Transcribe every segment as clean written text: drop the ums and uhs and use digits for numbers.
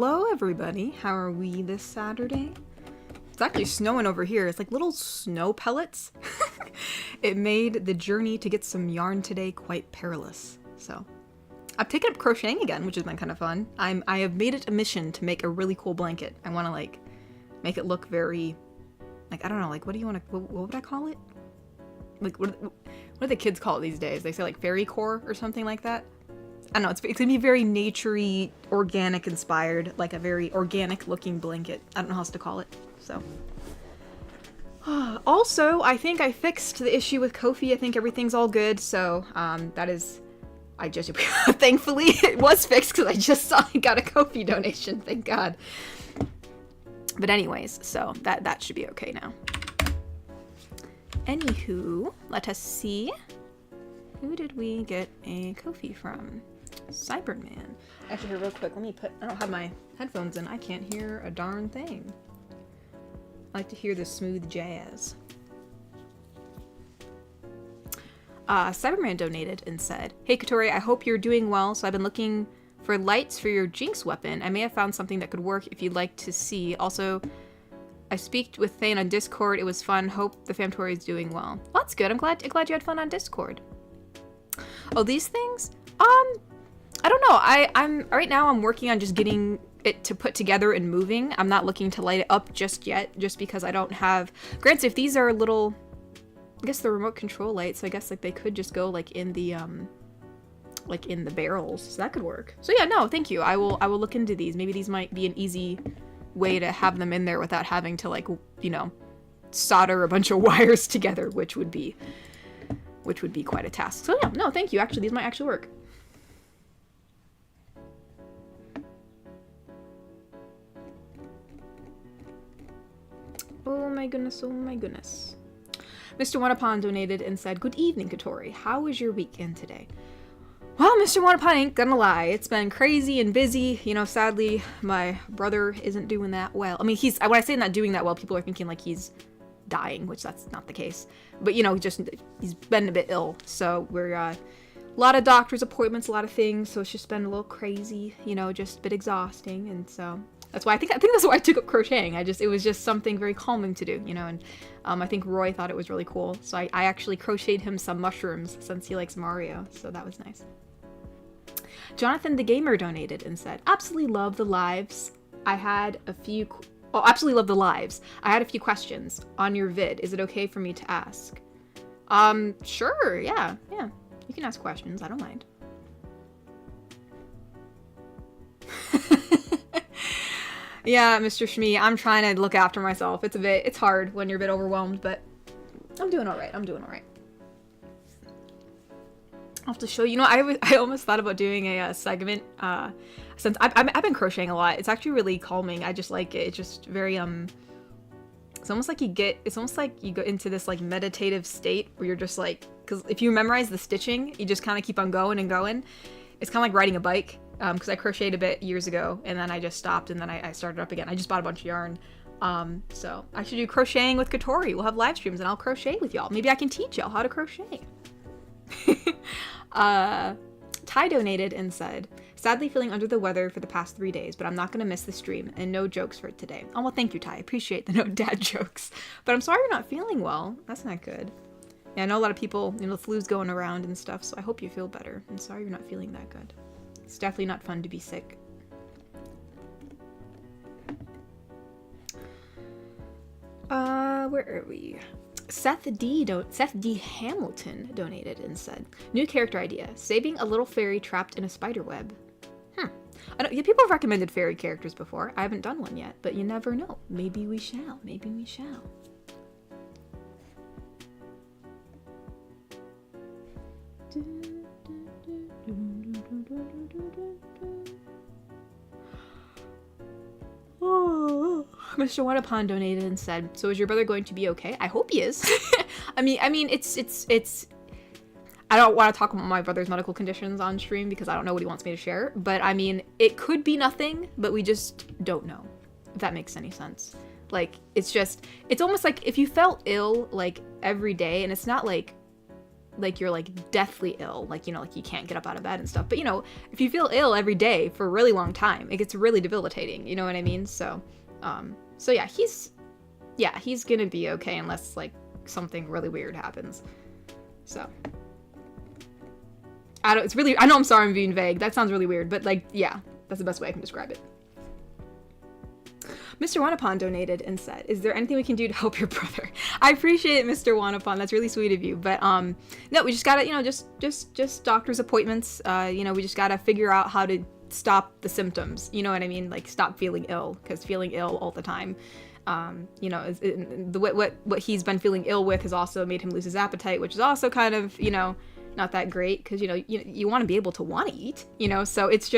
Hello everybody, how are we this Saturday? It's actually snowing over here. It's like little snow pellets. It made the journey to get some yarn today quite perilous. So I've taken up crocheting again, which has been kind of fun. I have made it a mission to make a really cool blanket. I want to like make it look very, like, I don't know, like what do you want to, what would I call it? Like what do the kids call it these days? They say like fairy core or something like that. I don't know, it's gonna be very naturey, organic inspired, like a very organic looking blanket. I don't know how else to call it, so. Also, I think I fixed the issue with Kofi. I think everything's all good, so that is, I just, thankfully it was fixed because I just saw I got a Kofi donation, thank God. But anyways, so that should be okay now. Anywho, let us see. Who did we get a Kofi from? Cyberman. Actually, here real quick, let me put, I don't have my headphones in. I can't hear a darn thing. I like to hear the smooth jazz. Cyberman donated and said, "Hey Katori, I hope you're doing well. So I've been looking for lights for your Jinx weapon. I may have found something that could work if you'd like to see. Also, I speaked with Thane on Discord. It was fun. Hope the Famtori is doing well." Well, that's good. I'm glad you had fun on Discord. Oh, these things? I don't know. I'm right now I'm working on just getting it to put together and moving. I'm not looking to light it up just yet, just because I don't have, granted, if these are little, I guess the remote control lights, so I guess like they could just go like in the barrels, so that could work. So yeah, no, thank you. I will look into these. Maybe these might be an easy way to have them in there without having to, like, you know, solder a bunch of wires together, which would be quite a task. So yeah, no, thank you. Actually, these might actually work. Oh my goodness, oh my goodness. Mr. Wanapon donated and said, "Good evening, Katori. How was your weekend today?" Well, Mr. Wanapon, ain't gonna lie. It's been crazy and busy. You know, sadly, my brother isn't doing that well. I mean, when I say not doing that well, people are thinking like he's dying, which that's not the case. But, you know, he's been a bit ill. So we're, a lot of doctor's appointments, a lot of things. So it's just been a little crazy, you know, just a bit exhausting. And so that's why I think that's why I took up crocheting. It was just something very calming to do, you know, and I think Roy thought it was really cool. So I actually crocheted him some mushrooms since he likes Mario. So that was nice. Jonathan the Gamer donated and said, "Absolutely love the lives. Absolutely love the lives. I had a few questions on your vid. Is it okay for me to ask?" Sure, yeah. You can ask questions, I don't mind. Yeah, Mr. Shmee, I'm trying to look after myself. It's hard when you're a bit overwhelmed, but I'm doing alright, I'll have to show you. You know, I almost thought about doing a segment, since I've been crocheting a lot. It's actually really calming. I just like it. It's just very, it's almost like you go into this like meditative state where you're just like, because if you memorize the stitching, you just kind of keep on going and going. It's kind of like riding a bike, because I crocheted a bit years ago and then I just stopped and then I started up again. I just bought a bunch of yarn. So I should do crocheting with Katori. We'll have live streams and I'll crochet with y'all. Maybe I can teach y'all how to crochet. Ty donated and said, "Sadly feeling under the weather for the past 3 days, but I'm not gonna miss the stream and no jokes for today." Oh, well, thank you, Ty. I appreciate the no dad jokes. But I'm sorry you're not feeling well. That's not good. Yeah, I know a lot of people, you know, the flu's going around and stuff, so I hope you feel better. I'm sorry you're not feeling that good. It's definitely not fun to be sick. Where are we? Seth D. Hamilton donated and said, "New character idea. Saving a little fairy trapped in a spider web." I know, people have recommended fairy characters before. I haven't done one yet, but you never know. Maybe we shall. Maybe we shall. Oh. Mr. Wanapon donated and said, "So is your brother going to be okay?" I hope he is. I mean, it's. I don't want to talk about my brother's medical conditions on stream because I don't know what he wants me to share. But I mean, it could be nothing, but we just don't know. If that makes any sense. Like, it's almost like if you felt ill like every day, and it's not like like you're like deathly ill, like, you know, like you can't get up out of bed and stuff. But, you know, if you feel ill every day for a really long time, it gets really debilitating. You know what I mean? So, yeah, he's gonna be okay unless like something really weird happens. So, I know I'm sorry I'm being vague. That sounds really weird, but like, yeah, that's the best way I can describe it. Mr. Wanapon donated and said, is there anything we can do to help your brother? I appreciate it, Mr. Wanapon. That's really sweet of you. But, no, we just gotta, you know, just doctor's appointments. You know, we just gotta figure out how to stop the symptoms. You know what I mean? Like, stop feeling ill, because feeling ill all the time, you know, what he's been feeling ill with has also made him lose his appetite, which is also kind of, you know, not that great, because, you know, you want to be able to want to eat, you know, so it's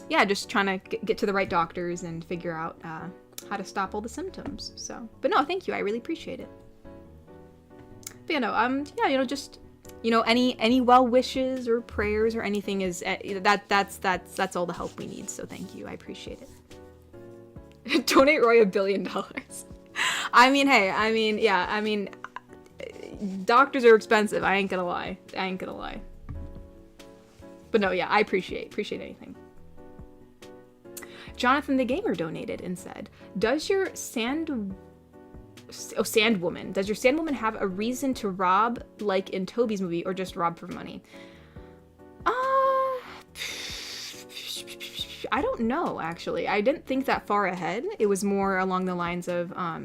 yeah, just trying to get to the right doctors and figure out how to stop all the symptoms. So, but no, thank you, I really appreciate it. But, you know, yeah, you know, just, you know, any well wishes or prayers or anything is that's all the help we need. So thank you, I appreciate it. Donate Roy $1 billion. I mean, hey, I mean, yeah, I mean, doctors are expensive. I ain't gonna lie. But no, yeah, I appreciate anything. Jonathan the Gamer donated and said, does your Sandwoman have a reason to rob like in Toby's movie, or just rob for money? I don't know, actually. I didn't think that far ahead. It was more along the lines of, I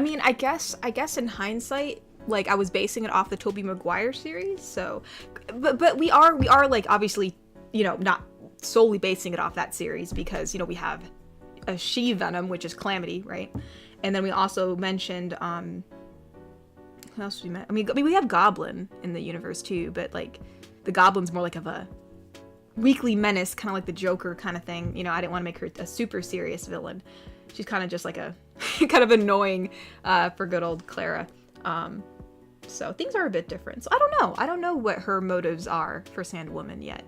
mean, I guess in hindsight, like, I was basing it off the Tobey Maguire series, so, but we are like, obviously, you know, not solely basing it off that series, because, you know, we have a she-Venom, which is Calamity, right? And then we also mentioned, who else did we mention? I mean, we have Goblin in the universe too, but like, the Goblin's more like of a weekly menace, kind of like the Joker kind of thing. You know, I didn't want to make her a super serious villain. She's kind of just like a kind of annoying for good old Clara. So things are a bit different. So I don't know what her motives are for Sandwoman yet.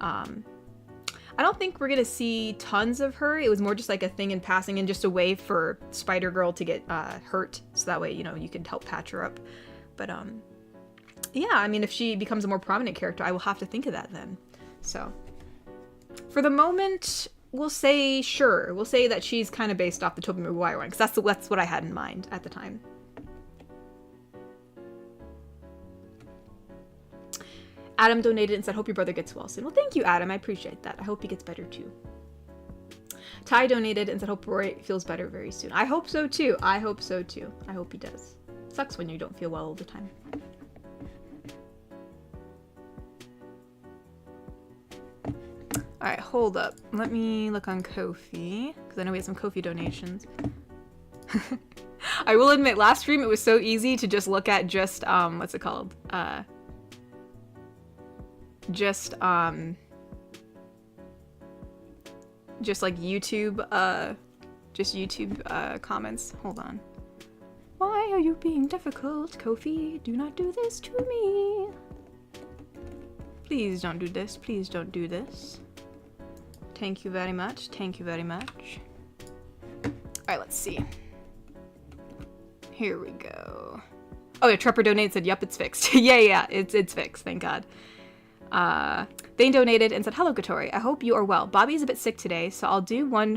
I don't think we're gonna see tons of her. It was more just like a thing in passing and just a way for Spider-Girl to get hurt, so that way, you know, you could help patch her up. But yeah, I mean, if she becomes a more prominent character, I will have to think of that then. So for the moment, we'll say sure. We'll say that she's kind of based off the Tobey Maguire one, because that's what I had in mind at the time. Adam donated and said, hope your brother gets well soon. Well, thank you, Adam. I appreciate that. I hope he gets better too. Ty donated and said, hope Roy feels better very soon. I hope so too. I hope he does. Sucks when you don't feel well all the time. Alright, hold up. Let me look on Kofi, because I know we have some Kofi donations. I will admit, last stream it was so easy to just look at just, what's it called? Just like YouTube, comments. Hold on. Why are you being difficult, Kofi? Do not do this to me. Please don't do this. Please don't do this. Thank you very much. Thank you very much. Alright, let's see. Here we go. Oh yeah, Trepper donated, said, yup, it's fixed. yeah, it's fixed, thank God. Thane donated and said, hello, Katori. I hope you are well. Bobby is a bit sick today, so I'll do one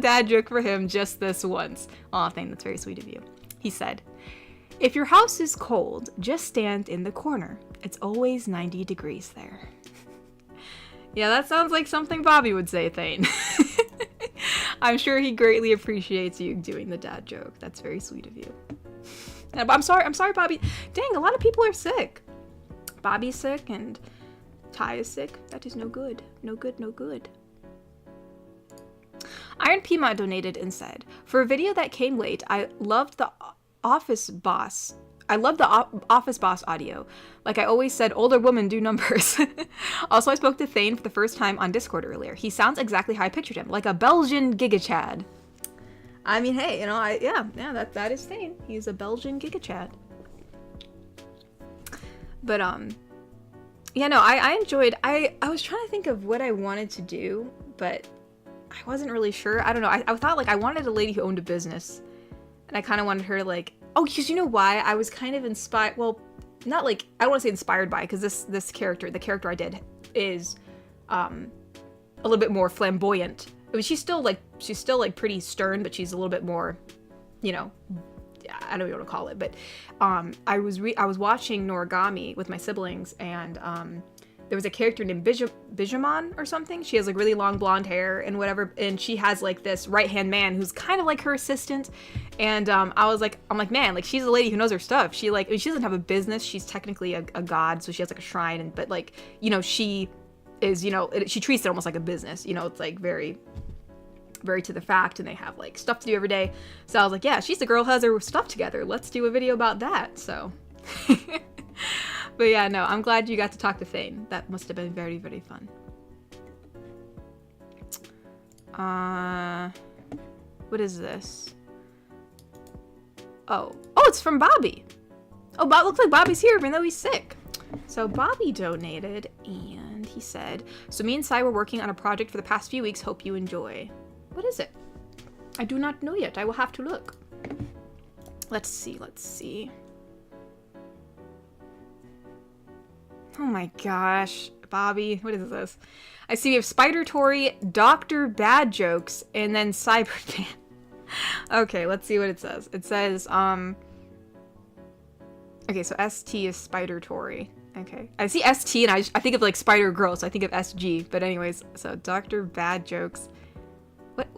dad joke for him just this once. Aw, Thane, that's very sweet of you. He said, if your house is cold, just stand in the corner. It's always 90 degrees there. Yeah, that sounds like something Bobby would say, Thane. I'm sure he greatly appreciates you doing the dad joke. That's very sweet of you. I'm sorry, Bobby. Dang, a lot of people are sick. Bobby's sick and Ty is sick. That is no good. No good, no good. Iron Pima donated and said, for a video that came late, I loved the Office Boss audio. Like I always said, older women do numbers. Also, I spoke to Thane for the first time on Discord earlier. He sounds exactly how I pictured him, like a Belgian Giga Chad. I mean, hey, you know, yeah, that is Thane. He's a Belgian Giga Chad. But, yeah, no, I enjoyed, I was trying to think of what I wanted to do, but I wasn't really sure. I don't know. I thought, like, I wanted a lady who owned a business. And I kind of wanted her to like, oh, because you know why? I was kind of inspired, well, not like, I don't want to say inspired by, because this character, the character I did, is a little bit more flamboyant. I mean, she's still like pretty stern, but she's a little bit more, you know, I don't know what you want to call it, but I was watching Noragami with my siblings, and there was a character named Bijamon or something. She has like really long blonde hair and whatever, and she has like this right-hand man who's kind of like her assistant. And I'm like, man, like she's a lady who knows her stuff. She like, I mean, she doesn't have a business. She's technically a god, so she has like a shrine, and but like, you know, she is, you know, she treats it almost like a business. You know, it's like very, very to the fact, and they have like stuff to do every day. So I was like, yeah, she's the girl who has her stuff together. Let's do a video about that. So. But yeah, no, I'm glad you got to talk to Thane. That must have been very, very fun. What is this? Oh, it's from Bobby. Oh, looks like Bobby's here, even though he's sick. So Bobby donated, and he said, so me and Sai were working on a project for the past few weeks. Hope you enjoy. What is it? I do not know yet. I will have to look. Let's see. Oh my gosh, Bobby, what is this? I see we have Spider Tory, Dr. Bad Jokes, and then Cyberman. Okay, let's see what it says. It says, okay, so ST is Spider Tory. Okay, I see ST and I think of like Spider Girl, so I think of SG. But anyways, so Dr. Bad Jokes.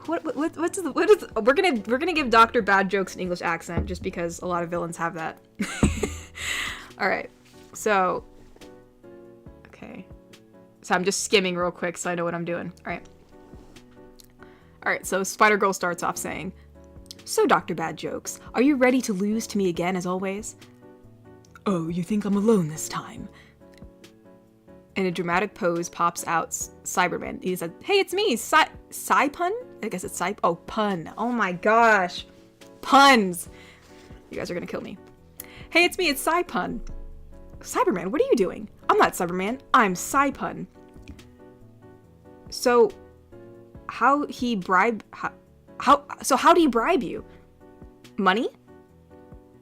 What is we're gonna give Dr. Bad Jokes an English accent just because a lot of villains have that. All right, so. Okay, so I'm just skimming real quick so I know what I'm doing. All right, so Spider-Girl starts off saying, so Dr. Bad Jokes, are you ready to lose to me again as always? Oh, you think I'm alone this time? In a dramatic pose pops out Cyberman. He said, hey, it's me, Pun? I guess it's Oh, Pun. Oh my gosh. Puns. You guys are gonna kill me. Hey, it's me, it's Pun. Cyberman, what are you doing? I'm not Cyberman, I'm Pun. So, how do you bribe you? Money?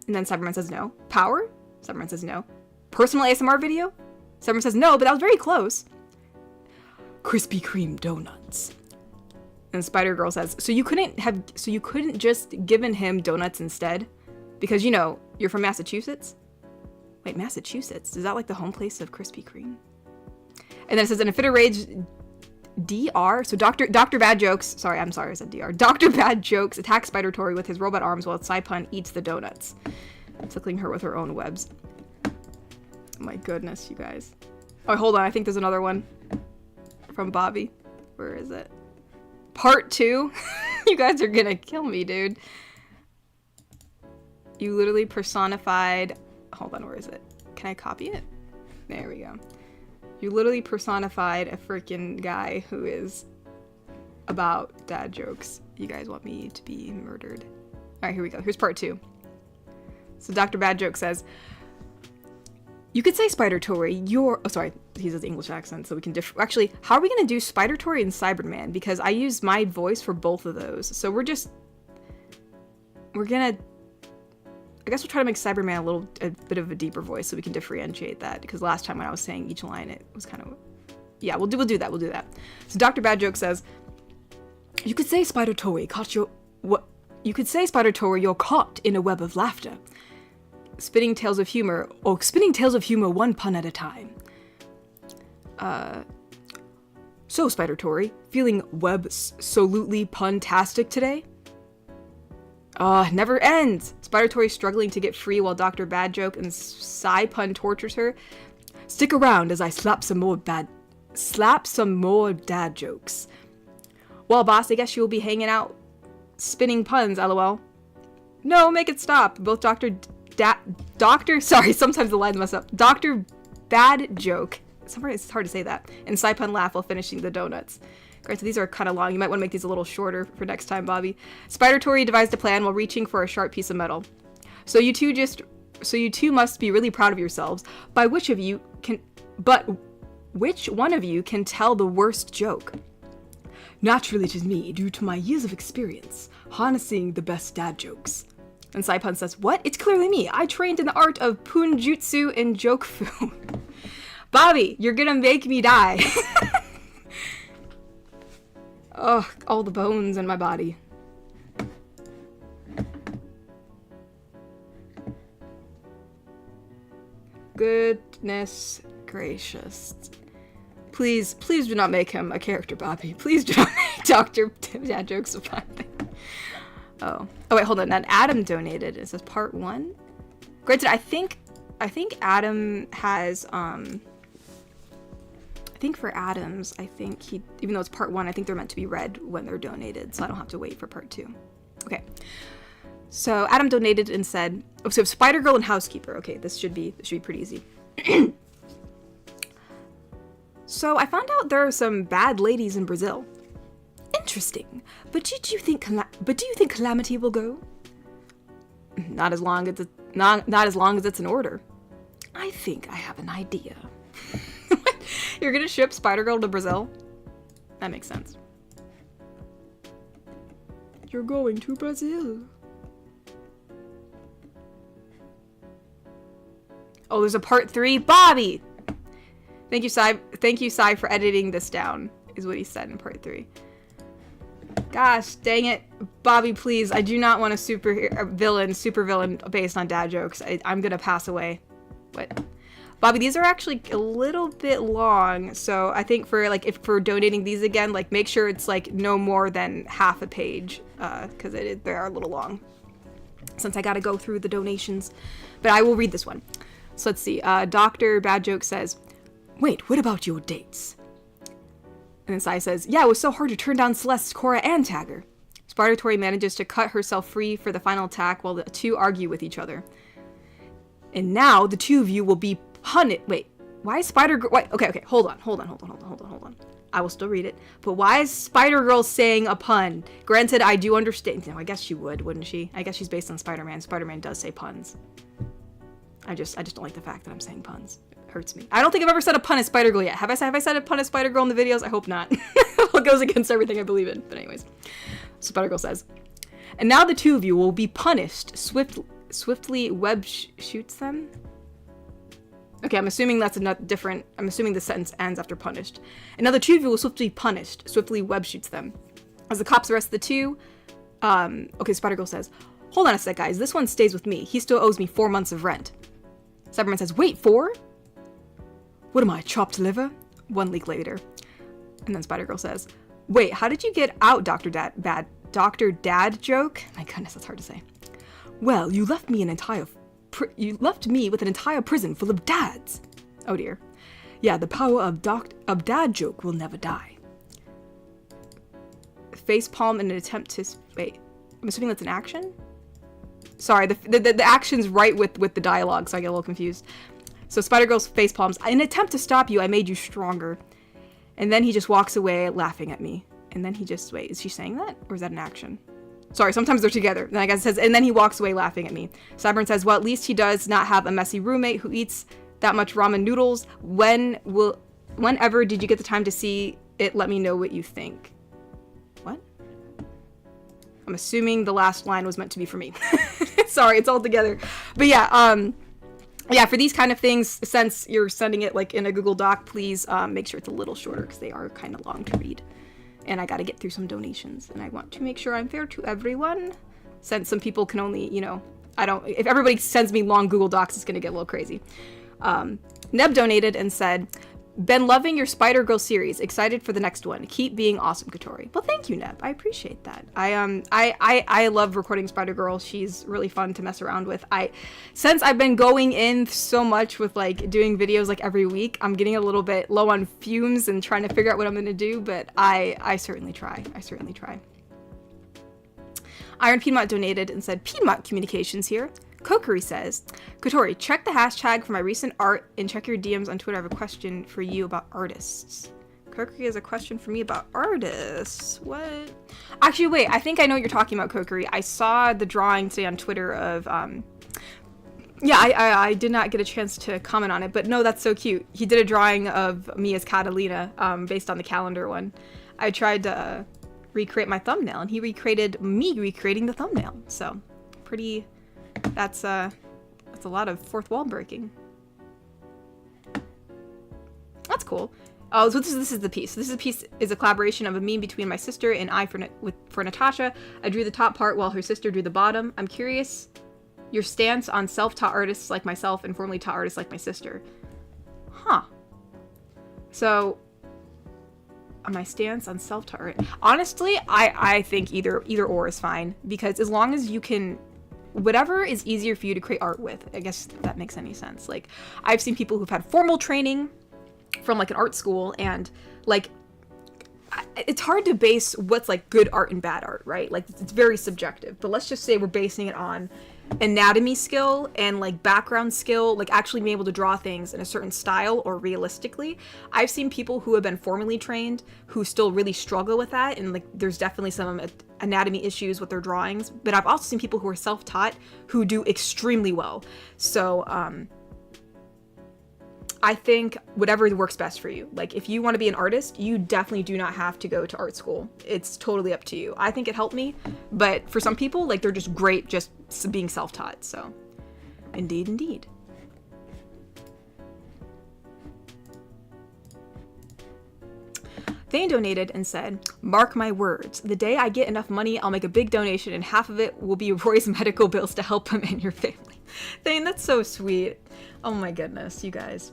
And then Cyberman says no. Power? Cyberman says no. Personal ASMR video? Cyberman says no, but that was very close. Krispy Kreme donuts. And Spider-Girl says, so you couldn't just given him donuts instead? Because, you know, you're from Massachusetts? Wait, Massachusetts? Is that like the home place of Krispy Kreme? And then it says, in a fit of rage, DR, so Dr. Bad Jokes, I said DR. Dr. Bad Jokes attacks Spider Tory with his robot arms while Pun eats the donuts, tickling her with her own webs. Oh my goodness, you guys. Oh, hold on, I think there's another one from Bobby. Where is it? Part 2? You guys are gonna kill me, dude. You literally personified... Hold on, where is it? Can I copy it? There we go. You literally personified a freaking guy who is about dad jokes. You guys want me to be murdered. Alright, here we go. Here's part 2. So Dr. Bad Joke says, you could say Spider Tory, you're... Oh, sorry. He says English accent, so we can Actually, how are we going to do Spider Tory and Cyberman? Because I use my voice for both of those. So we're gonna... I guess we'll try to make Cyberman a bit of a deeper voice so we can differentiate that. Because last time when I was saying each line, it was kind of... Yeah, we'll do that. So Dr. Bad Joke says, you could say Spider Tory caught your... What? You could say Spider Tory, you're caught in a web of laughter. Spinning tales of humor one pun at a time. So Spider Tory, feeling web-solutely pun-tastic today? Never ends. Spider Tory struggling to get free while Dr. Bad Joke and Pun tortures her. Stick around as I slap some more dad jokes. Well, boss, I guess you'll be hanging out spinning puns, lol. No, make it stop. Both sorry, sometimes the lines mess up. Dr. Bad Joke, sometimes it's hard to say that, and Pun laugh while finishing the donuts. Great, so these are kind of long. You might want to make these a little shorter for next time, Bobby. Spider Tory devised a plan while reaching for a sharp piece of metal. So you two must be really proud of yourselves. Which one of you can tell the worst joke? Naturally it is me, due to my years of experience, harnessing the best dad jokes. And Saipun says, what? It's clearly me. I trained in the art of punjutsu and jokufu. Bobby, you're gonna make me die. Oh, all the bones in my body. Goodness gracious. Please do not make him a character, Bobby. Please do not make Dr. Dad Jokes a fun thing. Oh, wait, hold on. And Adam donated. It says part 1. Granted, I think Adam has, I think for Adams, I think he, even though it's part 1, I think they're meant to be read when they're donated, so I don't have to wait for part 2. Okay. So Adam donated and said, oh, so Spider Girl and Housekeeper. Okay, this should be pretty easy. So I found out there are some bad ladies in Brazil. Interesting. But do you think Calamity will go? Not as long as it's in order. I think I have an idea. You're gonna ship Spider-Girl to Brazil? That makes sense. You're going to Brazil. Oh, there's a part 3. Bobby! Thank you, Sai, for editing this down, is what he said in part 3. Gosh, dang it. Bobby, please. I do not want a super villain based on dad jokes. I'm gonna pass away. What? Bobby, these are actually a little bit long, so I think for, like, if for donating these again, like, make sure it's, like, no more than half a page, because they are a little long, since I gotta go through the donations. But I will read this one. So let's see. Dr. Bad Joke says, wait, what about your dates? And then Sai says, yeah, it was so hard to turn down Celeste, Cora, and Tagger. Spider-Tori manages to cut herself free for the final attack while the two argue with each other. And now the two of you will be punished. Wait, why is Spider-Girl... Wait, okay, hold on. I will still read it. But why is Spider-Girl saying a pun? Granted, I do understand... No, I guess she would, wouldn't she? I guess she's based on Spider-Man. Spider-Man does say puns. I just don't like the fact that I'm saying puns. Hurts me. I don't think I've ever said a pun as Spider-Girl yet. Have I said a pun as Spider-Girl in the videos? I hope not. It goes against everything I believe in. But anyways. Spider-Girl says, and now the two of you will be punished. Swiftly web shoots them? Okay, I'm assuming that's a different... I'm assuming the sentence ends after punished. And now the two of you will swiftly punished. Swiftly web shoots them. As the cops arrest the two... okay, Spider-Girl says, hold on a sec, guys. This one stays with me. He still owes me 4 months of rent. Cyberman says, wait, 4? What am I, chopped liver? 1 week later. And then Spider-Girl says, wait, how did you get out, Dr. Dad Joke? My goodness, that's hard to say. Well, you left me with an entire prison full of dads. Oh dear. Yeah, the power of Dad Joke will never die. Facepalm in an attempt to... Wait, I'm assuming that's an action? Sorry, the action's right with the dialogue, so I get a little confused. So Spider-Girl's facepalms. In an attempt to stop you, I made you stronger. And then he just walks away laughing at me. And then he just... Wait, is she saying that? Or is that an action? Sorry, sometimes they're together. Then I guess it says, and then he walks away laughing at me. Cyburn says, well, at least he does not have a messy roommate who eats that much ramen noodles. Whenever did you get the time to see it? Let me know what you think. What? I'm assuming the last line was meant to be for me. Sorry, it's all together. But yeah, yeah, for these kind of things, since you're sending it like in a Google Doc, please make sure it's a little shorter because they are kind of long to read. And I got to get through some donations, and I want to make sure I'm fair to everyone, since some people can only, you know, if everybody sends me long Google Docs, it's going to get a little crazy. Neb donated and said, been loving your Spider-Girl series. Excited for the next one. Keep being awesome, Katori. Well, thank you, Neb. I appreciate that. I love recording Spider-Girl. She's really fun to mess around with. Since I've been going in so much with like doing videos like every week, I'm getting a little bit low on fumes and trying to figure out what I'm going to do, but I certainly try. Iron Piedmont donated and said, Piedmont Communications here. Kokiri says, Kotori, check the hashtag for my recent art and check your DMs on Twitter. I have a question for you about artists. Kokiri has a question for me about artists. What? Actually, wait, I think I know what you're talking about, Kokiri. I saw the drawing today on Twitter of, yeah, I did not get a chance to comment on it, but no, that's so cute. He did a drawing of me as Catalina, based on the calendar one. I tried to recreate my thumbnail, and he recreated me recreating the thumbnail. So, pretty That's a lot of fourth wall breaking. That's cool. Oh, so this is the piece. This is a collaboration of a meme between my sister and I for Natasha. I drew the top part while her sister drew the bottom. I'm curious your stance on self-taught artists like myself and formerly taught artists like my sister. Huh. So, my stance on self-taught art. Honestly, I think either or is fine, because as long as you can, whatever is easier for you to create art with, I guess if that makes any sense. Like, I've seen people who've had formal training from like an art school, and like it's hard to base what's like good art and bad art, right? Like it's very subjective, but let's just say we're basing it on anatomy skill and like background skill, like actually being able to draw things in a certain style or realistically. I've seen people who have been formally trained who still really struggle with that, and like there's definitely some anatomy issues with their drawings, but I've also seen people who are self-taught who do extremely well. So I think whatever works best for you. Like, if you want to be an artist, you definitely do not have to go to art school. It's totally up to you. I think it helped me, but for some people, like, they're just great just being self-taught, so. Indeed, indeed. Thane donated and said, "Mark my words, the day I get enough money, I'll make a big donation, and half of it will be Roy's medical bills to help him and your family." Thane, that's so sweet. Oh my goodness, you guys.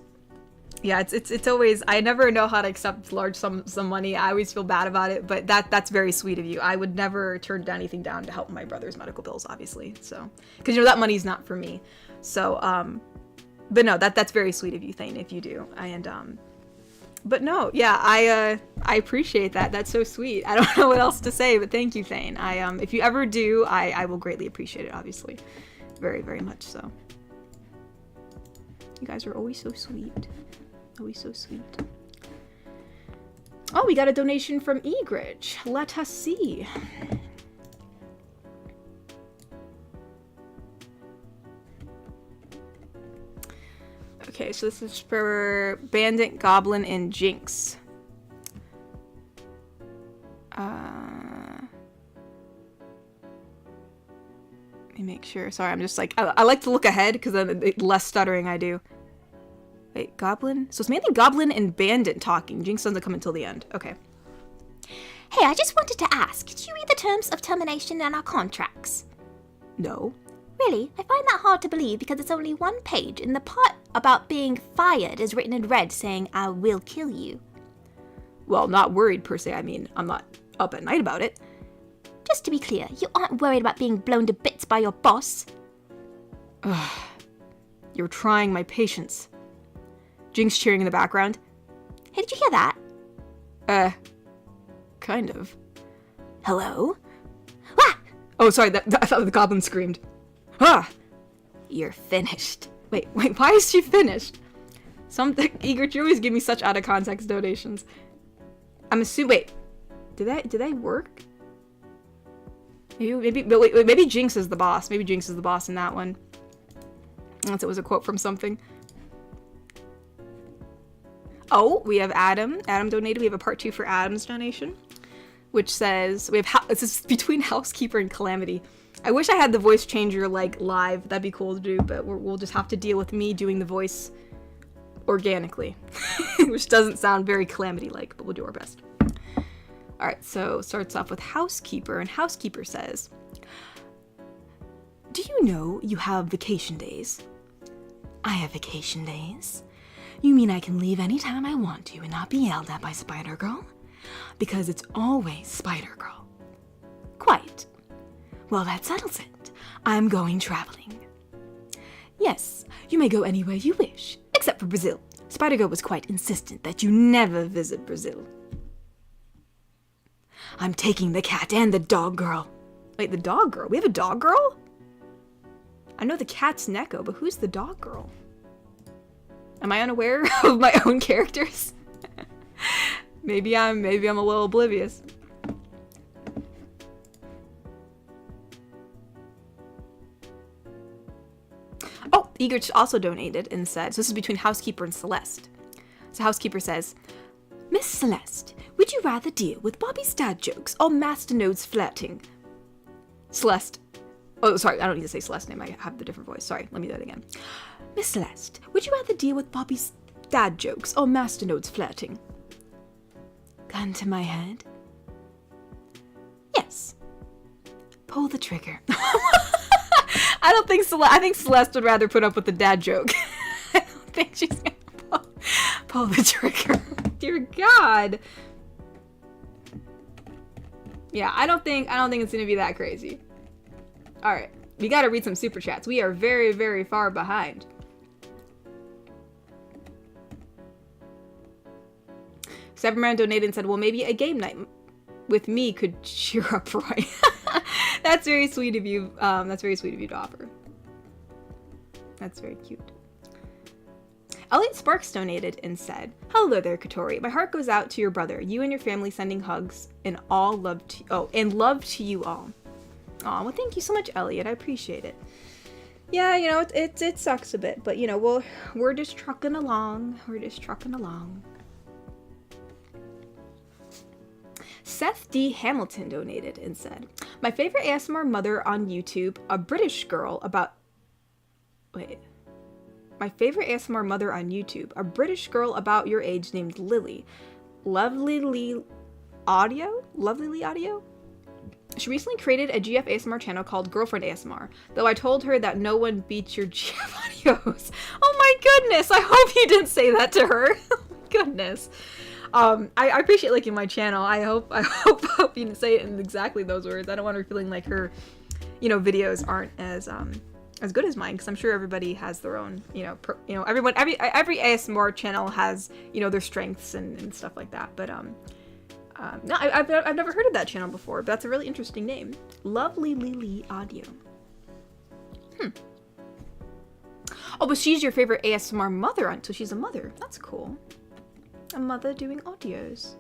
Yeah, it's always, I never know how to accept large sums of money. I always feel bad about it, but that's very sweet of you. I would never turn anything down to help my brother's medical bills, obviously. So, because, you know, that money's not for me. So, but no, that's very sweet of you, Thane, if you do. And, but no, yeah, I appreciate that. That's so sweet. I don't know what else to say, but thank you, Thane. If you ever do, I will greatly appreciate it, obviously. Very, very much so. You guys are always so sweet. Always so sweet. Oh, we got a donation from Egridge. Let us see. Okay, so this is for Bandit, Goblin, and Jinx. Let me make sure. Sorry, I'm just like, I like to look ahead because then the less stuttering I do. Wait, Goblin? So it's mainly Goblin and Bandit talking. Jinx doesn't come until the end. Okay. Hey, I just wanted to ask, did you read the terms of termination in our contracts? No. Really? I find that hard to believe because it's only one page, and the part about being fired is written in red saying, "I will kill you." Well, not worried per se. I mean, I'm not up at night about it. Just to be clear, you aren't worried about being blown to bits by your boss? Ugh. You're trying my patience. Jinx cheering in the background. Hey, did you hear that? Kind of. Hello? Ah! Oh, sorry, I thought the goblin screamed. Ah! You're finished. Wait, why is she finished? Egret, you always give me such out of context donations. I'm assuming, wait, did that work? Maybe Jinx is the boss. Maybe Jinx is the boss in that one. Unless it was a quote from something. Oh, we have Adam. Adam donated. We have a part 2 for Adam's donation, which says, this is between Housekeeper and Calamity. I wish I had the voice changer, like, live. That'd be cool to do, but we'll just have to deal with me doing the voice organically, which doesn't sound very Calamity-like, but we'll do our best. Alright, so it starts off with Housekeeper, and Housekeeper says, "Do you know you have vacation days?" "I have vacation days? You mean I can leave anytime I want to and not be yelled at by Spider-Girl? Because it's always Spider-Girl." "Quite. Well, that settles it. I'm going traveling." "Yes, you may go anywhere you wish, except for Brazil. Spider-Girl was quite insistent that you never visit Brazil." "I'm taking the cat and the dog girl." Wait, the dog girl? We have a dog girl? I know the cat's Neko, but who's the dog girl? Am I unaware of my own characters? Maybe I'm a little oblivious. Oh, Egret also donated and said, so this is between Housekeeper and Celeste. So Housekeeper says, "Miss Celeste, would you rather deal with Bobby's dad jokes or Master Node's flirting?" Celeste, Oh, sorry, I don't need to say Celeste's name. I have the different voice. Sorry, let me do that again. Miss Celeste, would you rather deal with Bobby's dad jokes or Masternode's flirting? Gun to my head? Yes. Pull the trigger. I think Celeste would rather put up with the dad joke. I don't think she's gonna pull the trigger. Dear God. Yeah, I don't think it's gonna be that crazy. All right, we gotta read some super chats. We are very, very far behind. Cyberman donated and said, well, maybe a game night with me could cheer up Roy. That's very sweet of you. That's very sweet of you to offer. That's very cute. Elliot Sparks donated and said, hello there, Katori. My heart goes out to your brother. You and your family sending hugs and all love to love to you all. Aw, well, thank you so much, Elliot. I appreciate it. Yeah, you know, it sucks a bit, but you know, we're just trucking along. We're just trucking along. Seth D. Hamilton donated and said, my favorite ASMR mother on YouTube, a British girl about... Wait. My favorite ASMR mother on YouTube, a British girl about your age named Lily. Lovely Audio? She recently created a GF ASMR channel called Girlfriend ASMR, though I told her that no one beats your GF audios. Oh my goodness, I hope you didn't say that to her. Oh my goodness. I appreciate liking my channel. I hope you didn't say it in exactly those words. I don't want her feeling like her, you know, videos aren't as good as mine, because I'm sure everybody has their own, every ASMR channel has, their strengths and stuff like that. But no, I've never heard of that channel before, but that's a really interesting name. Lovely Lily Audio. Oh, but she's your favorite ASMR mother, so she's a mother. That's cool. A mother doing audios.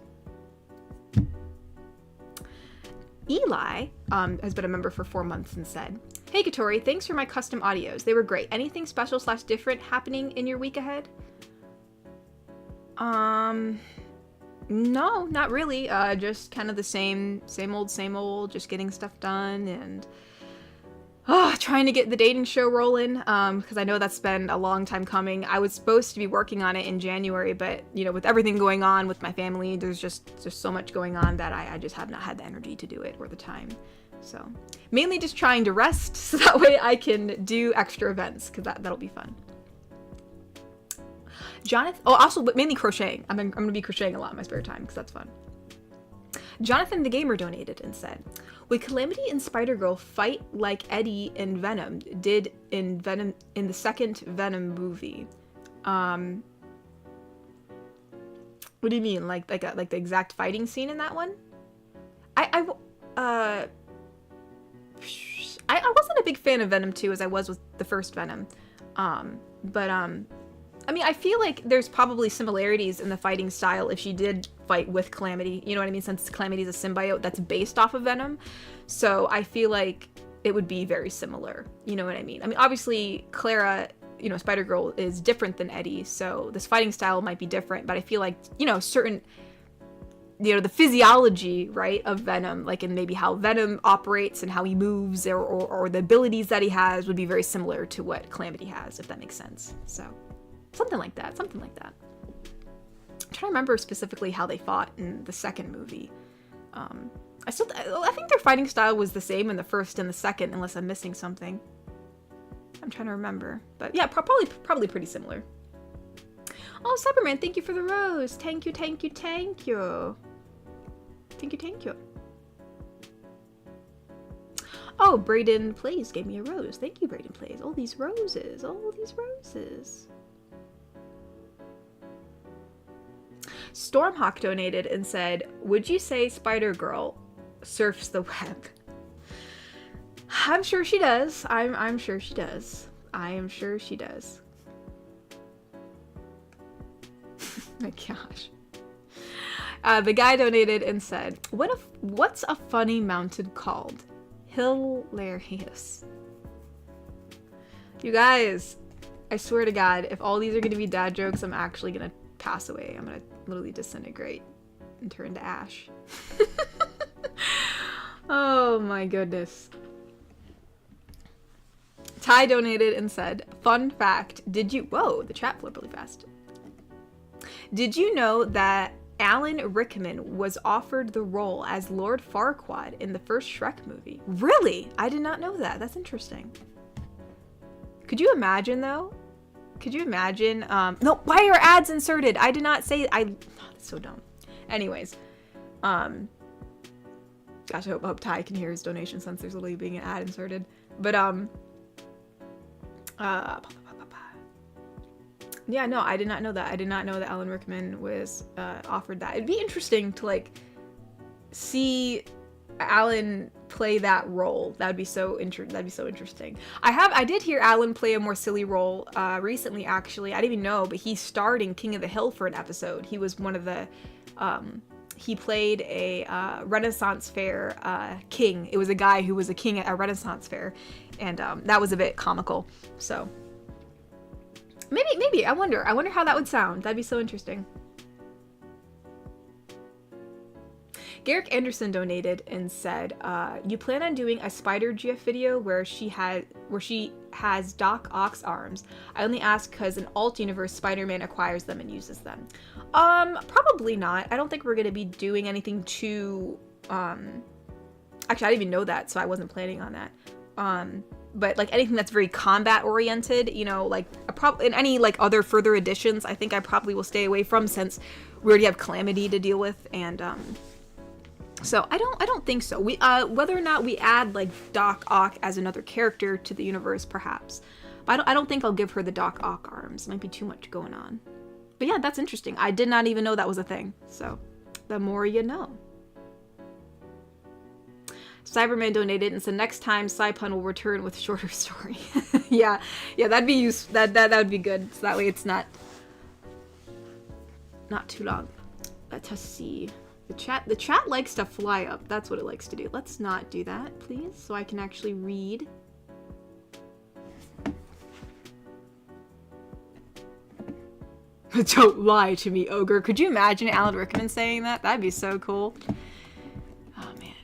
Eli has been a member for 4 months and said, hey Katori, thanks for my custom audios. They were great. Anything special / different happening in your week ahead? No, not really. Just kind of the same old, just getting stuff done and trying to get the dating show rolling, because I know that's been a long time coming. I was supposed to be working on it in January, but with everything going on with my family, there's just so much going on that I just have not had the energy to do it or the time. So mainly just trying to rest so that way I can do extra events, because that'll be fun. Jonathan, but mainly crocheting. I'm gonna be crocheting a lot in my spare time because that's fun. Jonathan the Gamer donated and said, would Calamity and Spider-Girl fight like Eddie and Venom did in the second Venom movie? What do you mean? Like the exact fighting scene in that one? I wasn't a big fan of Venom 2 as I was with the first Venom. I mean, I feel like there's probably similarities in the fighting style if she did fight with Calamity, you know what I mean? Since Calamity's a symbiote that's based off of Venom. So I feel like it would be very similar, you know what I mean? I mean, obviously, Clara, Spider-Girl is different than Eddie, so this fighting style might be different, but I feel like, certain, the physiology, right, of Venom, like, and maybe how Venom operates and how he moves or the abilities that he has would be very similar to what Calamity has, if that makes sense. So... Something like that. I'm trying to remember specifically how they fought in the second movie. I think their fighting style was the same in the first and the second, unless I'm missing something. I'm trying to remember. But yeah, probably pretty similar. Oh, Cyberman, thank you for the rose. Thank you. Oh, Brayden Plays gave me a rose. Thank you, Brayden Plays. All these roses. Stormhawk donated and said, would you say Spider-Girl surfs the web? I'm sure she does. I'm sure she does. My gosh. The guy donated and said, what's a funny mountain called? Hilarious. You guys, I swear to God, if all these are going to be dad jokes, I'm actually going to pass away. I'm going to literally disintegrate and turn to ash. Oh my goodness. Ty donated and said, fun fact, whoa, the chat flipped really fast. Did you know that Alan Rickman was offered the role as Lord Farquaad in the first Shrek movie? Really? I did not know that. That's interesting. Could you imagine, though? Could you imagine? No, why are ads inserted? I did not say, that's so dumb. Anyways, gosh, I hope Ty can hear his donation since there's literally being an ad inserted. But, yeah, no, I did not know that. I did not know that Alan Rickman was offered that. It'd be interesting to, like, see Alan play that role. That'd be so interesting. I did hear Alan play a more silly role recently, actually. I didn't even know, but he starred in King of the Hill for an episode. He was one of the he played a Renaissance fair king. It was a guy who was a king at a Renaissance fair, and that was a bit comical. So maybe I wonder how that would sound. That'd be so interesting. Garrick Anderson donated and said, you plan on doing a spider GIF video where she has Doc Ock's arms. I only ask because in alt universe Spider-Man acquires them and uses them. Probably not. I don't think we're gonna be doing anything too actually I didn't even know that, so I wasn't planning on that. But like anything that's very combat oriented, you know, like in any like other further editions, I think I probably will stay away from, since we already have Calamity to deal with, and so I don't think so. We whether or not we add like Doc Ock as another character to the universe, perhaps. But I don't think I'll give her the Doc Ock arms. Might be too much going on. But yeah, that's interesting. I did not even know that was a thing. So the more you know. Cyberman donated and said, next time Cypun will return with shorter story. yeah, that'd be that would be good. So that way it's not too long. Let us see. The chat likes to fly up. That's what it likes to do. Let's not do that, please, so I can actually read. Don't lie to me, ogre. Could you imagine Alan Rickman saying that? That'd be so cool. Oh man,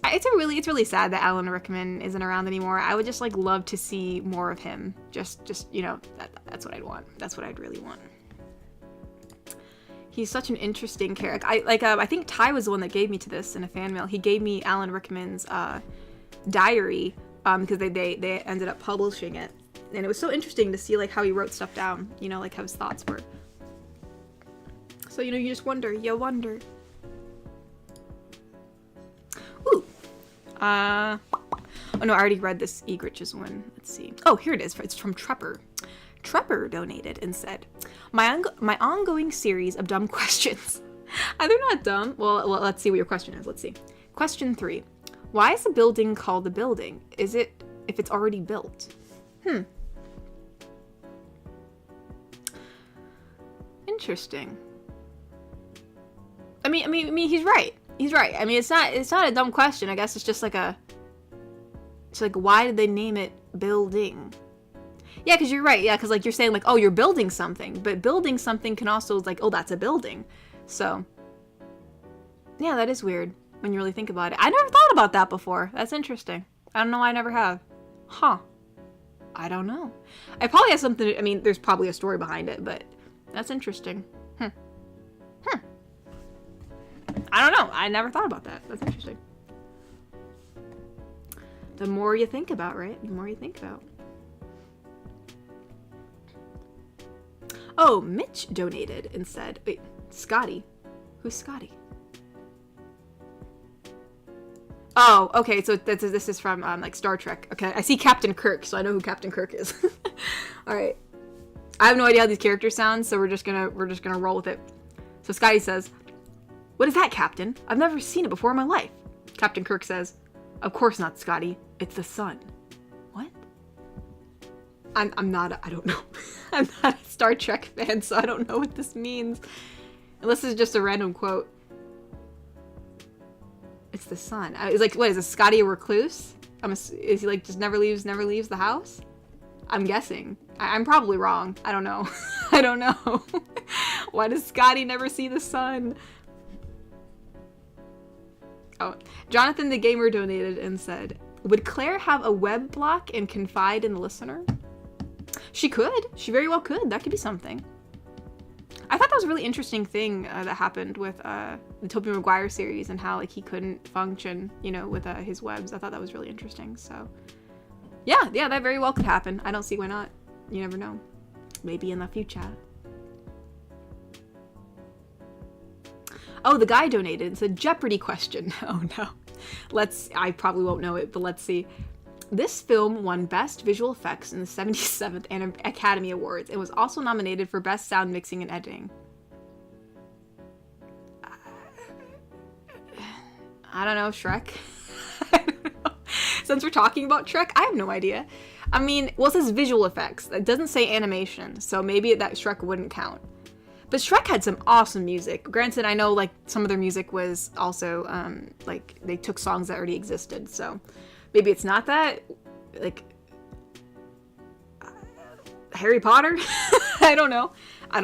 it's really sad that Alan Rickman isn't around anymore. I would just like love to see more of him. Just you know, that's what I'd want. That's what I'd really want. He's such an interesting character. I think Ty was the one that gave me to this in a fan mail. He gave me Alan Rickman's diary because they ended up publishing it, and it was so interesting to see like how he wrote stuff down. You know, like how his thoughts were. So you know, you just wonder. You wonder. Ooh. Oh no, I already read this Egrich's one. Let's see. Oh, here it is. It's from Trepper. Trepper donated and said, my ongoing series of dumb questions. They're not dumb. Well, let's see what your question is. Let's see. Question 3. Why is a building called a building? Is it if it's already built? Interesting. I mean, he's right. He's right. I mean, it's not a dumb question. I guess it's just like it's like, why did they name it building? Yeah, because you're right. Yeah, because like you're saying like, oh, you're building something, but building something can also like, oh, that's a building. So yeah, that is weird when you really think about it. I never thought about that before. That's interesting. I don't know why I never have. Huh. I don't know. I probably have something. I mean, there's probably a story behind it, but that's interesting. I don't know. I never thought about that. That's interesting. The more you think about, right? The more you think about. Oh, Mitch donated and said, wait, Scotty? Who's Scotty? Oh, okay, so this is from like Star Trek. Okay, I see Captain Kirk, so I know who Captain Kirk is. All right, I have no idea how these characters sound, so we're just gonna roll with it. So Scotty says, "What is that, Captain? I've never seen it before in my life." Captain Kirk says, "Of course not, Scotty. It's the sun." What? I'm not. I don't know. I'm not a Star Trek fan, so I don't know what this means. Unless it's just a random quote. It's the sun. It's like, what is this? Scotty a recluse? Is he like just never leaves the house? I'm guessing. I'm probably wrong. I don't know. I don't know. Why does Scotty never see the sun? Oh, Jonathan the Gamer donated and said, Would Claire have a web block and confide in the listener? She could. She very well could. That could be something. I thought that was a really interesting thing that happened with the Tobey Maguire series and how like he couldn't function, you know, with his webs. I thought that was really interesting. So yeah, that very well could happen. I don't see why not. You never know. Maybe in the future. Oh, the guy donated. It's a Jeopardy question. Oh no. I probably won't know it, but let's see. This film won Best Visual Effects in the 77th Academy Awards. It was also nominated for Best Sound Mixing and Editing. I don't know, Shrek? I don't know. Since we're talking about Shrek, I have no idea. I mean, well, it says visual effects. It doesn't say animation, so maybe that Shrek wouldn't count. But Shrek had some awesome music. Granted, I know like some of their music was also like they took songs that already existed, so maybe it's not that. Like Harry Potter? I don't know. I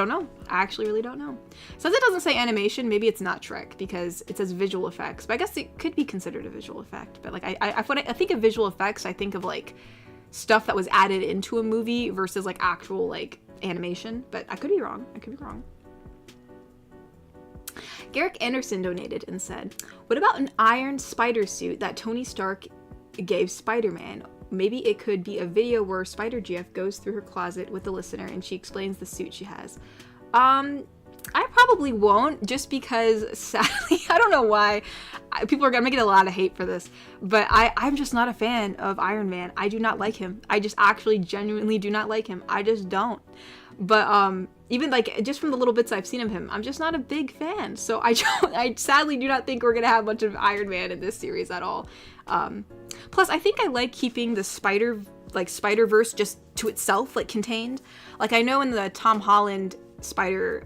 actually really don't know. Since it doesn't say animation, maybe it's not Shrek because it says visual effects. But I guess it could be considered a visual effect. But like when I think of visual effects, I think of like stuff that was added into a movie versus like actual like animation. But I could be wrong. Garrick Anderson donated and said, what about an iron spider suit that Tony Stark gave Spider-Man? Maybe it could be a video where Spider GF goes through her closet with the listener and she explains the suit she has. I probably won't, just because sadly, I don't know why. People are gonna get a lot of hate for this, but I'm just not a fan of Iron Man. I do not like him. I just actually genuinely do not like him. I just don't. But even like just from the little bits I've seen of him, I'm just not a big fan. So I sadly do not think we're gonna have much of Iron Man in this series at all. Plus, I think I like keeping the Spider-Verse just to itself, like contained. Like I know in the Tom Holland Spider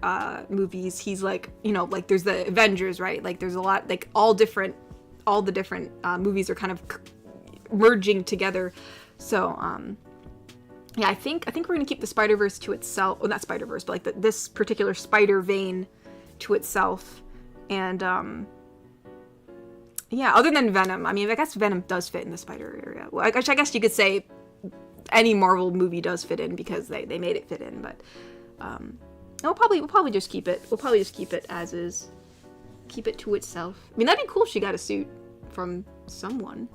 movies, he's like, you know, like there's the Avengers, right? Like there's a lot, like all the different movies are kind of merging together. So yeah, I think we're gonna keep the Spider-Verse to itself. Well, not Spider-Verse, but like this particular spider vein to itself. And yeah, other than Venom, I mean, I guess Venom does fit in the spider area. Well, I guess you could say any Marvel movie does fit in because they made it fit in. But we'll probably just keep it. We'll probably just keep it as is. Keep it to itself. I mean, that'd be cool if she got a suit from someone.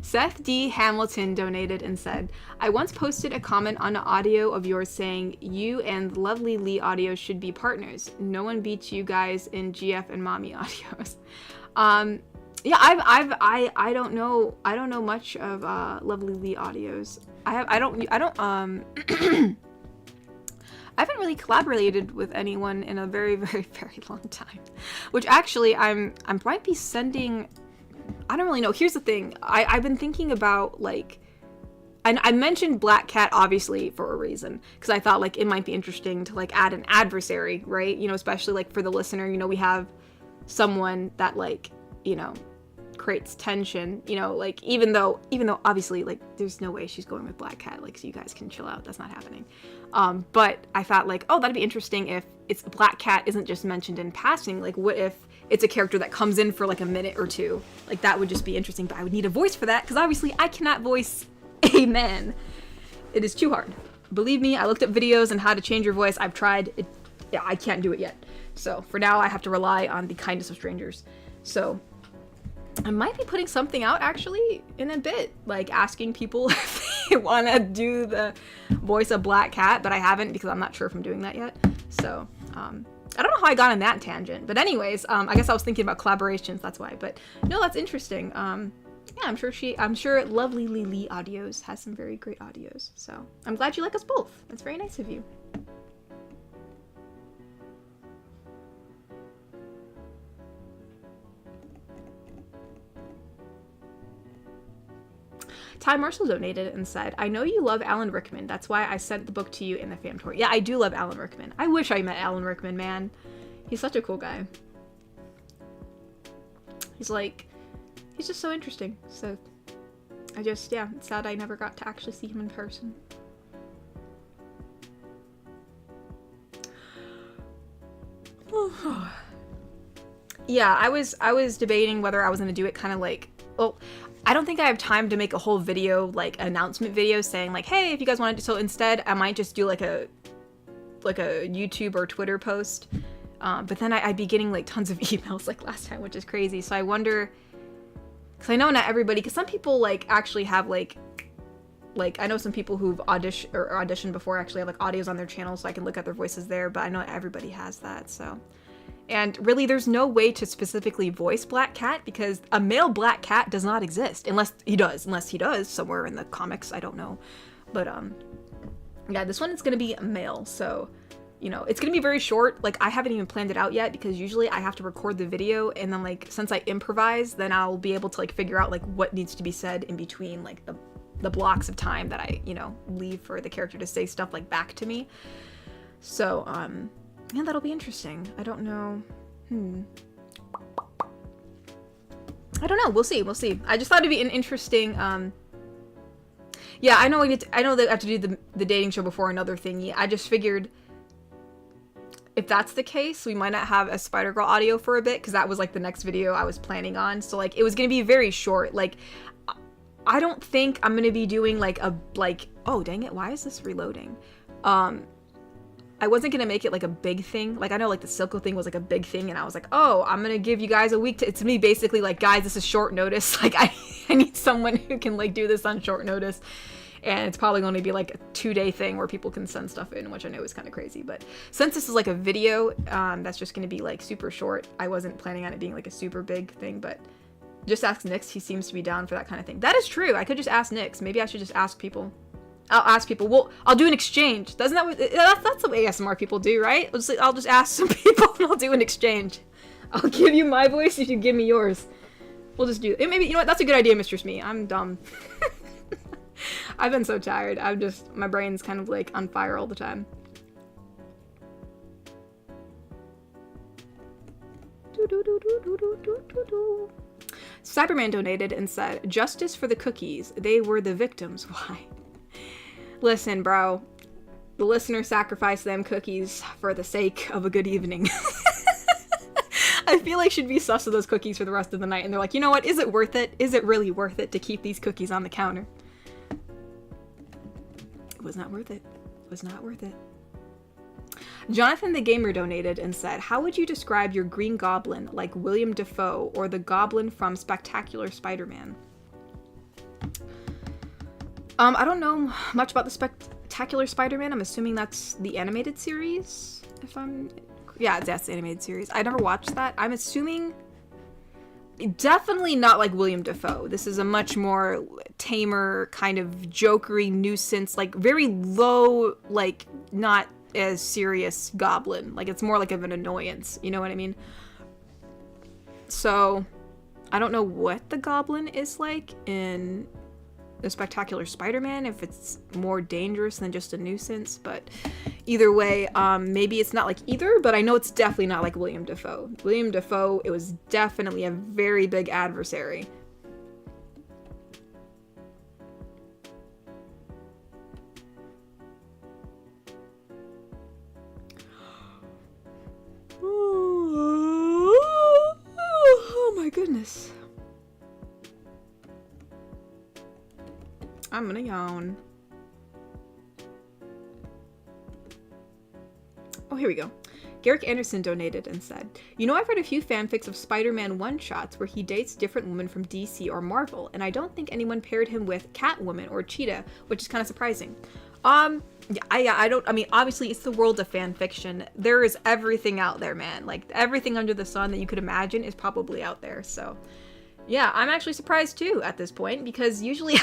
Seth D. Hamilton donated and said, I once posted a comment on an audio of yours saying you and Lovely Lee Audio should be partners. No one beats you guys in GF and Mommy Audios. Yeah, I don't know much of Lovely Lee Audios. I haven't really collaborated with anyone in a very, very, very long time. Which actually I might be sending. I don't really know. Here's the thing. I've been thinking about like, and I mentioned Black Cat obviously for a reason, because I thought like it might be interesting to like add an adversary, right? You know, especially like for the listener, you know, we have someone that like, you know, creates tension, you know, like even though obviously like there's no way she's going with Black Cat, like so you guys can chill out. That's not happening. But I thought like, oh, that'd be interesting if it's Black Cat isn't just mentioned in passing. Like what if it's a character that comes in for like a minute or two? Like that would just be interesting, but I would need a voice for that because obviously I cannot voice a man. It is too hard. Believe me, I looked up videos on how to change your voice. I've tried it. Yeah, I can't do it yet. So for now I have to rely on the kindness of strangers. So I might be putting something out actually in a bit, like asking people if they want to do the voice of Black Cat, but I haven't because I'm not sure if I'm doing that yet. So I don't know how I got on that tangent, but anyways, I guess I was thinking about collaborations, that's why. But no, that's interesting. Yeah, I'm sure Lovely Lee Audios has some very great audios. So I'm glad you like us both. That's very nice of you. Ty Marshall donated and said, I know you love Alan Rickman. That's why I sent the book to you in the fam tour. Yeah, I do love Alan Rickman. I wish I met Alan Rickman, man. He's such a cool guy. He's just so interesting. So it's sad I never got to actually see him in person. Yeah, I was debating whether I was gonna do it kind of like, well, I don't think I have time to make a whole video, like announcement video saying like, hey, if you guys want to do, so instead I might just do like a YouTube or Twitter post. But then I'd be getting like tons of emails like last time, which is crazy. So I wonder, because I know not everybody, because some people like actually have like I know some people who've auditioned before actually have like audios on their channel, so I can look at their voices there. But I know everybody has that, so. And really, there's no way to specifically voice Black Cat because a male Black Cat does not exist unless he does somewhere in the comics. I don't know, but yeah, this one is gonna be a male, so you know it's gonna be very short. Like I haven't even planned it out yet because usually I have to record the video and then like since I improvise, then I'll be able to like figure out like what needs to be said in between like the blocks of time that I leave for the character to say stuff like back to me. So yeah, that'll be interesting. I don't know. I don't know. We'll see. We'll see. I just thought it'd be an interesting. Yeah, I know. I know that I have to do the dating show before another thingy. I just figured if that's the case, we might not have a Spider-Girl audio for a bit because that was like the next video I was planning on. So like it was gonna be very short. Like I don't think I'm gonna be doing like oh dang it, why is this reloading? I wasn't gonna make it like a big thing. Like I know like the Silco thing was like a big thing and I was like, oh, I'm gonna give you guys a week to, it's me basically like, guys, this is short notice. Like I need someone who can like do this on short notice. And it's probably going to be like a 2-day thing where people can send stuff in, which I know is kind of crazy. But since this is like a video, that's just going to be like super short. I wasn't planning on it being like a super big thing, but just ask Nix. He seems to be down for that kind of thing. That is true. I could just ask Nix. Maybe I should just ask people. I'll ask people. Well, I'll do an exchange. That's what ASMR people do, right? I'll just ask some people and I'll do an exchange. I'll give you my voice if you give me yours. We'll just do it. Maybe, you know what? That's a good idea, Mr. Smee. I'm dumb. I've been so tired. My brain's kind of like on fire all the time. Cyberman donated and said, justice for the cookies. They were the victims. Why? Listen, bro. The listener sacrificed them cookies for the sake of a good evening. I feel like she'd be sus of those cookies for the rest of the night. And they're like, you know what? Is it worth it? Is it really worth it to keep these cookies on the counter? It was not worth it. It was not worth it. Jonathan the Gamer donated and said, how would you describe your Green Goblin like William Dafoe or the Goblin from Spectacular Spider-Man? I don't know much about the Spectacular Spider-Man. I'm assuming that's the animated series. Yeah, that's the animated series. I never watched that. I'm assuming definitely not like William Dafoe. This is a much more tamer kind of jokery nuisance, like very low, like not as serious goblin. Like it's more like of an annoyance. You know what I mean? So I don't know what the goblin is like in the Spectacular Spider-Man, if it's more dangerous than just a nuisance, but either way, maybe it's not like either, but I know it's definitely not like William Dafoe. William Dafoe, it was definitely a very big adversary. Oh my goodness. I'm gonna yawn. Oh, here we go. Garrick Anderson donated and said, you know, I've read a few fanfics of Spider-Man one-shots where he dates different women from DC or Marvel, and I don't think anyone paired him with Catwoman or Cheetah, which is kind of surprising. I mean, obviously it's the world of fan fiction. There is everything out there, man. Like everything under the sun that you could imagine is probably out there. So yeah, I'm actually surprised too at this point because usually,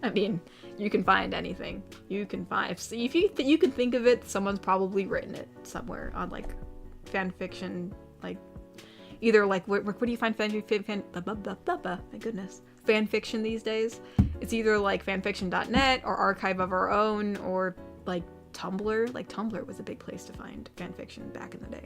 I mean, you can find anything. You can find, if you can think of it, someone's probably written it somewhere on like fan fiction, like either like where do you find my goodness, fan fiction these days? It's either like fanfiction.net or Archive of Our Own or like Tumblr. Like Tumblr was a big place to find fan fiction back in the day.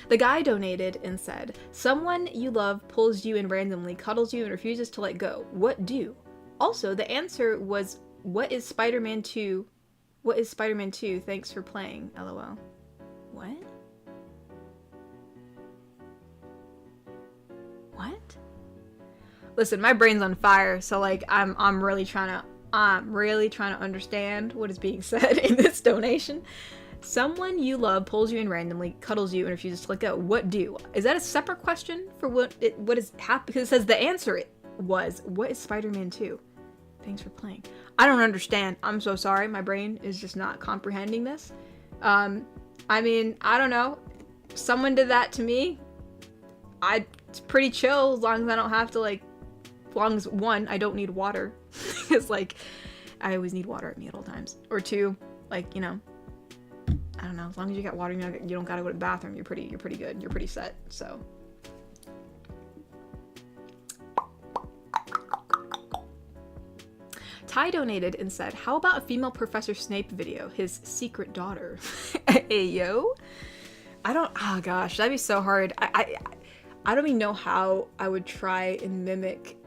The guy donated and said, someone you love pulls you in randomly, cuddles you, and refuses to let go. What do? Also, the answer was, what is Spider-Man 2? What is Spider-Man 2? Thanks for playing, LOL. What? What? Listen, my brain's on fire, so like I'm really trying to understand what is being said in this donation. Someone you love pulls you in randomly, cuddles you, and refuses to let go. What do? Is that a separate question for what is happening? Because it says the answer was, what is Spider-Man 2? Thanks for playing. I don't understand. I'm so sorry. My brain is just not comprehending this. I mean, I don't know. Someone did that to me. It's pretty chill as long as I don't have to, like, as long as, one, I don't need water. Because, like, I always need water at me at all times. Or two, like, you know, I don't know. As long as you got water, you don't gotta go to the bathroom. You're pretty good. You're pretty set. So. Ty donated and said, how about a female Professor Snape video? His secret daughter. Ayo? Oh gosh, that'd be so hard. I don't even know how I would try and mimic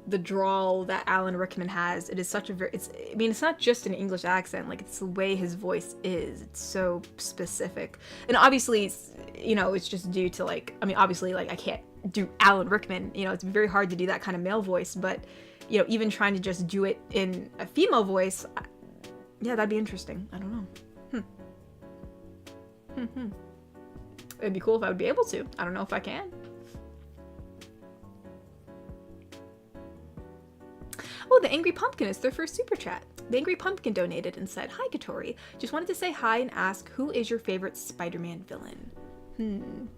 the drawl that Alan Rickman has. It is such a it's not just an English accent, like it's the way his voice is. It's so specific. And obviously, you know, it's just due to like, I mean, obviously like I can't do Alan Rickman, you know, it's very hard to do that kind of male voice, but you know, even trying to just do it in a female voice, yeah, that'd be interesting. I don't know. It'd be cool if I would be able to. I don't know if I can. Oh, the Angry Pumpkin is their first super chat. The Angry Pumpkin donated and said, hi, Katori. Just wanted to say hi and ask, who is your favorite Spider-Man villain?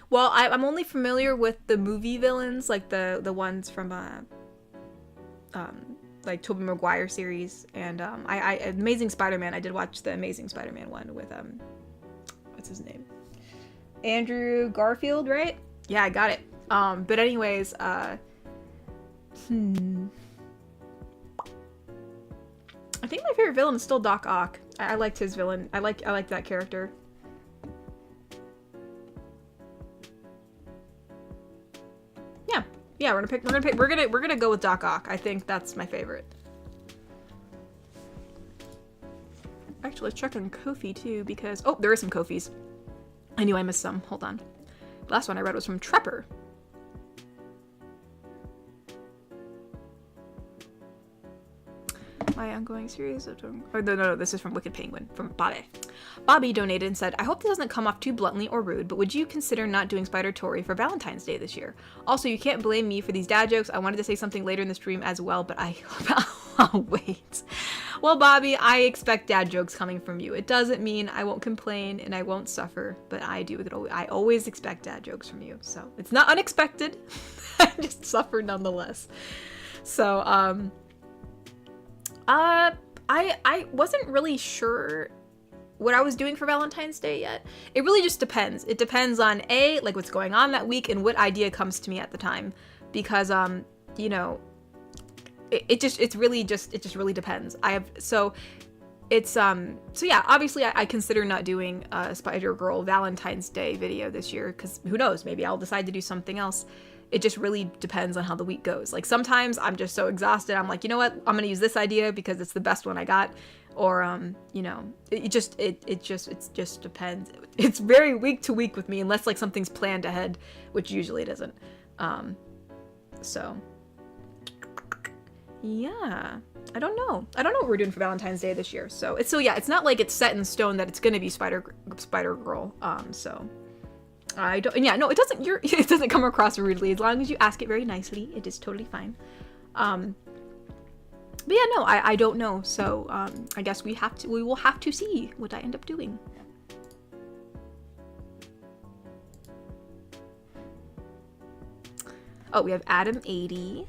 Well, I'm only familiar with the movie villains, like the ones from, like Tobey Maguire series. And, Amazing Spider-Man, I did watch the Amazing Spider-Man one with, what's his name? Andrew Garfield, right? Yeah, I got it. But anyways, I think my favorite villain is still Doc Ock. I liked his villain. I like that character. Yeah, we're gonna go with Doc Ock. I think that's my favorite. Actually, let's check on Kofi too, because oh, there are some Kofis. I knew I missed some. Hold on. The last one I read was from Trepper. My ongoing series of... Oh, no, this is from Wicked Penguin, from Bobby. Bobby donated and said, I hope this doesn't come off too bluntly or rude, but would you consider not doing Spider Tory for Valentine's Day this year? Also, you can't blame me for these dad jokes. I wanted to say something later in the stream as well, but I'll wait. Well, Bobby, I expect dad jokes coming from you. It doesn't mean I won't complain and I won't suffer, but I always expect dad jokes from you. So it's not unexpected. I just suffer nonetheless. So, I wasn't really sure what I was doing for Valentine's Day yet. It really just depends. It depends on like what's going on that week and what idea comes to me at the time, because you know, it just really depends. So yeah, obviously I consider not doing a Spider-Girl Valentine's Day video this year, because who knows, maybe I'll decide to do something else. It just really depends on how the week goes. Like sometimes I'm just so exhausted, I'm like, you know what, I'm gonna use this idea because it's the best one I got. Or you know, it just depends. It's very week to week with me, unless like something's planned ahead, which usually it isn't. So yeah, I don't know what we're doing for Valentine's Day this year. So it's not like it's set in stone that it's gonna be Spider-Girl. So I don't, yeah, no, it doesn't come across rudely. As long as you ask it very nicely, it is totally fine. But yeah, no, I don't know. So, I guess we will have to see what I end up doing. Oh, we have Adam80,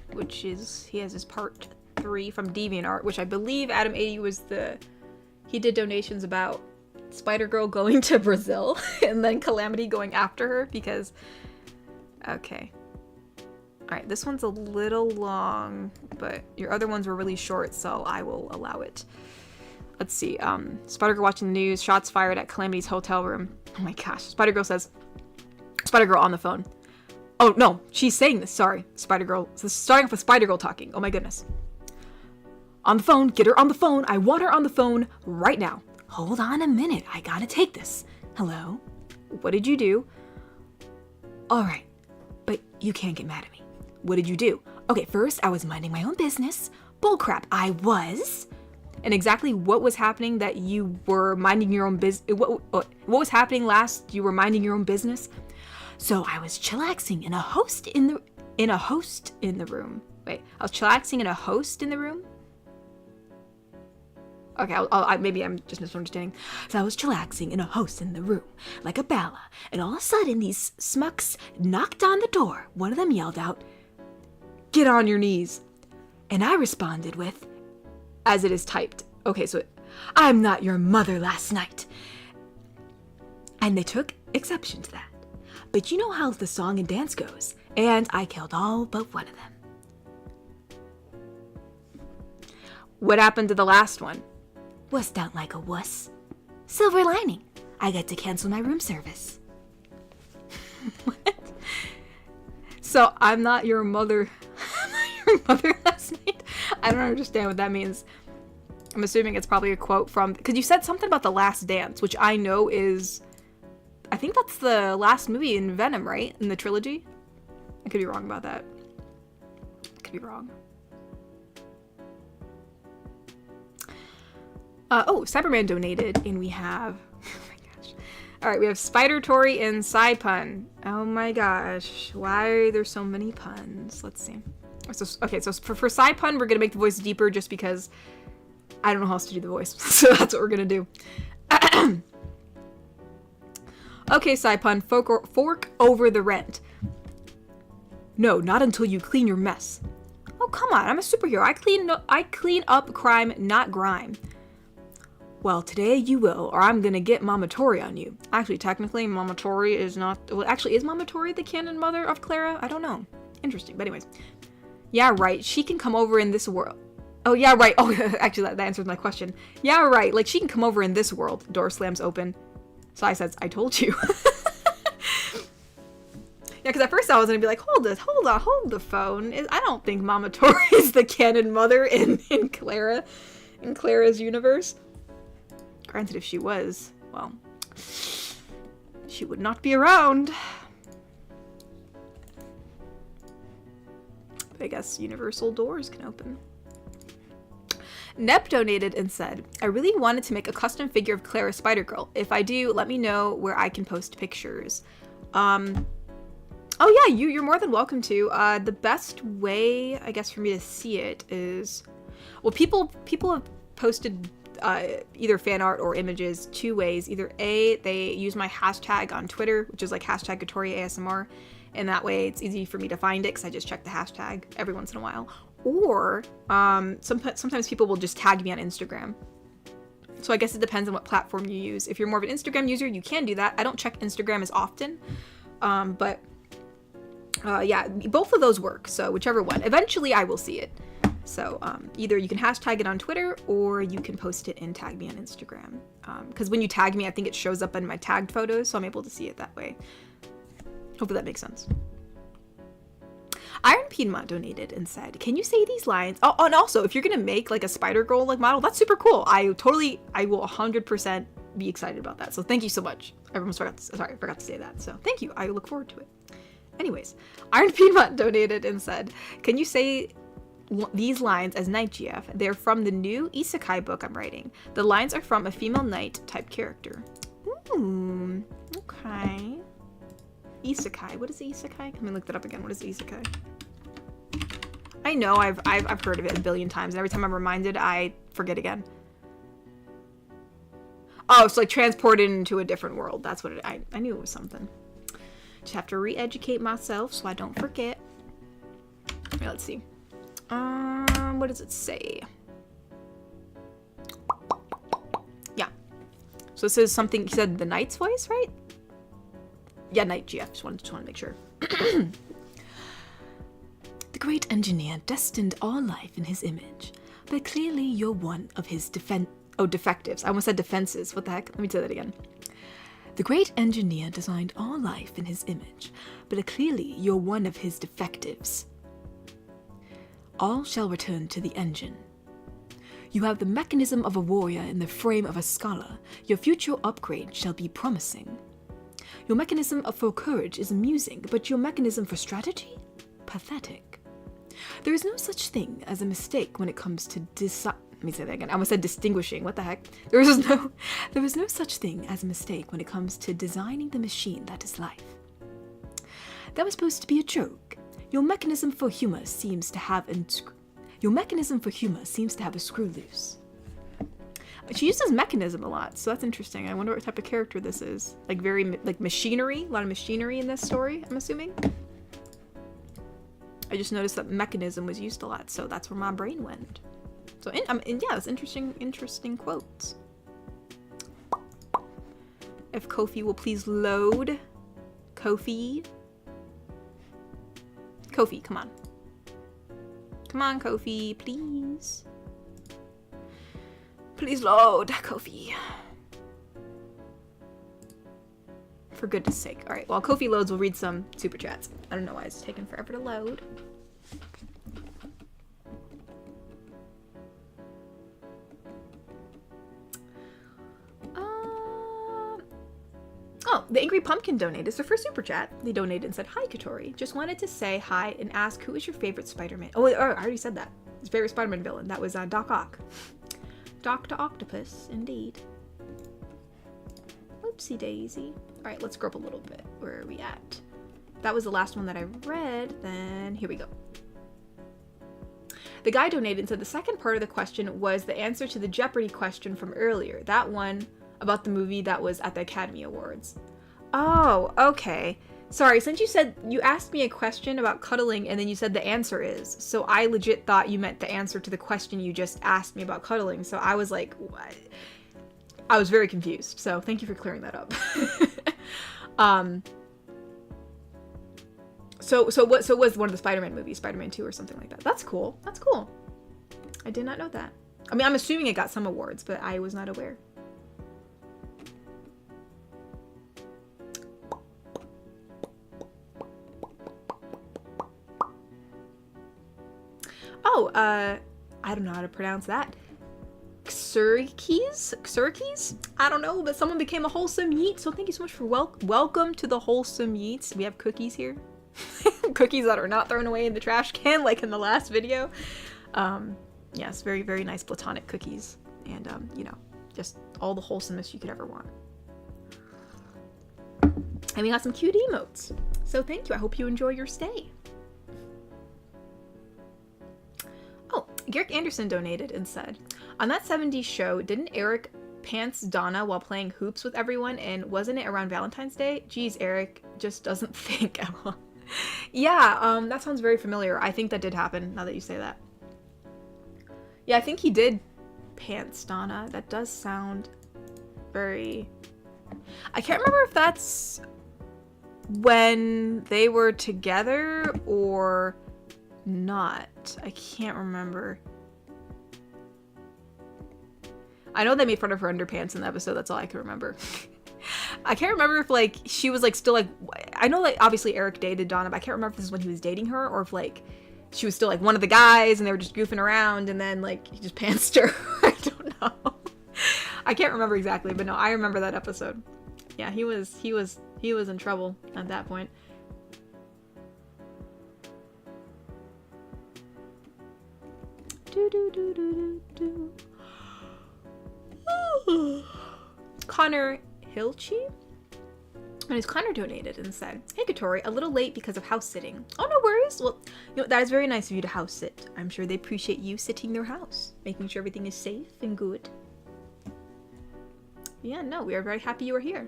he has his part 3 from DeviantArt, which I believe Adam80 he did donations about Spider-Girl going to Brazil and then Calamity going after her because, okay. Alright, this one's a little long, but your other ones were really short, so I will allow it. Let's see, Spider-Girl watching the news, shots fired at Calamity's hotel room. Oh my gosh, Spider-Girl on the phone. Oh no, she's saying this, sorry. Spider-Girl, so starting off with Spider-Girl talking, oh my goodness. On the phone, get her on the phone, I want her on the phone right now. Hold on a minute, I gotta take this. Hello? What did you do? Alright, but you can't get mad at me. What did you do? Okay, first I was minding my own business. Bullcrap, I was. And exactly what was happening that you were minding your own business? What was happening last you were minding your own business? So I was chillaxing in a host in the room. Wait, I was chillaxing in a host in the room? Okay, maybe I'm just misunderstanding. So I was chillaxing in a host in the room, like a Bella, and all of a sudden these smucks knocked on the door. One of them yelled out, "Get on your knees." And I responded with, as it is typed. Okay, so I'm not your mother last night. And they took exception to that. But you know how the song and dance goes, and I killed all but one of them. What happened to the last one? Wussed out like a wuss. Silver lining. I get to cancel my room service. What? So I'm not your mother. I'm not your mother last night? I don't understand what that means. I'm assuming it's probably a quote from, because you said something about The Last Dance, which I know is, I think that's the last movie in Venom, right? In the trilogy? I could be wrong about that. I could be wrong. Cyberman donated, and we have, oh my gosh. All right, we have Spider Tori and Psypun. Oh my gosh, why are there so many puns? Let's see. So for Psypun, we're gonna make the voice deeper just because I don't know how else to do the voice, so that's what we're gonna do. Okay, Psypun, fork over the rent. No, not until you clean your mess. Oh, come on, I'm a superhero. I clean up crime, not grime. Well, today you will, or I'm gonna get Mama Tori on you. Actually, technically, Mama Tori is not... Well, actually, is Mama Tori the canon mother of Clara? I don't know. Interesting, but anyways. Yeah, right, she can come over in this world. Oh, yeah, right. Oh, actually, that answers my question. Yeah, right, like, she can come over in this world. Door slams open. Sai says, I told you. Yeah, because at first I was gonna be like, hold the phone. I don't think Mama Tori is the canon mother in Clara's universe. Granted, if she was, well, she would not be around. But I guess universal doors can open. Nep donated and said, I really wanted to make a custom figure of Clara Spider-Girl. If I do, let me know where I can post pictures. Oh yeah, you're more than welcome to. The best way, I guess, for me to see it is, well, people have posted either fan art or images two ways. Either A, they use my hashtag on Twitter, which is like hashtag #ASMR, and that way it's easy for me to find it because I just check the hashtag every once in a while. Or sometimes people will just tag me on Instagram. So I guess it depends on what platform you use. If you're more of an Instagram user, you can do that. I don't check Instagram as often, but yeah, both of those work. So whichever one. Eventually I will see it. So either you can hashtag it on Twitter or you can post it and tag me on Instagram. Because when you tag me, I think it shows up in my tagged photos, so I'm able to see it that way. Hopefully that makes sense. Iron Piedmont donated and said, can you say these lines? Oh, and also, if you're going to make like a Spider-Girl like model, that's super cool. I will 100% be excited about that. So thank you so much. I forgot to say that. So thank you. I look forward to it. Anyways, Iron Piedmont donated and said, can you say these lines as Knight GF? They're from the new isekai book I'm writing. The lines are from a female knight type character. Ooh, okay. Isekai. What is isekai? Let me look that up again. What is isekai? I know I've heard of it a billion times, and every time I'm reminded, I forget again. Oh, it's like transported into a different world. That's what it. I knew it was something. Just have to re-educate myself so I don't forget. Okay, let's see. What does it say? Yeah. So this is something. He said the knight's voice, right? Yeah, Knight GF. Just wanted to make sure. The great engineer destined all life in his image, but clearly you're one of his defectives. I almost said defenses. What the heck? Let me say that again. The great engineer designed all life in his image, but clearly you're one of his defectives. All shall return to the engine. You have the mechanism of a warrior in the frame of a scholar. Your future upgrade shall be promising. Your mechanism for courage is amusing, but your mechanism for strategy? Pathetic. There is no such thing as a mistake when it comes to let me say that again. I almost said distinguishing. What the heck? There is no such thing as a mistake when it comes to designing the machine that is life. That was supposed to be a joke. Your mechanism for humor seems to have a screw loose. She uses mechanism a lot, so that's interesting. I wonder what type of character this is. Like very like machinery, a lot of machinery in this story, I'm assuming. I just noticed that mechanism was used a lot, so that's where my brain went. So, yeah, it's interesting quotes. If Kofi will please load. Kofi, come on. Come on, Kofi, please. Please load, Kofi. For goodness sake. Alright, while Kofi loads, we'll read some super chats. I don't know why it's taking forever to load. Oh, the Angry Pumpkin donated. It's their first super chat. They donated and said, "Hi, Katori. Just wanted to say hi and ask who is your favorite Spider-Man." Oh, I already said that. His favorite Spider-Man villain. That was Doc Ock. Dr. Octopus, indeed. Oopsie daisy. Alright, let's scroll up a little bit. Where are we at? That was the last one that I read. Then, here we go. The guy donated and said the second part of the question was the answer to the Jeopardy question from earlier. That one about the movie that was at the Academy Awards. Oh, okay. Sorry, since you asked me a question about cuddling and then you said the answer is, so I legit thought you meant the answer to the question you just asked me about cuddling, so I was like, what? I was very confused, so thank you for clearing that up. So it was one of the Spider-Man movies, Spider-Man 2 or something like that. That's cool. That's cool. I did not know that. I mean, I'm assuming it got some awards, but I was not aware. Oh, I don't know how to pronounce that. Xerkes? I don't know, but someone became a Wholesome Yeet, so thank you so much for welcome to the Wholesome Yeets. We have cookies here. Cookies that are not thrown away in the trash can like in the last video. Yes, very, very nice platonic cookies. And, you know, just all the wholesomeness you could ever want. And we got some cute emotes. So thank you. I hope you enjoy your stay. Oh, Garrick Anderson donated and said, on that 70s show, didn't Eric pants Donna while playing hoops with everyone, and wasn't it around Valentine's Day? Geez, Eric just doesn't think at all. Yeah, that sounds very familiar. I think that did happen, now that you say that. Yeah, I think he did pants Donna. That does sound very... I can't remember if that's when they were together or not. I can't remember. I know they made fun of her underpants in the episode. That's all I can remember. I can't remember if, like, she was, like, still, like... I know, like, obviously Eric dated Donna, but I can't remember if this is when he was dating her or if, like, she was still, like, one of the guys and they were just goofing around and then, like, he just pantsed her. I don't know. I can't remember exactly, but no, I remember that episode. Yeah, he was in trouble at that point. Connor Hilchi? And his Connor donated and said, "Hey Katori, a little late because of house sitting." Oh, no worries. Well, you know, that is very nice of you to house sit. I'm sure they appreciate you sitting their house, making sure everything is safe and good. Yeah, no, we are very happy you are here.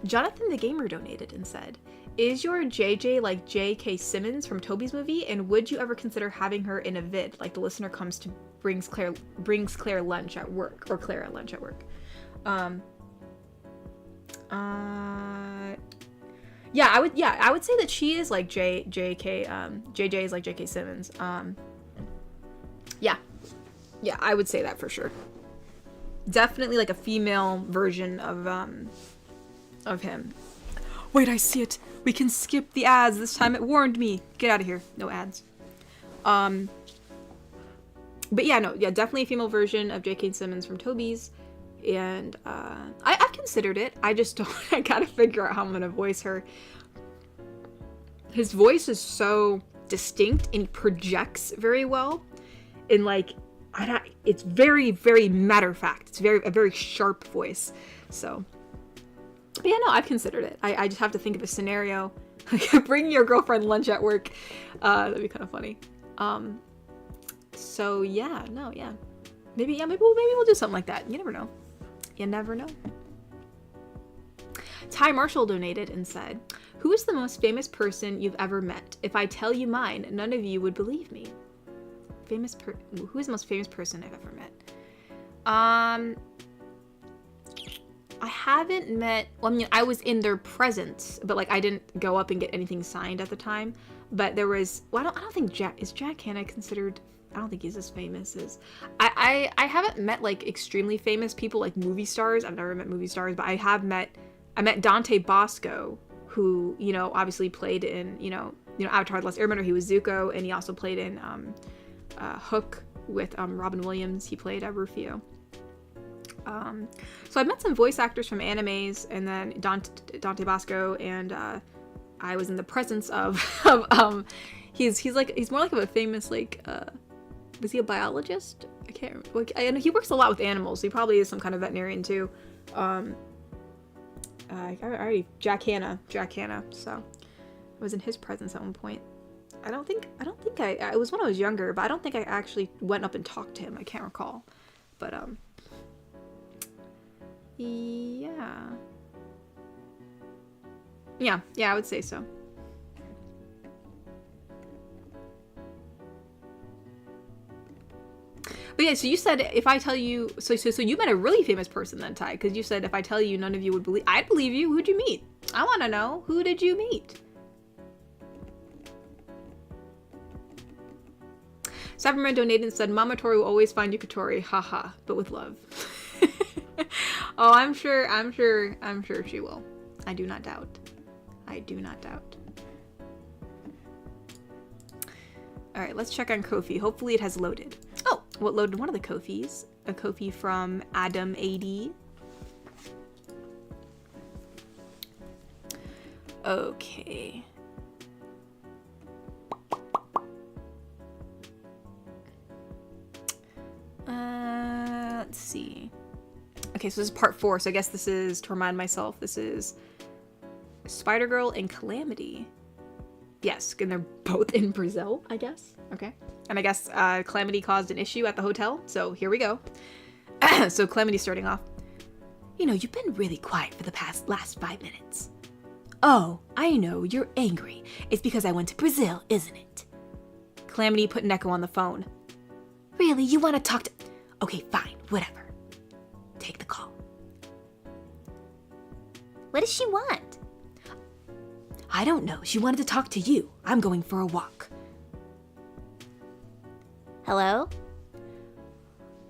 Jonathan the Gamer donated and said, "Is your JJ like J.K. Simmons from Toby's movie, and would you ever consider having her in a vid, like the listener comes to brings Claire lunch at work, or Claire at lunch at work?" Yeah, I would say that she is like JJ is like J.K. Simmons. Yeah, I would say that for sure. Definitely like a female version of him. Wait, I see it. We can skip the ads. This time it warned me. Get out of here. No ads. But yeah, no, yeah, definitely a female version of J.K. Simmons from Toby's. And I've considered it. I just don't, I gotta figure out how I'm gonna voice her. His voice is so distinct and he projects very well. And like, it's very, very matter of fact. It's a very sharp voice. So, but yeah, no, I've considered it. I just have to think of a scenario. Like bringing your girlfriend lunch at work. That'd be kind of funny. So yeah, no, yeah. Maybe we'll do something like that. You never know. You never know. Ty Marshall donated and said, "Who is the most famous person you've ever met? If I tell you mine, none of you would believe me." Who is the most famous person I've ever met? I haven't met, well, I mean, I was in their presence, but like I didn't go up and get anything signed at the time. But there was, well, I don't think Jack Hanna considered, I don't think he's as famous as, I haven't met like extremely famous people like movie stars. I've never met movie stars, but I met Dante Bosco, who, you know, obviously played in, you know, Avatar: The Last Airbender. He was Zuko, and he also played in Hook with Robin Williams. He played Rufio. So I've met some voice actors from animes, and then Dante Bosco, and I was in the presence of he's more like of a famous, like, was he a biologist? I can't remember. Like, I know he works a lot with animals, so he probably is some kind of veterinarian too. Jack Hanna. So I was in his presence at one point. I don't think it was when I was younger, but I don't think I actually went up and talked to him. I can't recall. But yeah, I would say so. But yeah, so you said if I tell you, so you met a really famous person then, Ty, because you said if I tell you none of you would believe, I'd believe you. Who'd you meet? I want to know, who did you meet? Cyberman donated and said, "Mama Tori will always find you, Katori, haha, but with love." Oh, I'm sure she will. I do not doubt. All right, let's check on Kofi. Hopefully it has loaded. Oh, well, it loaded one of the Kofis. A Kofi from Adam AD. Okay. Let's see. Okay, so this is part 4, so I guess this is, to remind myself, this is Spider-Girl and Calamity. Yes, and they're both in Brazil, I guess. Okay. And I guess Calamity caused an issue at the hotel, so here we go. So Calamity's starting off. "You know, you've been really quiet for the last 5 minutes. Oh, I know, you're angry. It's because I went to Brazil, isn't it?" Calamity put Neko on the phone. "Really, you want to talk to... Okay, fine, whatever. Take the call." What does she want? "I don't know. She wanted to talk to you. I'm going for a walk." Hello?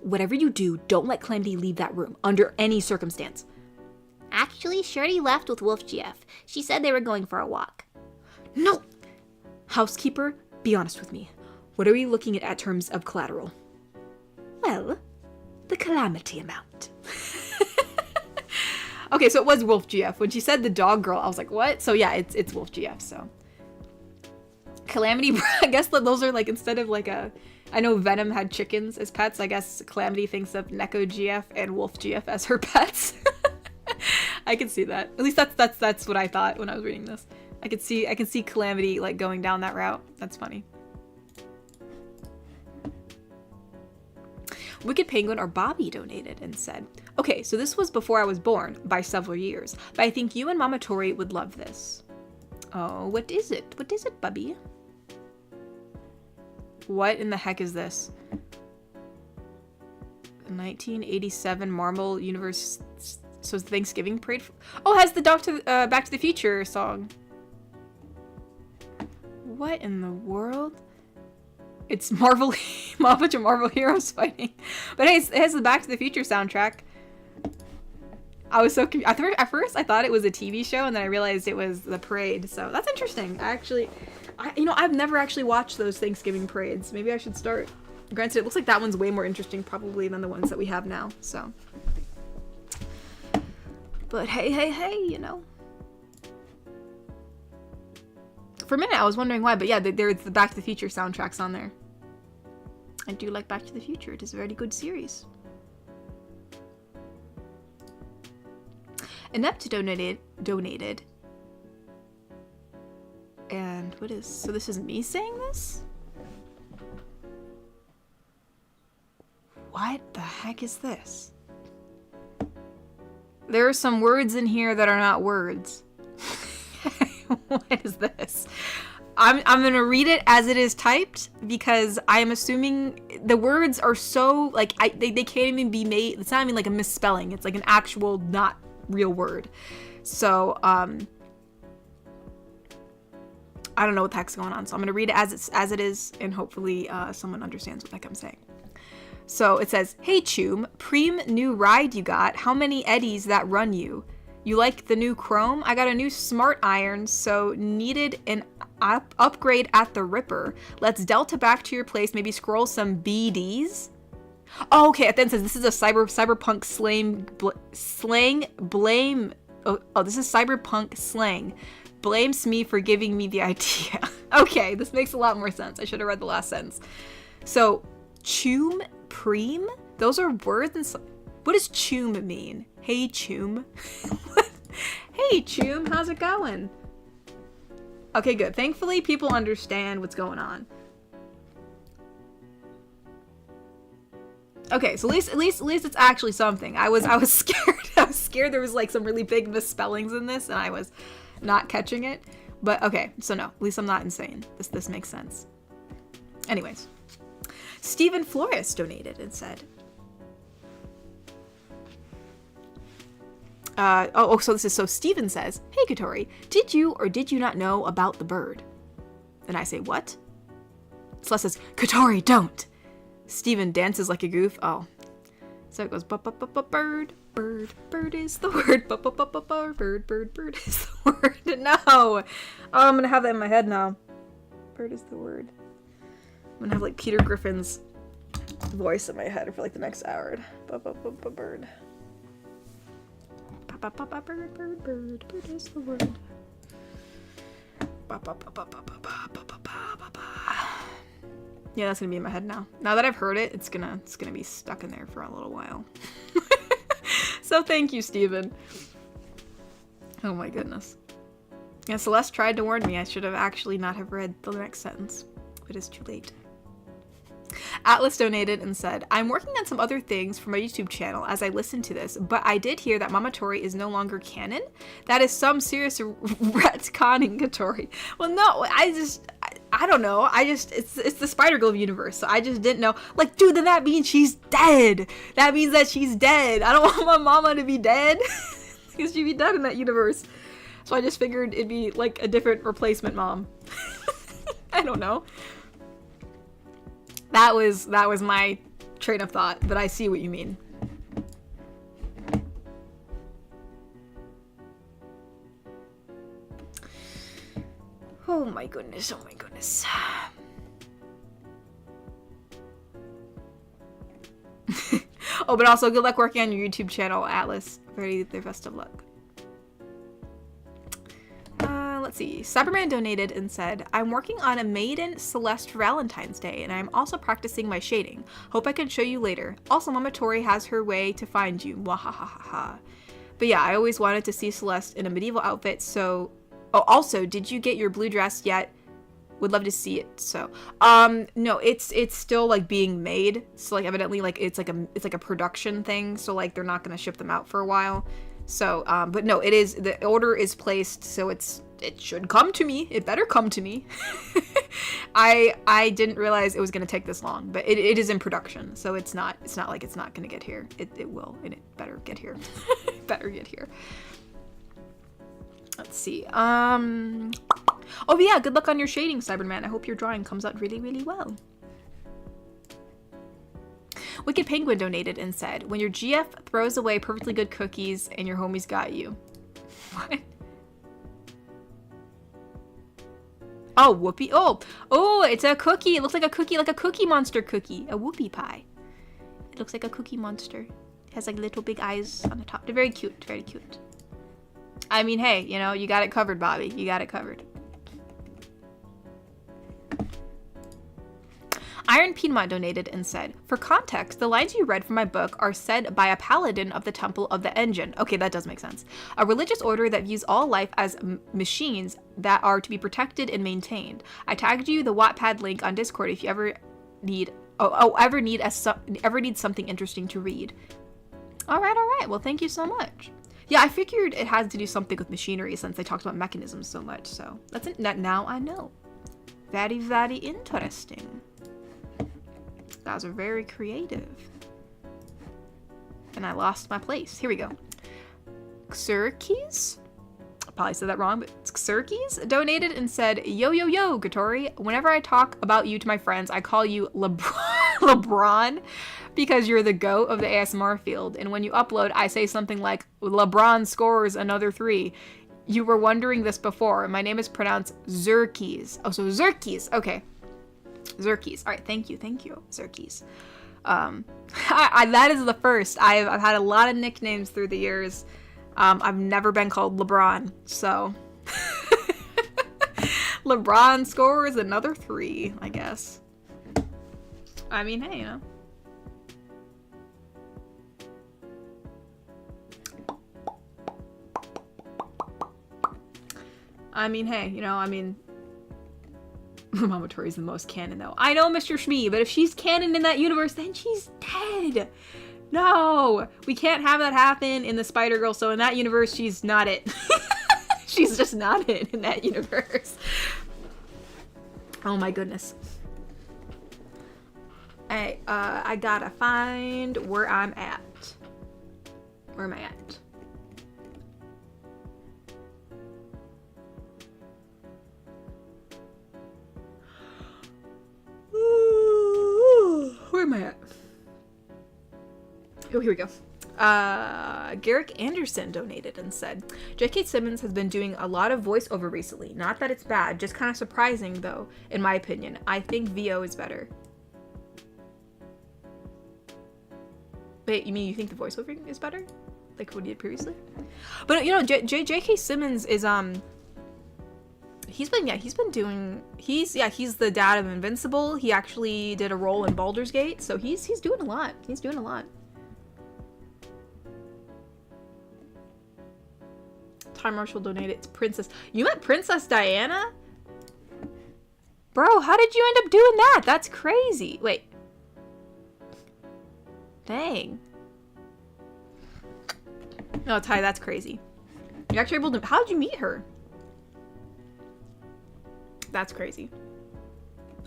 "Whatever you do, don't let Calamity leave that room, under any circumstance." Actually, Shirley left with Wolf GF. She said they were going for a walk. "No! Housekeeper, be honest with me. What are we looking at terms of collateral?" "Well, the Calamity amount." Okay, so it was Wolf GF. When she said the dog girl, I was like, what? So yeah, it's Wolf GF, so. Calamity, I guess those are like, instead of like I know Venom had chickens as pets. I guess Calamity thinks of Neko GF and Wolf GF as her pets. I can see that. At least that's what I thought when I was reading this. I can see Calamity like going down that route. That's funny. Wicked Penguin or Bobby donated and said, "Okay, so this was before I was born by several years, but I think you and Mama Tori would love this." Oh, what is it? What is it, Bubby? What in the heck is this? 1987 Marvel Universe. So it's the Thanksgiving parade. Oh, it has the Back to the Future song. What in the world? It's a bunch of Marvel heroes fighting. But hey, it has the Back to the Future soundtrack. I was so confused. At first I thought it was a TV show, and then I realized it was the parade. So that's interesting. I've never actually watched those Thanksgiving parades. Maybe I should start. Granted, it looks like that one's way more interesting probably than the ones that we have now, so. But hey, you know. For a minute, I was wondering why, but yeah, there's the Back to the Future soundtracks on there. I do like Back to the Future. It is a very good series. Inept donated. And what is... So this is me saying this? What the heck is this? There are some words in here that are not words. What is this? I'm gonna read it as it is typed because I am assuming the words are so like they can't even be made. It's not even like a misspelling. It's like an actual not real word. So I don't know what the heck's going on. So I'm gonna read it as it is, and hopefully someone understands what the heck I'm saying. So it says, "Hey Choom, preem new ride you got. How many eddies that run you? You like the new chrome? I got a new smart iron, so needed an upgrade at the Ripper. Let's delta back to your place, maybe scroll some BDs." Oh, okay, it then says this is a cyberpunk slang blame. Oh, this is cyberpunk slang. Blames me for giving me the idea. Okay, this makes a lot more sense. I should have read the last sentence. So, Choom, preem? Those are words and what does Choom mean? Hey Choom. Hey Choom, how's it going? Okay, good. Thankfully, people understand what's going on. Okay, so at least it's actually something. I was scared. I was scared there was like some really big misspellings in this, and I was not catching it. But okay, so no, at least I'm not insane. This makes sense. Anyways, Stephen Flores donated and said, so Steven says, "Hey Katori, did you or did you not know about the bird?" And I say, "What?" Celeste says, "Katori, don't." Steven dances like a goof. Oh. So it goes, bird, bird is the word. Bird is the word. No. Oh, I'm going to have that in my head now. Bird is the word. I'm going to have like Peter Griffin's voice in my head for like the next hour. Bird. Bird is the word. Yeah, that's gonna be in my head now. Now that I've heard it, it's gonna be stuck in there for a little while. So thank you, Steven. Oh my goodness. Yeah, Celeste tried to warn me. I should have actually not have read the next sentence. It is too late. Atlas donated and said, "I'm working on some other things for my YouTube channel as I listen to this, but I did hear that Mama Tori is no longer canon. That is some serious retconning, Katori." Well, no, I don't know. It's the Spider-Girl universe, so I just didn't know. Like, dude, then that means she's dead. That means that she's dead. I don't want my mama to be dead because she'd be dead in that universe. So I just figured it'd be like a different replacement mom. I don't know. That was my train of thought, but I see what you mean. Oh my goodness, oh my goodness. Oh, but also good luck working on your YouTube channel, Atlas. Very best of luck. Let's see. Cyberman donated and said, "I'm working on a Maiden Celeste Valentine's Day, and I'm also practicing my shading. Hope I can show you later. Also, Mama Tori has her way to find you. Wahahaha." But yeah, I always wanted to see Celeste in a medieval outfit, so... Oh, also, did you get your blue dress yet? Would love to see it. So, no, it's still like being made. So like evidently like it's like a production thing. So like they're not gonna ship them out for a while. So, but no, the order is placed, so it should come to me. It better come to me. I didn't realize it was gonna take this long, but it is in production, so it's not like it's not gonna get here. It will, and it better get here. It better get here. Let's see. Oh but yeah, good luck on your shading, Cyberman. I hope your drawing comes out really, really well. Wicked Penguin donated and said, "When your GF throws away perfectly good cookies and your homies got you." What? Oh, whoopie. Oh, it's a cookie. It looks like a cookie, like a Cookie Monster cookie. A whoopie pie. It looks like a Cookie Monster. It has like little big eyes on the top. They're very cute, very cute. I mean, hey, you know, you got it covered, Bobby. You got it covered. Iron Piedmont donated and said, for context, the lines you read from my book are said by a paladin of the Temple of the Engine. Okay, that does make sense. A religious order that views all life as machines that are to be protected and maintained. I tagged you the Wattpad link on Discord if you ever need ever need something interesting to read. All right. Well, thank you so much. Yeah, I figured it had to do something with machinery since they talked about mechanisms so much. So that's it. Now I know. Very, very interesting. That was very creative. And I lost my place. Here we go. Xerxes? I probably said that wrong, but Xerxes donated and said, yo, Gatori, whenever I talk about you to my friends, I call you LeBron because you're the GOAT of the ASMR field. And when you upload, I say something like, LeBron scores another 3. You were wondering this before. My name is pronounced Xerxes. Oh, so Xerxes. Okay. Xerxes. All right, thank you, Xerxes. That is the first. I've had a lot of nicknames through the years. I've never been called LeBron, so LeBron scores another 3, I guess. I mean, hey, you know. I mean, hey, you know, I mean, Mama Tori's the most canon, though. I know, Mr. Shmee, but if she's canon in that universe, then she's dead. No, we can't have that happen in the Spider-Girl, so in that universe, she's not it. She's just not it in that universe. Oh my goodness. Hey, I gotta find where I'm at. Where am I at? Where am I at? Oh, here we go. Garrick Anderson donated and said, J.K. Simmons has been doing a lot of voiceover recently. Not that it's bad, just kind of surprising, though, in my opinion. I think VO is better. Wait, you mean you think the voiceover is better? Like what he did previously? But, you know, J.K. Simmons is, he's the dad of Invincible. He actually did a role in Baldur's Gate, so he's doing a lot. He's doing a lot. Time Marshall donated to Princess. You met Princess Diana? Bro, how did you end up doing that? That's crazy. Wait. Dang. No, Ty, that's crazy. You're actually able to... How did you meet her? That's crazy.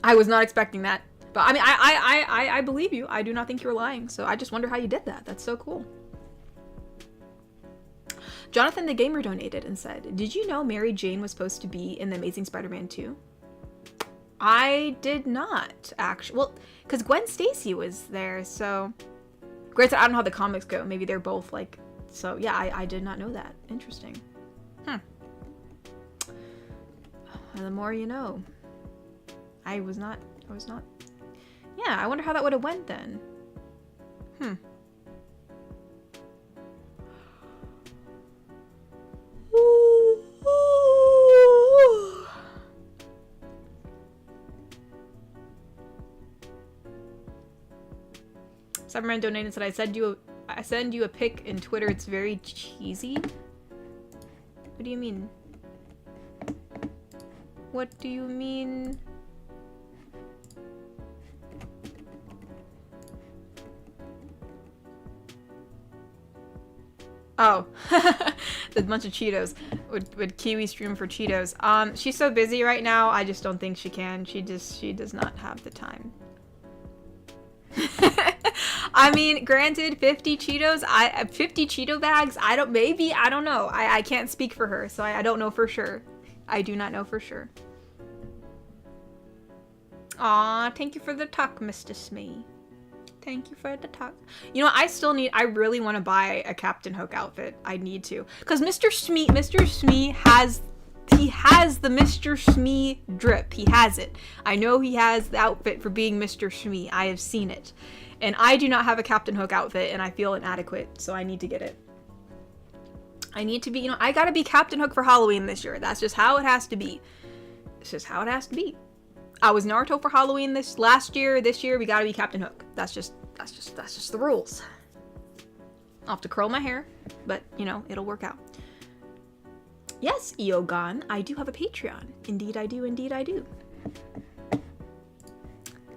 I was not expecting that. But I mean, I believe you. I do not think you're lying. So I just wonder how you did that. That's so cool. Jonathan the Gamer donated and said, did you know Mary Jane was supposed to be in The Amazing Spider-Man 2? I did not, actually. Well, because Gwen Stacy was there, so... Granted, I don't know how the comics go. Maybe they're both, like... So, yeah, I did not know that. Interesting. And the more you know. I was not... Yeah, I wonder how that would have went then. Cyberman donated and said, I send you a pic in Twitter. It's very cheesy. What do you mean? What do you mean? Oh, the bunch of Cheetos. Would Kiwi stream for Cheetos? She's so busy right now. I just don't think she can. She does not have the time. I mean, granted, 50 Cheetos, 50 Cheeto bags, I don't know. I can't speak for her, so I don't know for sure. I do not know for sure. Aw, thank you for the talk, Mr. Smee. Thank you for the talk. You know, I really want to buy a Captain Hook outfit. I need to. Because Mr. Smee has He has the Mr. Shmee drip. He has it. I know he has the outfit for being Mr. Shmee. I have seen it. And I do not have a Captain Hook outfit, and I feel inadequate, so I need to get it. I need to be, you know, I gotta be Captain Hook for Halloween this year. That's just how it has to be. It's just how it has to be. I was Naruto for Halloween last year. This year, we gotta be Captain Hook. That's just the rules. I'll have to curl my hair, but, you know, it'll work out. Yes, Iogan, I do have a Patreon. Indeed I do, indeed I do.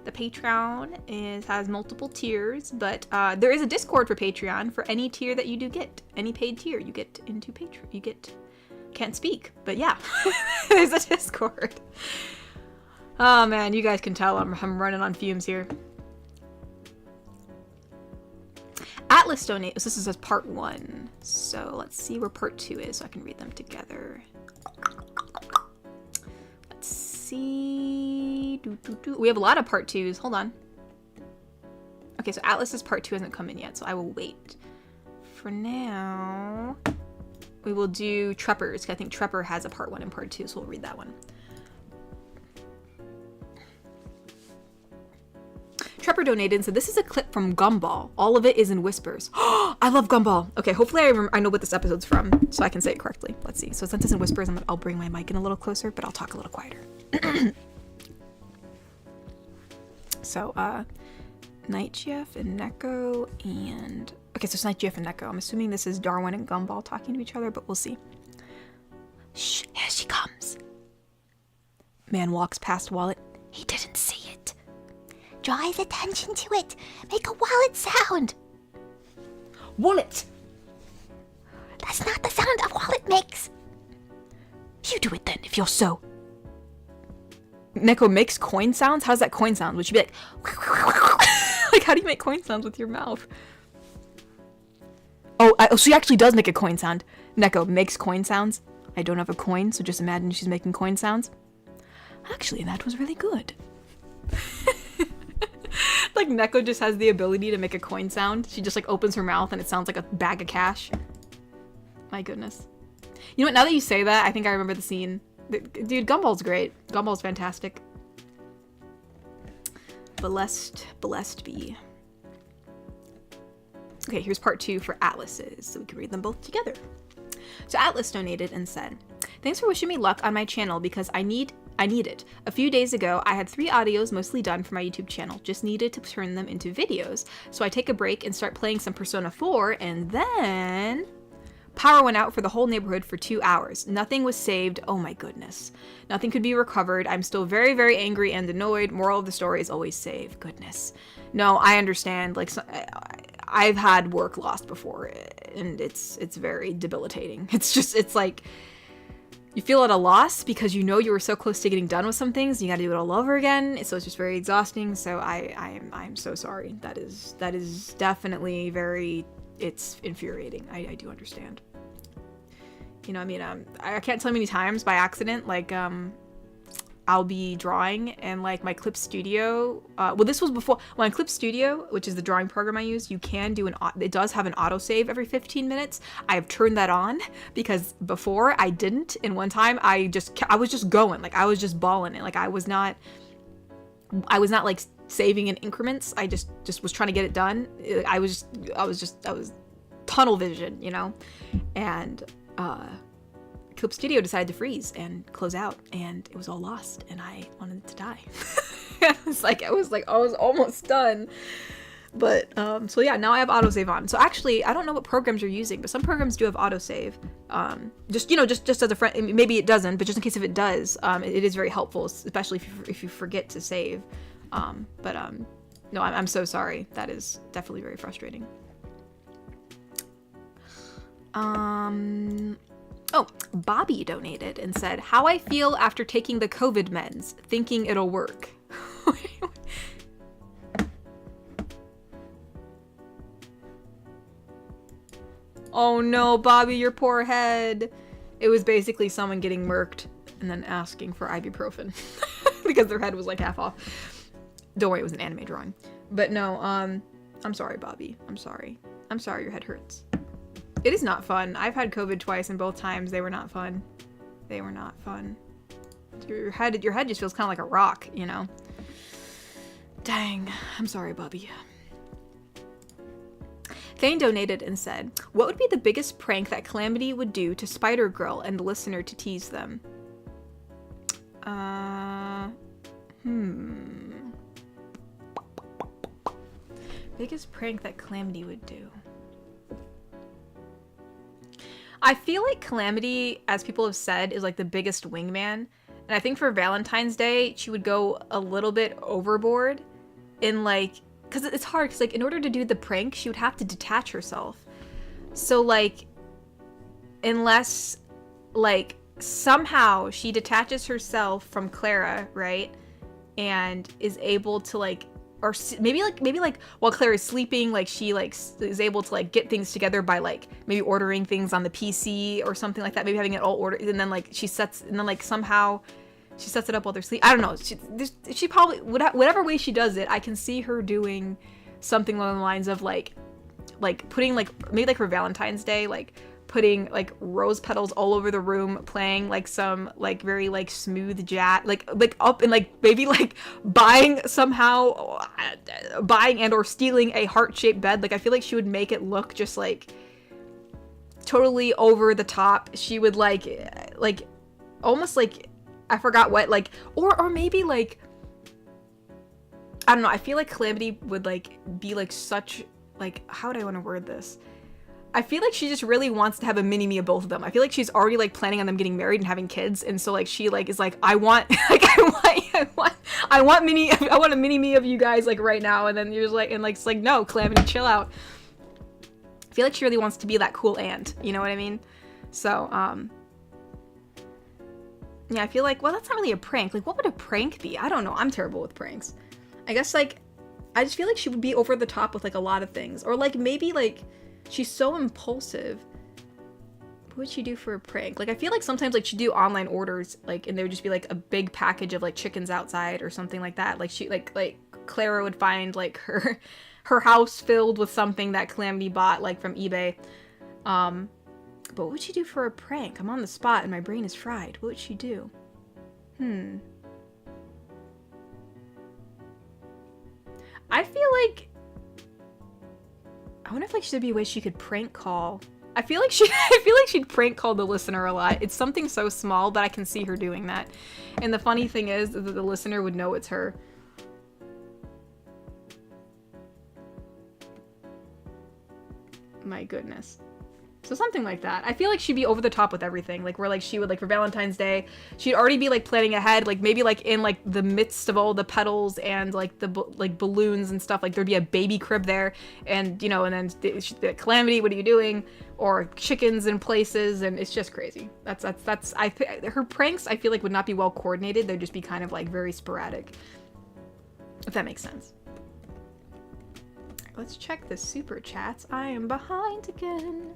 The Patreon has multiple tiers, but there is a Discord for Patreon for any tier that you do get. Any paid tier, you get into Patreon. You get... Can't speak, but yeah. There's a Discord. Oh man, you guys can tell I'm running on fumes here. Atlas donates. This is part 1. So let's see where part 2 is so I can read them together. Let's see. We have a lot of part 2s. Hold on. Okay, so Atlas's part 2 hasn't come in yet, so I will wait. For now, we will do Trepper's. I think Trepper has a part 1 and part 2, so we'll read that one. Trepper donated and said, this is a clip from Gumball. All of it is in whispers. I love Gumball. Okay, hopefully I know what this episode's from, so I can say it correctly. Let's see. So since it's in whispers, I'll bring my mic in a little closer, but I'll talk a little quieter. So, Nightjeff and Neko and... Okay, so it's Nightjeff and Neko. I'm assuming this is Darwin and Gumball talking to each other, but we'll see. Shh, here she comes. Man walks past Wallet. He didn't see it. Draw his attention to it. Make a wallet sound. Wallet! That's not the sound a wallet makes. You do it then, if you're so. Neko makes coin sounds? How does that coin sound? Would you be like... Like, how do you make coin sounds with your mouth? Oh, she actually does make a coin sound. Neko makes coin sounds. I don't have a coin, so just imagine she's making coin sounds. Actually, that was really good. Like, Neko just has the ability to make a coin sound. She just, like, opens her mouth and it sounds like a bag of cash. My goodness. You know what? Now that you say that, I think I remember the scene. Dude, Gumball's great. Gumball's fantastic. Blessed be. Okay, here's part 2 for Atlas's, so we can read them both together. So Atlas donated and said, thanks for wishing me luck on my channel because I need it. A few days ago, I had 3 audios mostly done for my YouTube channel. Just needed to turn them into videos. So I take a break and start playing some Persona 4, and then... Power went out for the whole neighborhood for 2 hours. Nothing was saved. Oh my goodness. Nothing could be recovered. I'm still very, very angry and annoyed. Moral of the story is always save. Goodness. No, I understand. Like, I've had work lost before, and it's very debilitating. It's like... You feel at a loss because you know you were so close to getting done with some things and you gotta do it all over again. So it's just very exhausting. So I'm so sorry. That is definitely very, it's infuriating. I do understand. You know, I mean, I can't tell you many times by accident, like, I'll be drawing and like my Clip Studio, well, this was before, when Clip Studio, which is the drawing program I use, you can do it does have an autosave every 15 minutes. I have turned that on because before I didn't, and one time I was just going, like I was just balling it. Like I was not like saving in increments. I just was trying to get it done. I was tunnel vision, you know? And, Clip Studio decided to freeze and close out, and it was all lost, and I wanted it to die. I was almost done. But, so yeah, now I have autosave on. So actually, I don't know what programs you're using, but some programs do have autosave. Just as a friend, maybe it doesn't, but just in case if it does, it is very helpful, especially if you forget to save. No, I'm so sorry. That is definitely very frustrating. Oh, Bobby donated and said, how I feel after taking the COVID meds, thinking it'll work. Oh no, Bobby, your poor head. It was basically someone getting murked and then asking for ibuprofen because their head was like half off. Don't worry, it was an anime drawing. But no, I'm sorry, Bobby. I'm sorry. I'm sorry your head hurts. It is not fun. I've had COVID twice, and both times they were not fun. They were not fun. Your head just feels kind of like a rock, you know? Dang. I'm sorry, Bobby. Thane donated and said, what would be the biggest prank that Calamity would do to Spider-Girl and the listener to tease them? Biggest prank that Calamity would do. I feel like Calamity, as people have said, is like the biggest wingman. And I think for Valentine's Day, she would go a little bit overboard in like, because it's hard, because like in order to do the prank, she would have to detach herself. So like, unless like somehow she detaches herself from Clara, right? And is able to like, or maybe like while Claire is sleeping, like she like is able to like get things together by like maybe ordering things on the PC or something like that. Maybe having it all ordered, and then like somehow she sets it up while they're sleeping. I don't know. She probably whatever way she does it, I can see her doing something along the lines of like putting like maybe like for Valentine's Day, like putting like rose petals all over the room, playing like some like very like smooth jazz, like up, and like maybe like buying and or stealing a heart-shaped bed. Like I feel like she would make it look just like totally over the top. She would like almost like, I forgot what, like or maybe like, I don't know, I feel like Calamity would like be like such like, how would I want to word this? I feel like she just really wants to have a mini-me of both of them. I feel like she's already like planning on them getting married and having kids, and so like she like is like, I want like I want a mini-me of you guys like right now, and then you're just like, and like it's like, no, Calamity, chill out. I feel like she really wants to be that cool aunt, you know what I mean? So yeah, I feel like, well, that's not really a prank. Like what would a prank be? I don't know. I'm terrible with pranks. I guess like I just feel like she would be over the top with like a lot of things, or like maybe like she's so impulsive. What would she do for a prank? Like, I feel like sometimes, like, she'd do online orders, like, and there would just be, like, a big package of, like, chickens outside or something like that. Like, she, like Clara would find, like, her house filled with something that Calamity bought, like, from eBay. But what would she do for a prank? I'm on the spot and my brain is fried. What would she do? I feel like, I wonder if like there'd be a way she could prank call. I feel like she'd prank call the listener a lot. It's something so small, but I can see her doing that. And the funny thing is that the listener would know it's her. My goodness. So something like that. I feel like she'd be over the top with everything. Like where like she would like for Valentine's Day, she'd already be like planning ahead. Like maybe like in like the midst of all the petals and like the like balloons and stuff. Like there'd be a baby crib there, and you know, and then Calamity, what are you doing? Or chickens in places, and it's just crazy. That's her pranks. I feel like would not be well coordinated. They'd just be kind of like very sporadic. If that makes sense. Let's check the super chats. I am behind again.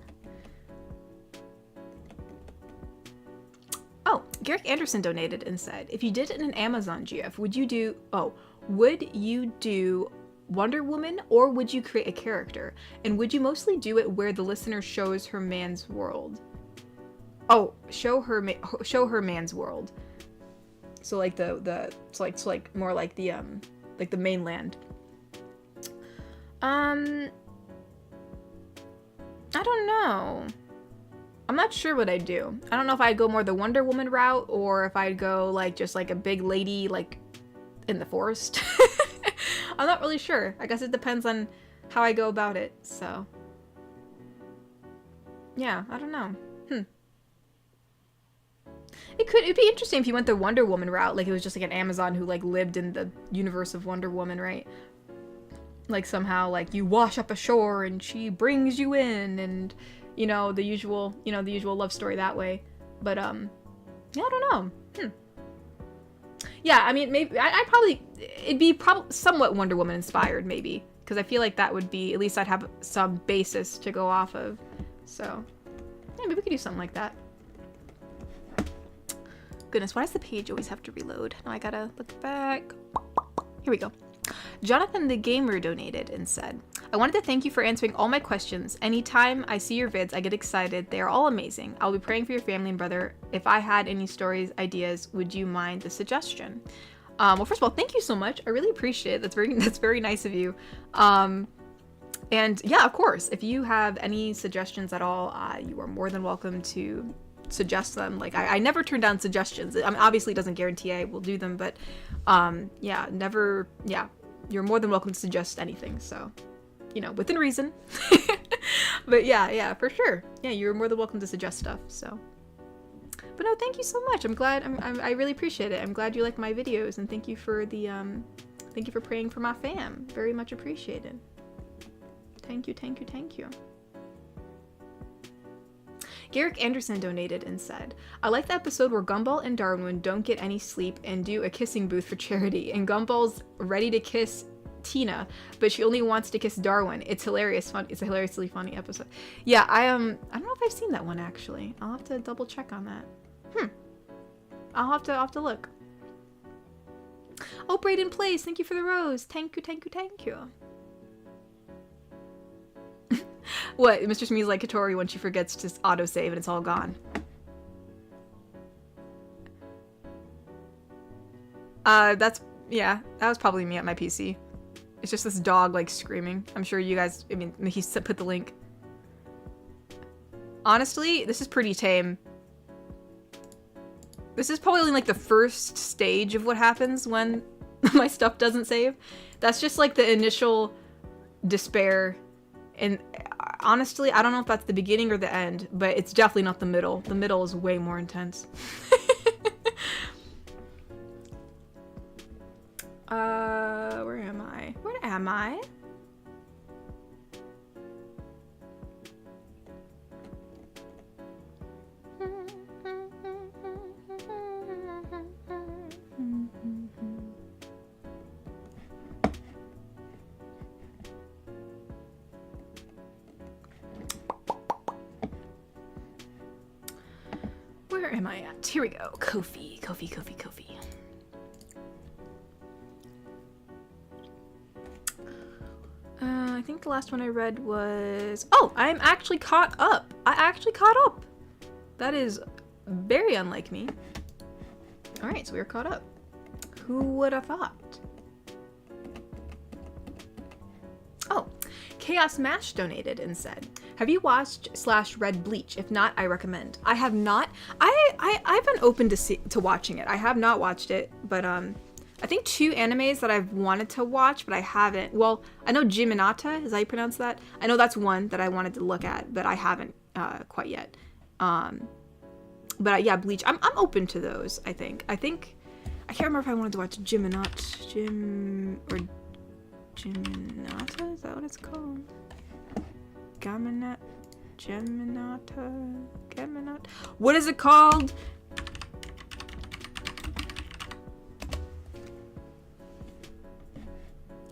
Oh, Garrick Anderson donated and said, if you did it in an Amazon GIF, would you do Wonder Woman, or would you create a character? And would you mostly do it where the listener shows her man's world? Oh, show her man's world. So like like more like the mainland. I don't know. I'm not sure what I'd do. I don't know if I'd go more the Wonder Woman route, or if I'd go like just like a big lady like in the forest. I'm not really sure. I guess it depends on how I go about it. So yeah, I don't know. It'd be interesting if you went the Wonder Woman route, like it was just like an Amazon who like lived in the universe of Wonder Woman, right? Like somehow like you wash up ashore and she brings you in, and you know, the usual love story that way. But yeah, I don't know. Yeah, I mean, maybe it'd be probably somewhat Wonder Woman inspired, maybe, because I feel like that would be, at least I'd have some basis to go off of. So yeah, maybe we could do something like that. Goodness, why does the page always have to reload? Now I gotta look back. Here we go. Jonathan the Gamer donated and said, I wanted to thank you for answering all my questions. Anytime I see your vids, I get excited. They are all amazing. I'll be praying for your family and brother. If I had any stories, ideas, would you mind the suggestion? Well, first of all, thank you so much. I really appreciate it. That's very nice of you. And yeah, of course, if you have any suggestions at all, you are more than welcome to suggest them. Like, I never turn down suggestions. I mean, obviously it doesn't guarantee I will do them, but yeah, you're more than welcome to suggest anything. So, you know, within reason. But yeah, for sure. Yeah, you're more than welcome to suggest stuff. So, but no, thank you so much. I'm glad. I really appreciate it. I'm glad you like my videos, and thank you for the thank you for praying for my fam. Very much appreciated. Thank you. Garrick Anderson donated and said, I like the episode where Gumball and Darwin don't get any sleep and do a kissing booth for charity, and Gumball's ready to kiss Tina, but she only wants to kiss Darwin. It's hilarious. It's a hilariously funny episode. Yeah, I don't know if I've seen that one actually. I'll have to double check on that. I'll have to look. Oh, Brayden Plays, thank you for the rose. Thank you. What? Mr. Smee's like Katori when she forgets to autosave and it's all gone. That was probably me at my PC. It's just this dog, like, screaming. I'm sure you guys, I mean, he put the link. Honestly, this is pretty tame. This is probably, like, the first stage of what happens when my stuff doesn't save. That's just, like, the initial despair. And honestly, I don't know if that's the beginning or the end, but it's definitely not the middle. The middle is way more intense. Where am I? Where am I? Where am I at? Here we go. Kofi. I think the last one I read was... Oh, I'm actually caught up. I actually caught up. That is very unlike me. Alright, so we are caught up. Who would have thought? Oh, Chaos Mash donated and said, have you watched / read Bleach? If not, I recommend. I have not. I've been open to watching it. I have not watched it, but I think 2 animes that I've wanted to watch, but I haven't. Well, I know Jiminata, is how you pronounce that? I know that's one that I wanted to look at, but I haven't quite yet. But yeah, Bleach. I'm open to those, I think. I can't remember if I wanted to watch Jiminata, is that what it's called? Gaminata? What is it called?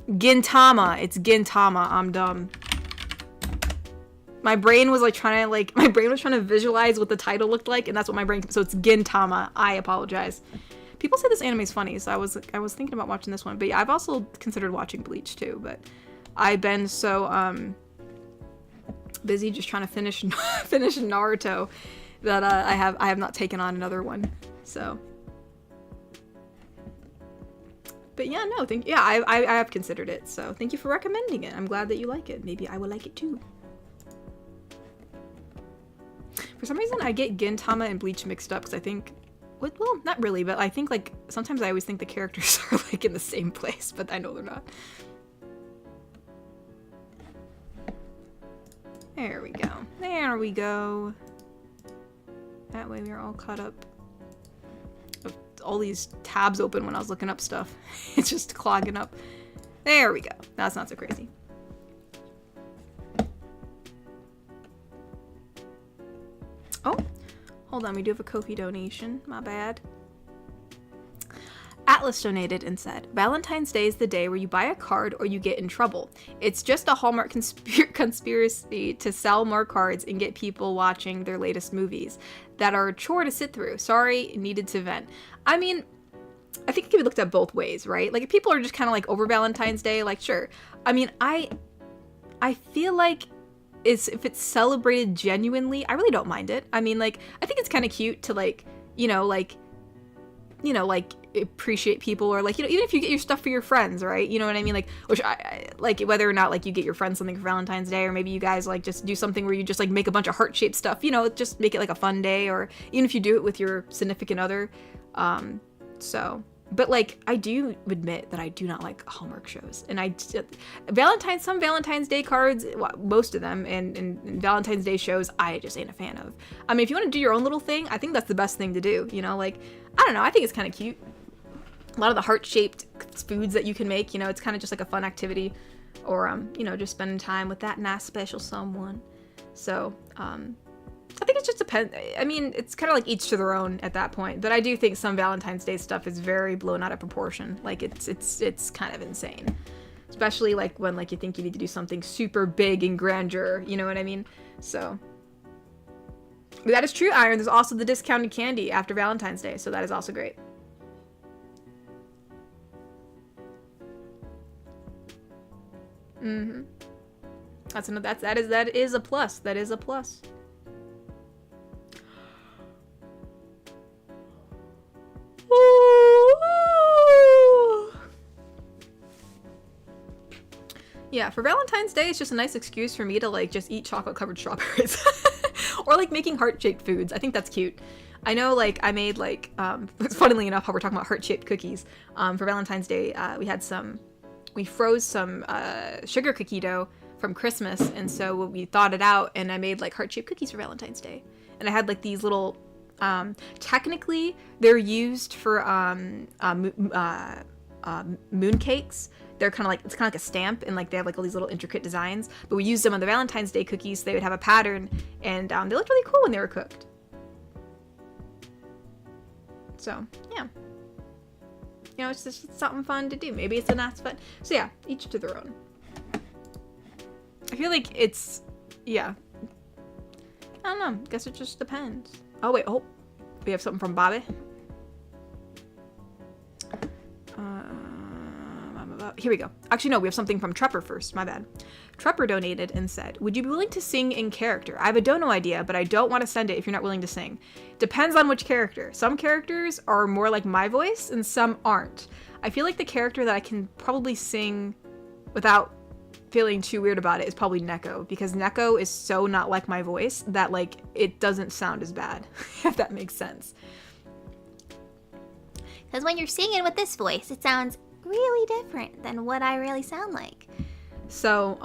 Gintama. It's Gintama. I'm dumb. My brain was trying to visualize what the title looked like, and that's what my brain. So it's Gintama. I apologize. People say this anime is funny, so I was thinking about watching this one, but yeah, I've also considered watching Bleach too, but I've been so busy just trying to finish Naruto that I have not taken on another one. So. But yeah, no, I have considered it, so thank you for recommending it. I'm glad that you like it. Maybe I will like it too. For some reason, I get Gintama and Bleach mixed up because I think, well, not really, but I think sometimes I always think the characters are in the same place, but I know they're not. There we go. There we go. That way we are all caught up. All these tabs open when I was looking up stuff. It's just clogging up. There we go. That's not so crazy. Oh, hold on. We do have a Kofi donation. My bad. Atlas donated and said, Valentine's Day is the day where you buy a card or you get in trouble. It's just a Hallmark conspiracy to sell more cards and get people watching their latest movies that are a chore to sit through. Sorry, needed to vent. I mean, I think it can be looked at both ways, right? If people are just kind of over Valentine's Day, sure. I mean, I I feel like if it's celebrated genuinely, I really don't mind it. I mean, like, I think it's kind of cute to like, like appreciate people, or like, even if you get your stuff for your friends, right? You know what I mean? Like, which I like, whether or not like you get your friends something for Valentine's Day, or maybe you guys like just do something where you just like make a bunch of heart-shaped stuff, just make it like a fun day, or even if you do it with your significant other. But like, I do admit that I do not like Hallmark shows, and some Valentine's Day cards, most of them, and Valentine's Day shows, I just ain't a fan of. I mean, if you want to do your own little thing, I think that's the best thing to do. Like, I don't know, I think it's kind of cute. A lot of the heart-shaped foods that you can make, it's kind of just like a fun activity, or just spending time with that nice special someone. So, I think it just depends. I mean, it's kind of like each to their own at that point. But I do think some Valentine's Day stuff is very blown out of proportion. Like, it's kind of insane. Especially like when like you think you need to do something super big and grandeur. You know what I mean? So, but that is true, Iron. There's also the discounted candy after Valentine's Day, so that is also great. Mm-hmm. That is a plus. That is a plus. Yeah, for Valentine's Day, it's just a nice excuse for me to like just eat chocolate-covered strawberries. Or like making heart-shaped foods. I think that's cute. I know, like, I made like, funnily enough, how we're talking about heart-shaped cookies. For Valentine's Day, we froze some sugar cookie dough from Christmas, and so we thawed it out, and I made like heart-shaped cookies for Valentine's Day. And I had like these little, technically they're used for moon cakes. They're kind of like, it's kind of like a stamp, and like they have like all these little intricate designs, but we used them on the Valentine's Day cookies, so they would have a pattern, and they looked really cool when they were cooked. So yeah, it's just something fun to do. Maybe it's a nice fun. So yeah, each to their own. I feel like it's, yeah, I don't know, guess it just depends. Oh wait, we have something from Bobby. Here we go. Actually, no, we have something from Trepper first. My bad. Trepper donated and said, would you be willing to sing in character? I have a dono idea, but I don't want to send it if you're not willing to sing. Depends on which character. Some characters are more like my voice, and some aren't. I feel like the character that I can probably sing without feeling too weird about it is probably Neko, because Neko is so not like my voice that, like, it doesn't sound as bad, if that makes sense. Because when you're singing with this voice, it sounds really different than what I really sound like. So,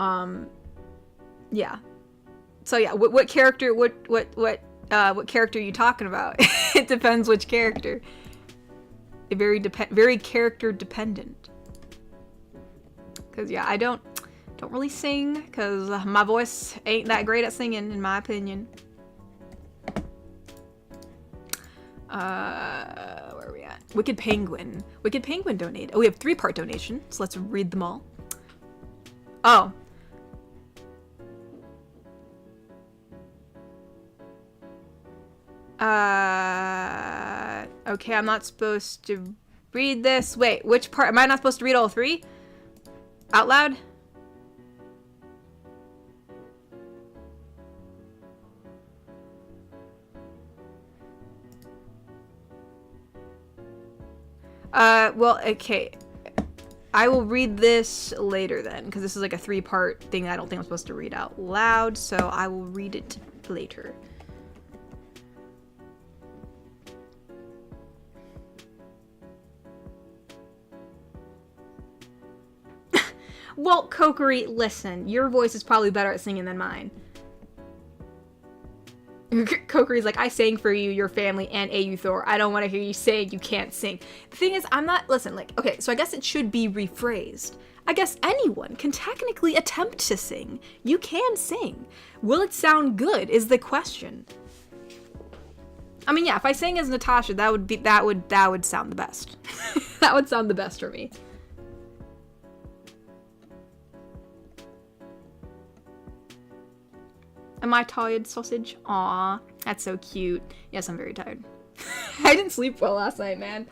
yeah. So yeah, what character? What character are you talking about? It depends which character. Very character dependent. Cause yeah, I don't really sing, cause my voice ain't that great at singing, in my opinion. Where are we at? Wicked Penguin donated. Oh, we have 3-part donation, so let's read them all. Oh. Okay, I'm not supposed to read this. Wait, which part? Am I not supposed to read all 3? Out loud? Well, okay. I will read this later then, because this is like a 3-part thing I don't think I'm supposed to read out loud, so I will read it later. Well, Kokiri, listen, your voice is probably better at singing than mine. Kokiri's like, I sang for you, your family, and AU Thor. I don't want to hear you saying you can't sing. The thing is, listen, like, okay, so I guess it should be rephrased. I guess anyone can technically attempt to sing. You can sing. Will it sound good is the question. I mean, yeah, if I sang as Natasha, that would sound the best. That would sound the best for me. Am I tired, sausage? Aw, that's so cute. Yes, I'm very tired. I didn't sleep well last night, man.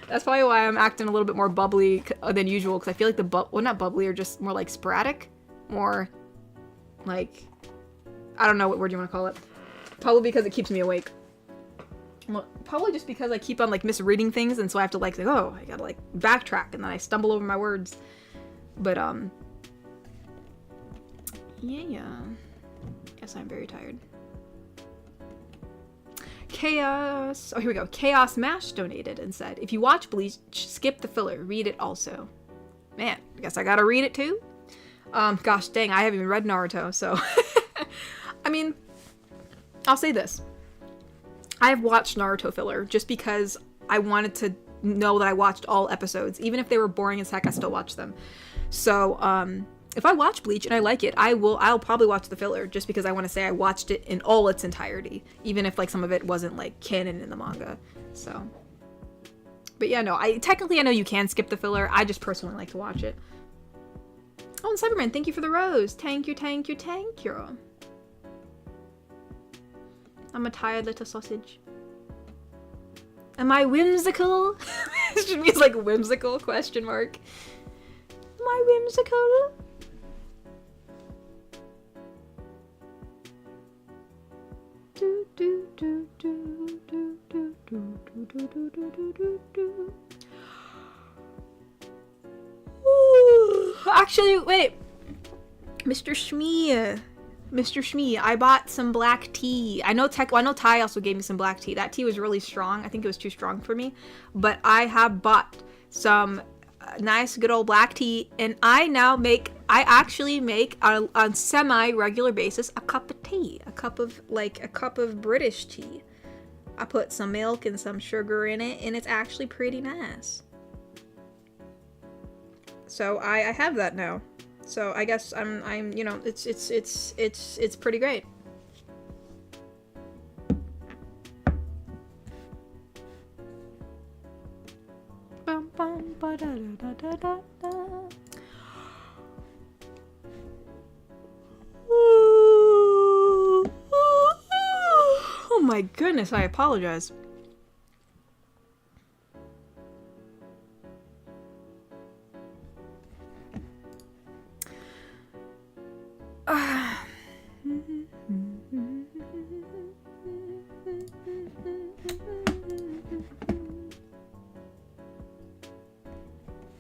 That's probably why I'm acting a little bit more bubbly than usual, because I feel like well, not bubbly, or just more like sporadic. More, Like, I don't know what word you want to call it. Probably because it keeps me awake. Well, probably just because I keep on like misreading things, and so I have to like say, oh, I gotta like backtrack, and then I stumble over my words. But yeah. Yes, I'm very tired. Chaos. Oh, here we go. Chaos Mash donated and said, if you watch Bleach, skip the filler. Read it also. Man, I guess I gotta read it too. Gosh dang, I haven't even read Naruto, so. I mean, I'll say this. I've watched Naruto filler just because I wanted to know that I watched all episodes. Even if they were boring as heck, I still watched them. So, if I watch Bleach and I like it, I'll probably watch the filler just because I want to say I watched it in all its entirety. Even if like some of it wasn't like canon in the manga. So. But yeah, no, I know you can skip the filler. I just personally like to watch it. Oh, and Cyberman, thank you for the rose. Thank you, thank you, thank you. I'm a tired little sausage. Am I whimsical? It should be like whimsical question mark. Am I whimsical? Do, do, do, do, do, do, do, do, do, do, do, do, do. Ooh, actually, wait. Mr. Shmee, I bought some black tea. I know Ty also gave me some black tea. That tea was really strong. I think it was too strong for me. But I have bought some nice good old black tea, and I actually make on semi-regular basis a cup of tea. A cup of British tea. I put some milk and some sugar in it, and it's actually pretty nice. So I have that now. So I guess I'm you know, it's pretty great. Bum, bum, ba, da, da, da, da, da. Ooh, ooh, ooh. Oh my goodness, I apologize.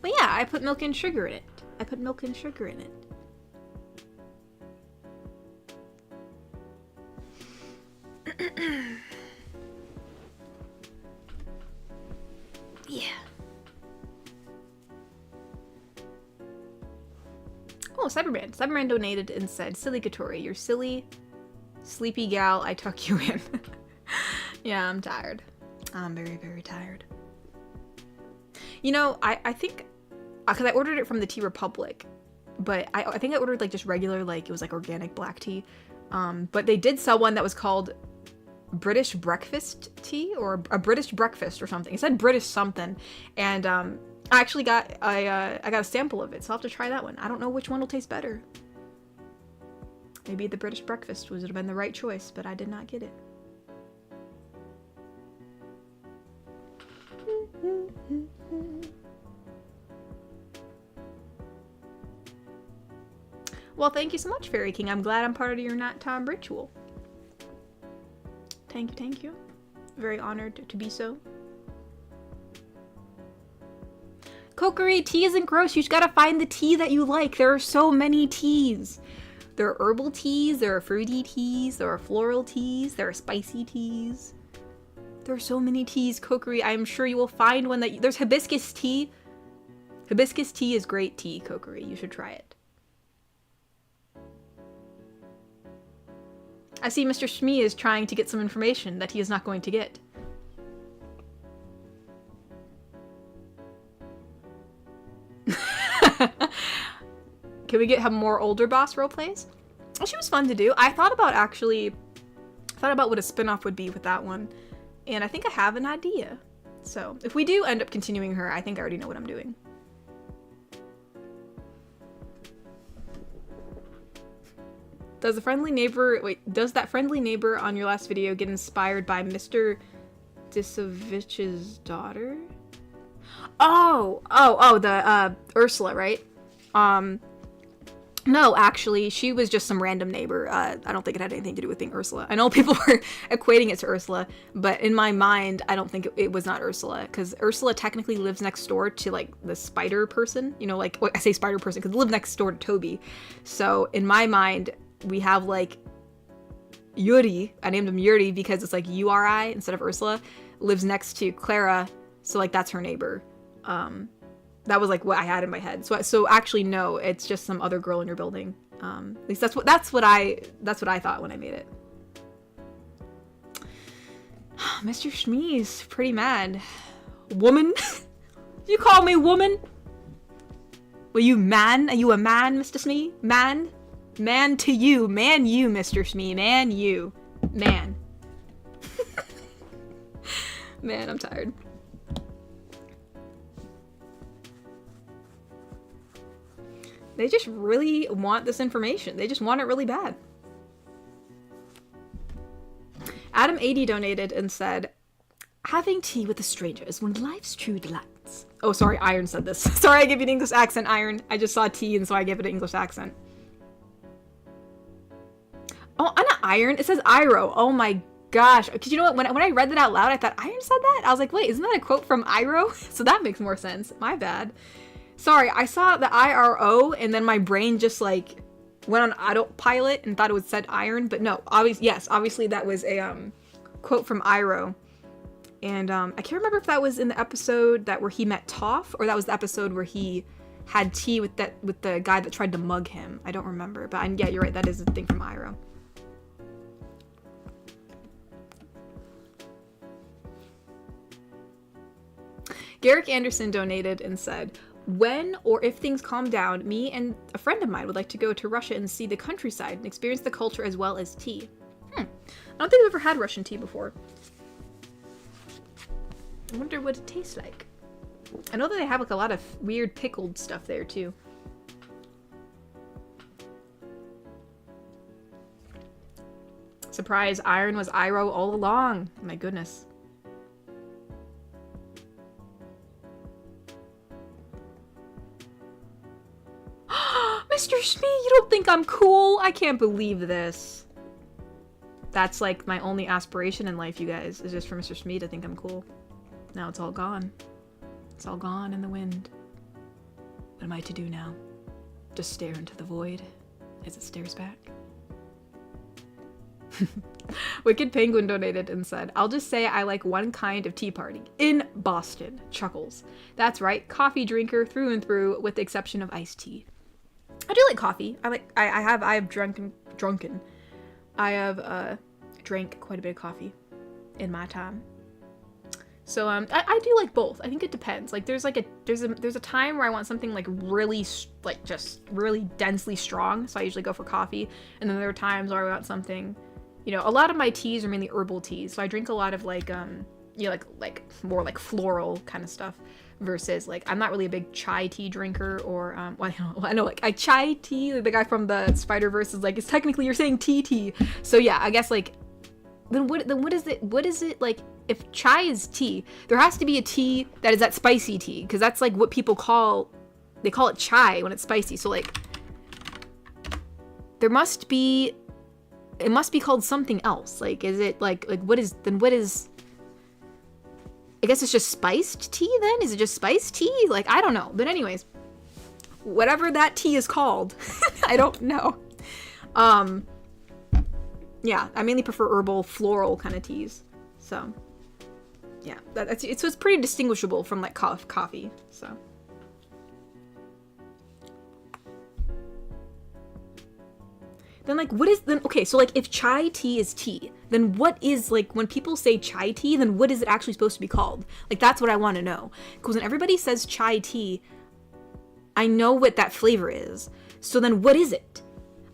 But yeah, I put milk and sugar in it. Yeah. Oh, Cyberman donated and said, silly Katori, you're silly, sleepy gal, I tuck you in. Yeah, I'm tired. I'm very, very tired. You know, I think, because I ordered it from the Tea Republic, but I think I ordered like just regular, like it was like organic black tea. But they did sell one that was called British breakfast tea, or a British breakfast or something. It said British something, and I actually got I got a sample of it, so I'll have to try that one. I don't know which one will taste better. Maybe the British breakfast would have been the right choice, but I did not get it. Well, thank you so much, Fairy King. I'm glad I'm part of your nighttime ritual. Thank you. Very honored to be so. Kokory, tea isn't gross. You just gotta find the tea that you like. There are so many teas. There are herbal teas, there are fruity teas, there are floral teas, there are spicy teas. There are so many teas, Kokory. I'm sure you will find one that there's hibiscus tea. Hibiscus tea is great tea, Kokory. You should try it. I see Mr. Shmee is trying to get some information that he is not going to get. Can we have more older boss roleplays? Oh, she was fun to do. I thought about what a spin-off would be with that one. And I think I have an idea. So if we do end up continuing her, I think I already know what I'm doing. Does that friendly neighbor on your last video get inspired by Mr. Disovich's daughter? Oh, the Ursula, right? No, actually, she was just some random neighbor. I don't think it had anything to do with being Ursula. I know people were equating it to Ursula, but in my mind, I don't think it was not Ursula, because Ursula technically lives next door to, like, the spider person. You know, like, well, I say spider person because they live next door to Toby. So, in my mind, we have, like, Yuri. I named him Yuri because it's, like, Uri instead of Ursula. Lives next to Clara, so, like, that's her neighbor. That was like what I had in my head. So actually, no, it's just some other girl in your building. At least that's what I thought when I made it. Mr. Shmee's pretty mad. Woman? You call me woman? Were you man? Are you a man, Mr. Smee? Man? Man to you. Man you, Mr. Smee. Man you. Man. Man, I'm tired. They just really want this information. They just want it really bad. Adam80 donated and said, having tea with a stranger is one of life's true delights. Oh, sorry, Iron said this. Sorry I gave you an English accent, Iron. I just saw tea and so I gave it an English accent. Oh, I'm not Iron. It says Iro. Oh my gosh. Because you know what? When I read that out loud, I thought Iron said that? I was like, wait, isn't that a quote from Iro? So that makes more sense. My bad. Sorry, I saw the IRO and then my brain just like went on autopilot and thought it was said iron, but no, obviously that was a quote from Iro. And I can't remember if that was in the episode where he met Toph, or that was the episode where he had tea with the guy that tried to mug him. I don't remember, but yeah, you're right, that is a thing from Iro. Garrick Anderson donated and said, when or if things calm down, me and a friend of mine would like to go to Russia and see the countryside and experience the culture as well as tea. I don't think I've ever had Russian tea before. I wonder what it tastes like. I know that they have like a lot of weird pickled stuff there too. Surprise, Iron was Iro all along. My goodness. Mr. Shmee, you don't think I'm cool? I can't believe this. That's like my only aspiration in life, you guys, is just for Mr. Shmee to think I'm cool. Now it's all gone. It's all gone in the wind. What am I to do now? Just stare into the void as it stares back? Wicked Penguin donated and said, I'll just say I like one kind of tea party. In Boston. Chuckles. That's right, coffee drinker through and through, with the exception of iced tea. I do like coffee. I have drank quite a bit of coffee in my time. So I do like both. I think it depends. Like there's a time where I want something like really just really densely strong, so I usually go for coffee. And then there are times where I want something, you know, a lot of my teas are mainly herbal teas, so I drink a lot of like like more like floral kind of stuff. Versus, like, I'm not really a big chai tea drinker, or, well, I know, like, chai tea, the guy from the Spider-Verse is like, it's technically, you're saying tea. So, yeah, I guess, like, then what is it, like, if chai is tea, there has to be a tea that is that spicy tea, because that's, like, what people they call it chai when it's spicy, so, like, it must be called something else, like, is it, like, what is, I guess it's just spiced tea then? Is it just spiced tea? Like, I don't know. But anyways, whatever that tea is called, I don't know. Yeah, I mainly prefer herbal, floral kind of teas. So, yeah, it's pretty distinguishable from like coffee. So. Then like, okay, so like if chai tea is tea, then what is, like, when people say chai tea, then what is it actually supposed to be called? Like, that's what I want to know. Because when everybody says chai tea, I know what that flavor is. So then what is it?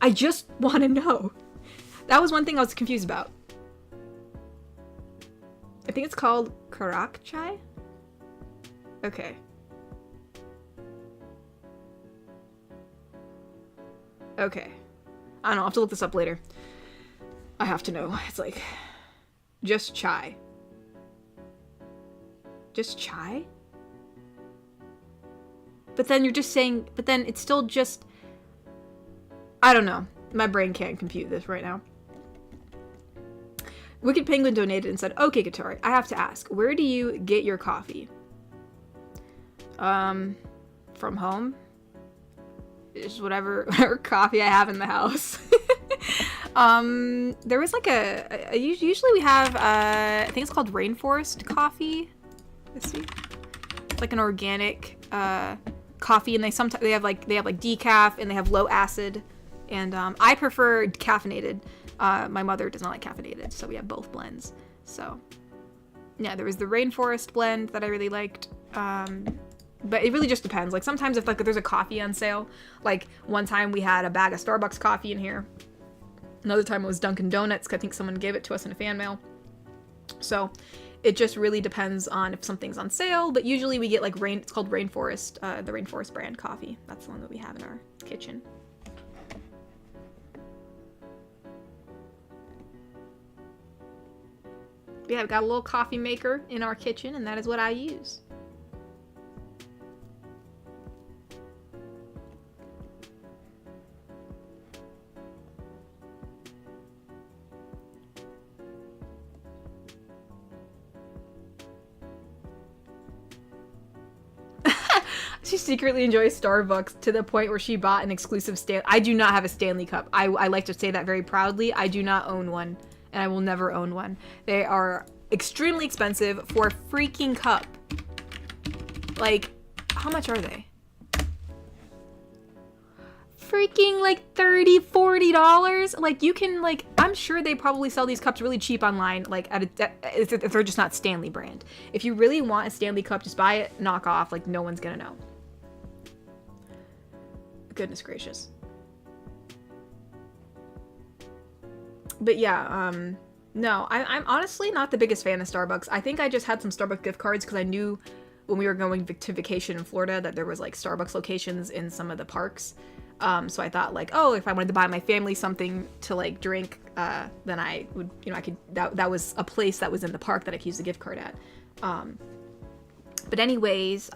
I just want to know. That was one thing I was confused about. I think it's called karak chai? Okay. Okay. I don't know, I'll have to look this up later. I have to know. It's like, just chai. Just chai? But then you're just saying, but then it's still just, I don't know. My brain can't compute this right now. Wicked Penguin donated and said, okay, Katori, I have to ask, where do you get your coffee? From home. Just whatever coffee I have in the house. There was like usually we have, I think it's called Rainforest coffee. Let's see. It's like an organic, coffee, and they have like decaf, and they have low acid, and I prefer caffeinated. My mother does not like caffeinated, so we have both blends. So yeah, there was the Rainforest blend that I really liked, but it really just depends. Like sometimes if like there's a coffee on sale, like one time we had a bag of Starbucks coffee in here, another time it was Dunkin' Donuts, 'cause I think someone gave it to us in a fan mail. So it just really depends on if something's on sale, but usually we get like it's called Rainforest, the Rainforest brand coffee. That's the one that we have in our kitchen. Yeah, I've got a little coffee maker in our kitchen, and that is what I use. She secretly enjoys Starbucks to the point where she bought an exclusive I do not have a Stanley Cup. I like to say that very proudly. I do not own one, and I will never own one. They are extremely expensive for a freaking cup. Like, how much are they? Freaking like $30-$40. Like, you can, like, I'm sure they probably sell these cups really cheap online, like if they're just not Stanley brand. If you really want a Stanley Cup, just buy it, knock off, like no one's gonna know. Goodness gracious. But yeah, no, I'm honestly not the biggest fan of Starbucks. I think I just had some Starbucks gift cards because I knew when we were going to vacation in Florida that there was like Starbucks locations in some of the parks. So I thought like, oh, if I wanted to buy my family something to like drink, then I would, I could, that was a place that was in the park that I could use the gift card at. But anyways,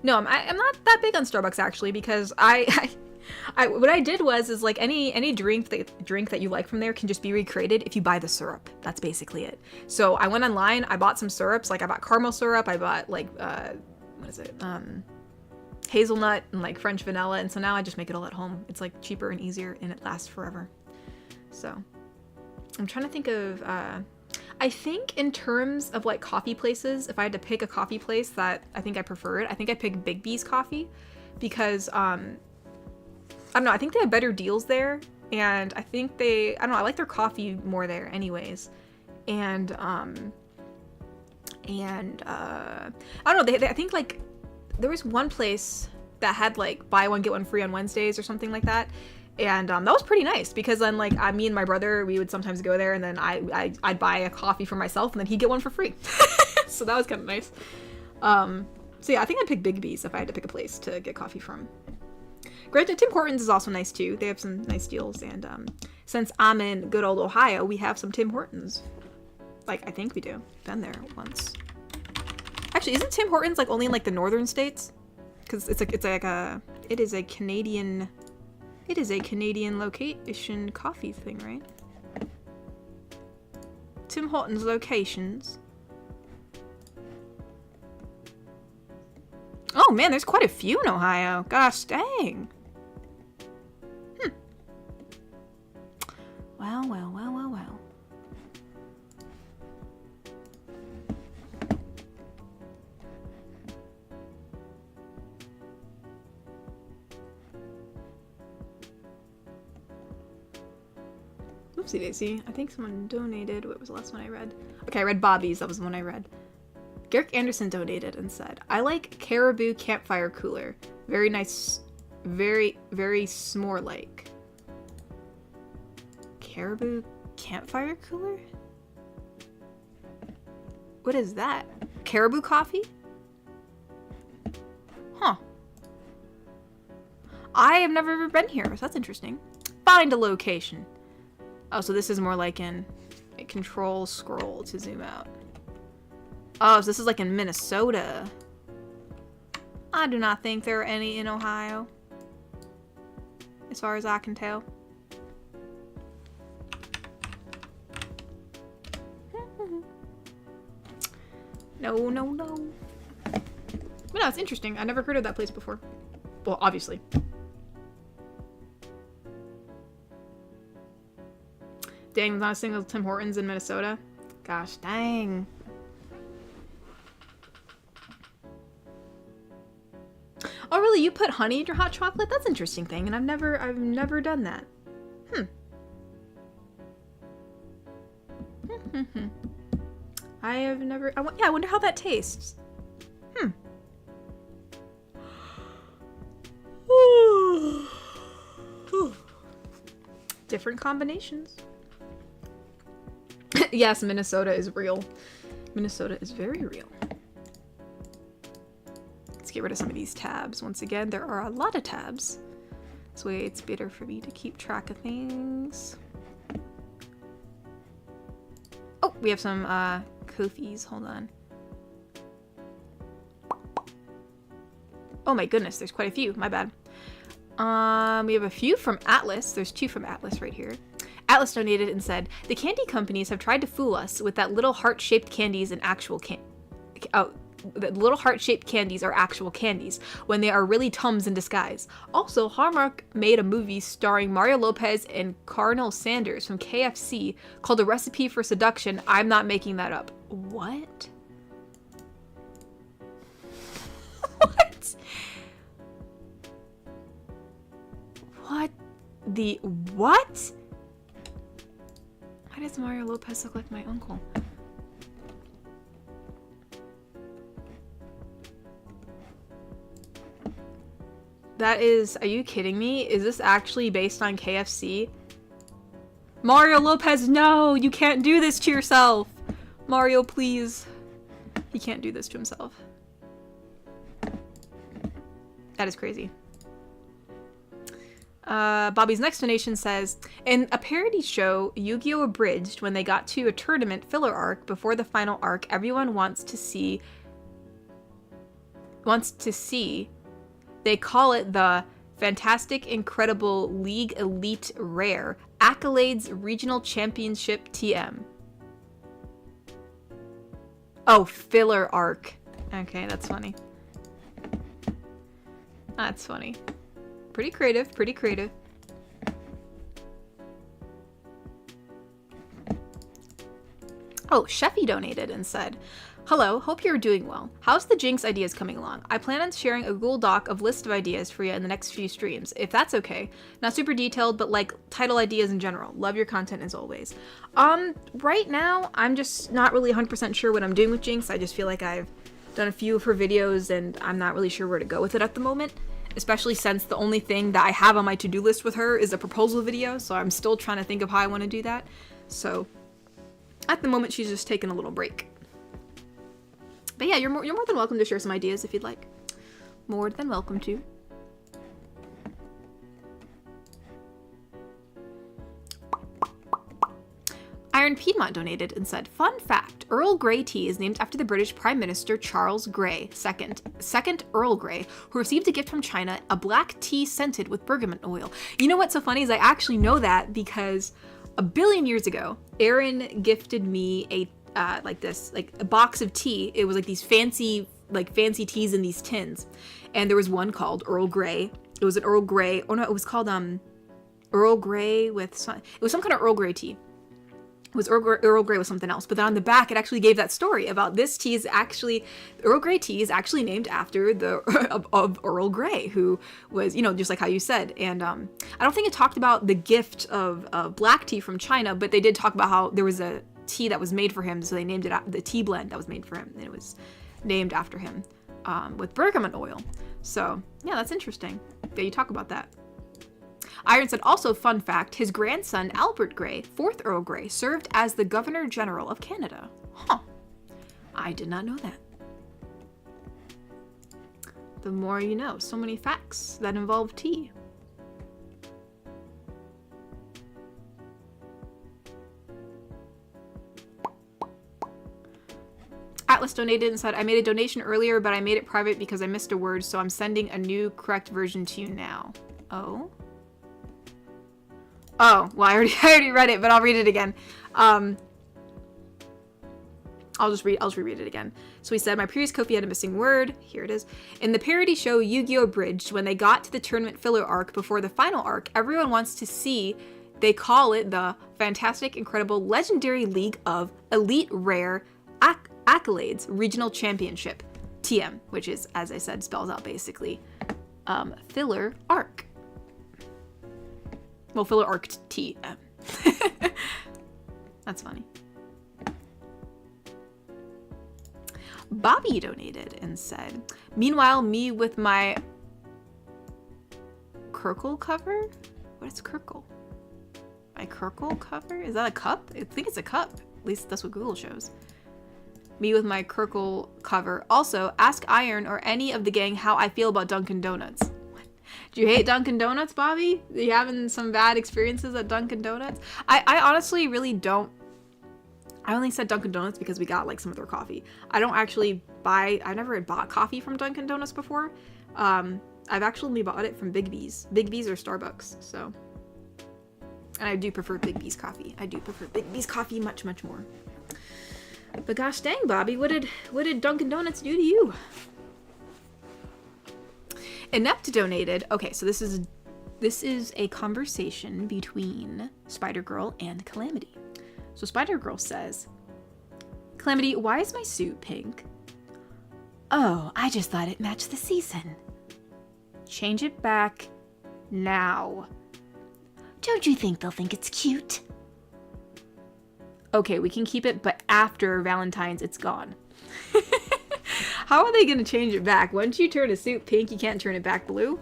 no, I'm not that big on Starbucks actually, because what I did was like any drink that you like from there can just be recreated if you buy the syrup. That's basically it. So I went online, I bought some syrups, like I bought caramel syrup, I bought like what is it? Hazelnut and like French vanilla, and so now I just make it all at home. It's like cheaper and easier, and it lasts forever. So I'm trying to think of I think in terms of like coffee places, if I had to pick a coffee place that I think I preferred, I think I'd pick Big B's coffee, because I don't know, I think they have better deals there, and I think I don't know, I like their coffee more there anyways. And I don't know, I think like there was one place that had like buy one get one free on Wednesdays or something like that, and that was pretty nice, because then like me and my brother, we would sometimes go there, and then I'd buy a coffee for myself, and then he'd get one for free. So that was kind of nice. So yeah, I think I'd pick Big B's if I had to pick a place to get coffee from. Granted, Tim Hortons is also nice too. They have some nice deals, and since I'm in good old Ohio, we have some Tim Hortons. Like, I think we do. Been there once. Actually, isn't Tim Hortons like only in like the northern states? Because it is a Canadian location coffee thing, right? Tim Hortons locations. Oh man, there's quite a few in Ohio. Gosh dang. Well. Oopsie daisy. I think someone donated. What was the last one I read? Okay, I read Bobby's. That was the one I read. Garrick Anderson donated and said, I like Caribou Campfire Cooler. Very nice. Very, very s'more-like. Caribou Campfire Cooler? What is that? Caribou coffee? Huh. I have never ever been here, so that's interesting. Find a location. Oh, so this is more like in a control scroll to zoom out. Oh, so this is like in Minnesota. I do not think there are any in Ohio. as far as I can tell. No, no, no. But no, it's interesting. I never heard of that place before. Well, obviously. Dang, there's not a single Tim Hortons in Minnesota. Gosh, dang. Oh, really? You put honey in your hot chocolate? That's an interesting thing, and I've never done that. I have never. I wonder how that tastes. Different combinations. Yes, Minnesota is real. Minnesota is very real. Let's get rid of some of these tabs. Once again, there are a lot of tabs. This way it's better for me to keep track of things. Oh, we have some kofis. Hold on. Oh my goodness, there's quite a few. My bad. We have a few from Atlas. There's 2 from Atlas right here. Atlas donated and said, "The candy companies have tried to fool us with that little heart-shaped candies and actual the little heart-shaped candies are actual candies, when they are really Tums in disguise. Also, Hallmark made a movie starring Mario Lopez and Colonel Sanders from KFC called A Recipe for Seduction. I'm not making that up." What? What? What? The what? Why does Mario Lopez look like my uncle? That is, are you kidding me? Is this actually based on KFC? Mario Lopez, no! You can't do this to yourself! Mario, please. He can't do this to himself. That is crazy. Bobby's next donation says, "In a parody show, Yu-Gi-Oh! Abridged, when they got to a tournament filler arc before the final arc, everyone wants to see. They call it the Fantastic Incredible League Elite Rare Accolades Regional Championship TM." Oh, filler arc. Okay, that's funny. That's funny. Pretty creative, pretty creative. Oh, Sheffy donated and said, "Hello, hope you're doing well. How's the Jinx ideas coming along? I plan on sharing a Google Doc of list of ideas for you in the next few streams, if that's okay. Not super detailed, but like title ideas in general. Love your content as always." Right now, I'm just not really 100% sure what I'm doing with Jinx. I just feel like I've done a few of her videos and I'm not really sure where to go with it at the moment. Especially since the only thing that I have on my to-do list with her is a proposal video, so I'm still trying to think of how I want to do that. So, at the moment, she's just taking a little break. But yeah, you're more than welcome to share some ideas if you'd like. More than welcome to. Iron Piedmont donated and said, "Fun fact, Earl Grey tea is named after the British Prime Minister Charles Grey second Earl Grey, who received a gift from China, a black tea scented with bergamot oil." You know what's so funny is I actually know that because a billion years ago, Aaron gifted me a box of tea. It was like these fancy teas in these tins. And there was one called Earl Grey. It was an Earl Grey. Oh no, it was called Earl Grey with it was some kind of Earl Grey tea. It was Earl Grey with something else. But then on the back, it actually gave that story about this tea is actually, Earl Grey tea is actually named after of Earl Grey, who was, just like how you said. And I don't think it talked about the gift of black tea from China, but they did talk about how there was a tea that was made for him. So they named it the tea blend that was made for him. And it was named after him with bergamot oil. So yeah, that's interesting. Yeah, you talk about that. Iron said, also, fun fact, his grandson, Albert Grey, 4th Earl Grey, served as the Governor General of Canada. Huh. I did not know that. The more you know. So many facts that involve tea. Atlas donated and said, "I made a donation earlier, but I made it private because I missed a word, so I'm sending a new correct version to you now." Oh? Oh, well, I already read it, but I'll read it again. I'll just reread it again. So he said, my previous Kofi had a missing word. Here it is. In the parody show Yu-Gi-Oh! Bridged, when they got to the tournament filler arc before the final arc, everyone wants to see, they call it the Fantastic, Incredible, Legendary League of Elite Rare Accolades Regional Championship, TM, which is, as I said, spells out basically filler arc. Well, filler arc TM. That's funny. Bobby donated and said, meanwhile, me with my Kirkle cover? What is Kirkle? My Kirkle cover? Is that a cup? I think it's a cup. At least that's what Google shows. Me with my Kirkle cover. Also, ask Iron or any of the gang how I feel about Dunkin' Donuts. Do you hate Dunkin' Donuts, Bobby? Are you having some bad experiences at Dunkin' Donuts? I honestly really don't. I only said Dunkin' Donuts because we got like some of their coffee. I don't actually I've never bought coffee from Dunkin' Donuts before. I've actually bought it from Big B's or Starbucks, so. And I do prefer Big B's coffee. I do prefer Big B's coffee much, much more. But gosh dang, Bobby, what did Dunkin' Donuts do to you? Inept donated. Okay, so this is a conversation between Spider-Girl and Calamity. So Spider-Girl says, Calamity, why is my suit pink? Oh, I just thought it matched the season. Change it back now. Don't you think they'll think it's cute? Okay, we can keep it, but after Valentine's, it's gone. How are they going to change it back? Once you turn a suit pink, you can't turn it back blue.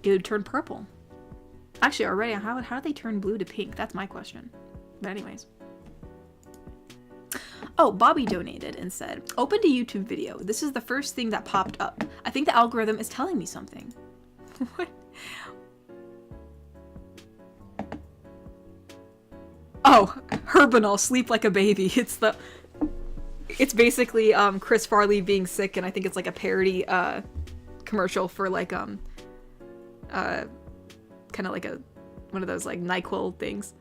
It would turn purple. Actually, already, how do they turn blue to pink? That's my question. But anyways. Oh, Bobby donated and said, opened a YouTube video. This is the first thing that popped up. I think the algorithm is telling me something. What? Oh, Herbanal, sleep like a baby. It's basically Chris Farley being sick, and I think it's like a parody commercial for like kind of like one of those like NyQuil things.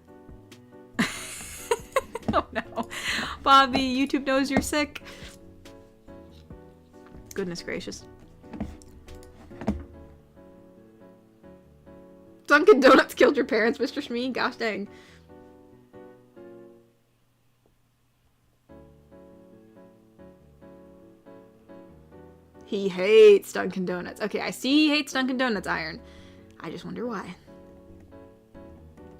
Oh no. Bobby, YouTube knows you're sick. Goodness gracious. Dunkin' Donuts killed your parents, Mr. Shmee? Gosh dang. He hates Dunkin' Donuts. Okay, I see he hates Dunkin' Donuts, Iron. I just wonder why.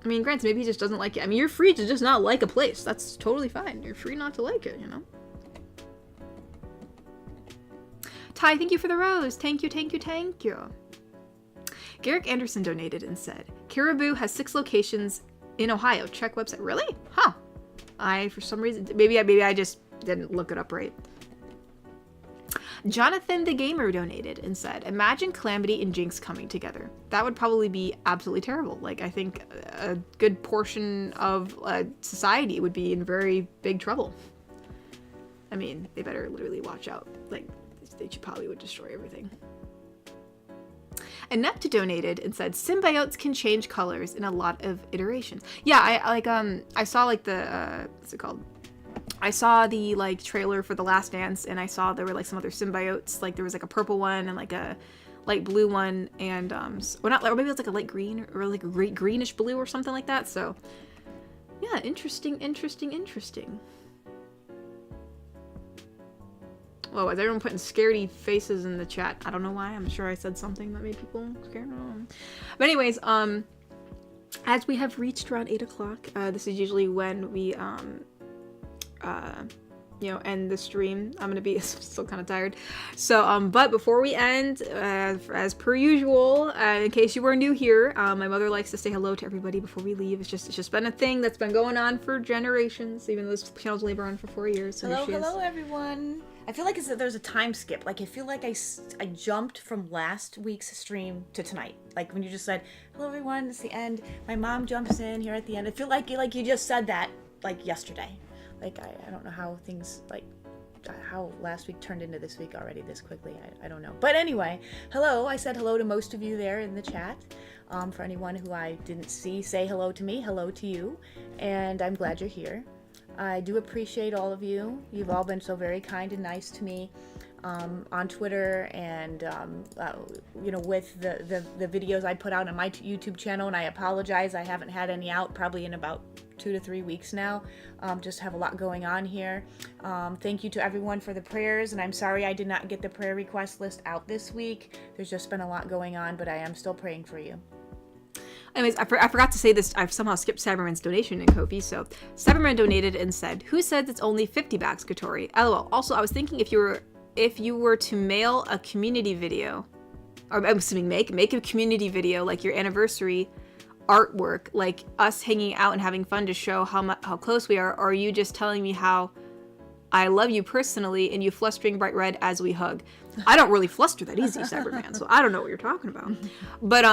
I mean, granted, maybe he just doesn't like it. I mean, you're free to just not like a place. That's totally fine. You're free not to like it, you know? Ty, thank you for the rose. Thank you, thank you, thank you. Garrick Anderson donated and said, Caribou has 6 locations in Ohio. Check website. Really? Huh. For some reason, maybe I just didn't look it up right. Jonathan the Gamer donated and said, imagine Calamity and Jinx coming together. That would probably be absolutely terrible. Like, I think a good portion of society would be in very big trouble. I mean, they better literally watch out. Like, they probably would destroy everything. Inept donated and said, symbiotes can change colors in a lot of iterations. Yeah, I saw like the, what's it called? I saw the like trailer for The Last Dance, and I saw there were like some other symbiotes. Like there was like a purple one and like a light blue one, and or not, or maybe it's like a light green or like a greenish blue or something like that. So yeah, interesting. Whoa, is everyone putting scaredy faces in the chat? I don't know why. I'm sure I said something that made people scared. But anyways, as we have reached around 8 o'clock, this is usually when we end the stream. I'm gonna be still kind of tired. So, but before we end, as per usual, in case you were new here, my mother likes to say hello to everybody before we leave. It's just been a thing that's been going on for generations, even though this channel's only been on for 4 years. So hello everyone. I feel like there's a time skip. Like, I feel like I jumped from last week's stream to tonight. Like, when you just said, hello everyone, it's the end. My mom jumps in here at the end. I feel like you just said that, like, yesterday. Like, I don't know how things, like, how last week turned into this week already this quickly. I don't know. But anyway, hello. I said hello to most of you there in the chat. For anyone who I didn't see, say hello to me. Hello to you. And I'm glad you're here. I do appreciate all of you. You've all been so very kind and nice to me on Twitter and, with the videos I put out on my YouTube channel. And I apologize. I haven't had any out probably in about 2 to 3 weeks now. Just have a lot going on here. Thank you to everyone for the prayers, and I'm sorry I did not get the prayer request list out this week. There's just been a lot going on, but I am still praying for you. Anyways, I forgot to say this. I've somehow skipped Cyberman's donation in Kofi. So Cyberman donated and said, "Who says it's only 50 bags, Katori? LOL. Also, I was thinking if you were to mail a community video, or I'm assuming make a community video like your anniversary artwork, like us hanging out and having fun to show how close we are, or are you just telling me how I love you personally and you flustering bright red as we hug?" I don't really fluster that easy, Cyberman, so I don't know what you're talking about. But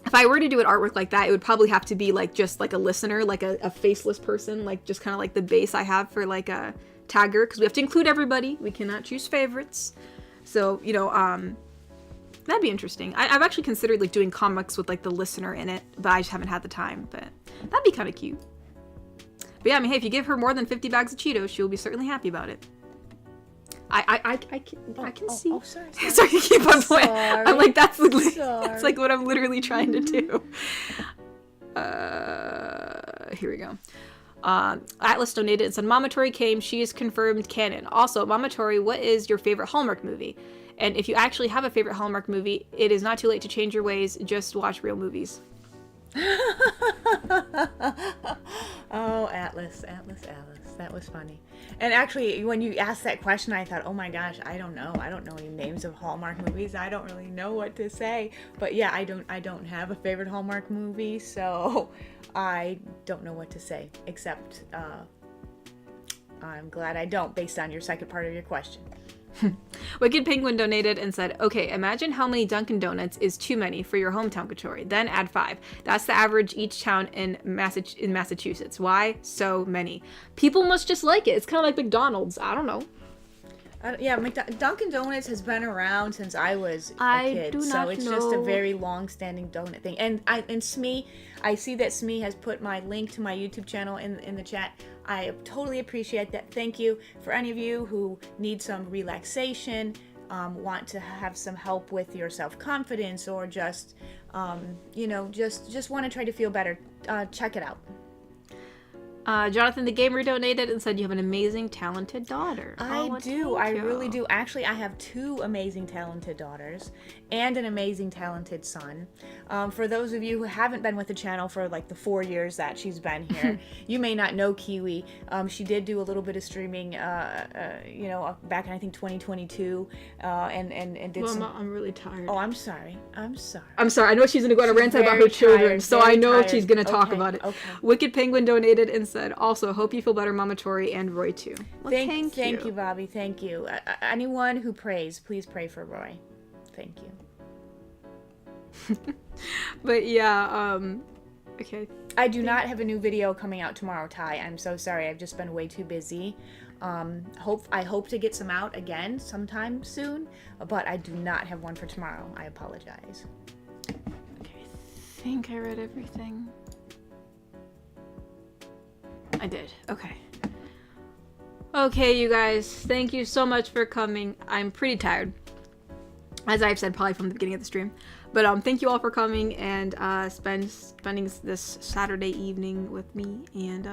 if I were to do an artwork like that, it would probably have to be like just like a listener, like a faceless person, like just kind of like the base I have for like a tagger, because we have to include everybody. We cannot choose favorites. So, that'd be interesting. I've actually considered like doing comics with like the listener in it, but I just haven't had the time. But that'd be kind of cute. But yeah, I mean, hey, if you give her more than 50 bags of Cheetos, she'll be certainly happy about it. I can see. Oh, sorry. Sorry to keep on playing. I'm like, that's like what I'm literally trying to do. Here we go. Atlas donated and said, "Mama Tori came. She is confirmed canon. Also, Mama Tori, what is your favorite Hallmark movie? And if you actually have a favorite Hallmark movie, it is not too late to change your ways. Just watch real movies." Oh, Atlas. That was funny. And actually, when you asked that question, I thought, oh my gosh, I don't know any names of Hallmark movies. I don't really know what to say. But yeah, I don't have a favorite Hallmark movie, so I don't know what to say, except I'm glad I don't, based on your second part of your question. Wicked Penguin donated and said, "Okay, imagine how many Dunkin' Donuts is too many for your hometown, Katori. Then add 5. That's the average each town in Massachusetts. Why so many? People must just like it. It's kind of like McDonald's. I don't know." Dunkin' Donuts has been around since I was a kid, so it's just a very long-standing donut thing. And Smee, I see that Smee has put my link to my YouTube channel in the chat. I totally appreciate that. Thank you. For any of you who need some relaxation, want to have some help with your self-confidence, or just just want to try to feel better, check it out. Jonathan the Gamer donated and said, "You have an amazing, talented daughter." I do. I really do. Actually, I have 2 amazing, talented daughters and an amazing, talented son. For those of you who haven't been with the channel for like the 4 years that she's been here, you may not know Kiwi. She did do a little bit of streaming, back in I think 2022, and did some. I'm really tired. Oh, I'm sorry. I know she's gonna go on a rant about her children, so I know she's gonna talk about it. Okay. Wicked Penguin donated and said, "Also, hope you feel better, Mama Tori and Roy too." Well, thank you, Bobby. Thank you. Anyone who prays, please pray for Roy. Thank you. But yeah, okay. I do not have a new video coming out tomorrow, Ty. I'm so sorry. I've just been way too busy. I hope to get some out again sometime soon, but I do not have one for tomorrow. I apologize. Okay, I think I read everything. I did. Okay. Okay, you guys. Thank you so much for coming. I'm pretty tired, as I've said probably from the beginning of the stream. But thank you all for coming and spending this Saturday evening with me. And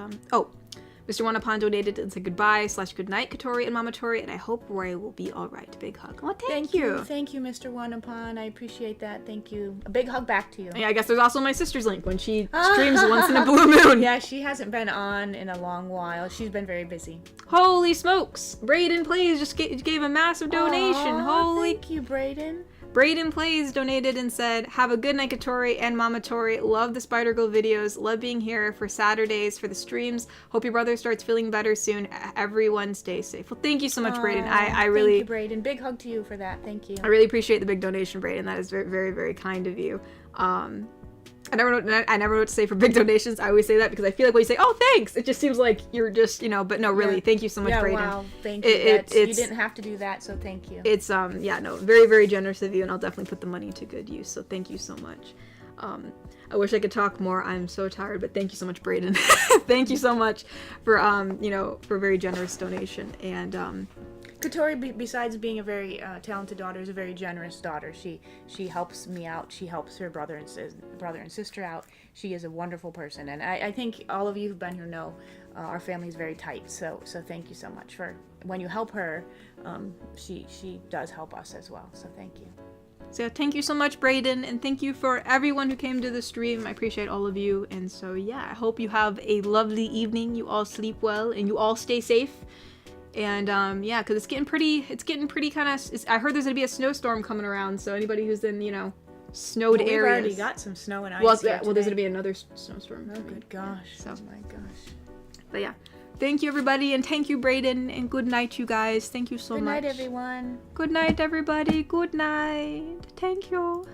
Mr. Wanapon donated and said goodbye/goodnight, Katori and Mama Tori, and I hope Roy will be all right. Big hug. Well, thank you. Thank you, Mr. Wanapon. I appreciate that. Thank you. A big hug back to you. Yeah, I guess there's also my sister's link when she streams once in a blue moon. Yeah, she hasn't been on in a long while. She's been very busy. Holy smokes! Braden Plays just gave a massive donation. Thank you, Braden. Braden Plays donated and said, "Have a good night, Katori and Mama Tori. Love the Spider Girl videos. Love being here for Saturdays for the streams. Hope your brother starts feeling better soon. Everyone stay safe." Well, thank you so much, Braden. I really... Thank you, Braden. Big hug to you for that. Thank you. I really appreciate the big donation, Braden. That is very, very, very kind of you. I never know what to say for big donations. I always say that because I feel like when you say, "Oh, thanks," it just seems like you're just, but no, really, thank you so much, Brayden. Wow, thank you. You didn't have to do that, so thank you. It's very, very generous of you, and I'll definitely put the money to good use. So thank you so much. I wish I could talk more. I'm so tired, but thank you so much, Brayden. Thank you so much for for a very generous donation. And Katori, besides being a very talented daughter, is a very generous daughter. She helps me out. She helps her brother and sister out. She is a wonderful person, and I think all of you who've been here know our family is very tight. So thank you so much for when you help her. She does help us as well. So thank you. So thank you so much, Brayden, and thank you for everyone who came to the stream. I appreciate all of you, and so yeah, I hope you have a lovely evening. You all sleep well, and you all stay safe. And because it's getting pretty kind of. I heard there's gonna be a snowstorm coming around, so anybody who's in snowed areas. We've already got some snow and ice. Well, there's gonna be another snowstorm. Oh, good gosh! So, oh my gosh! But yeah, thank you everybody, and thank you, Brayden, and good night, you guys. Thank you so much. Good night, everyone. Good night, everybody. Good night. Thank you.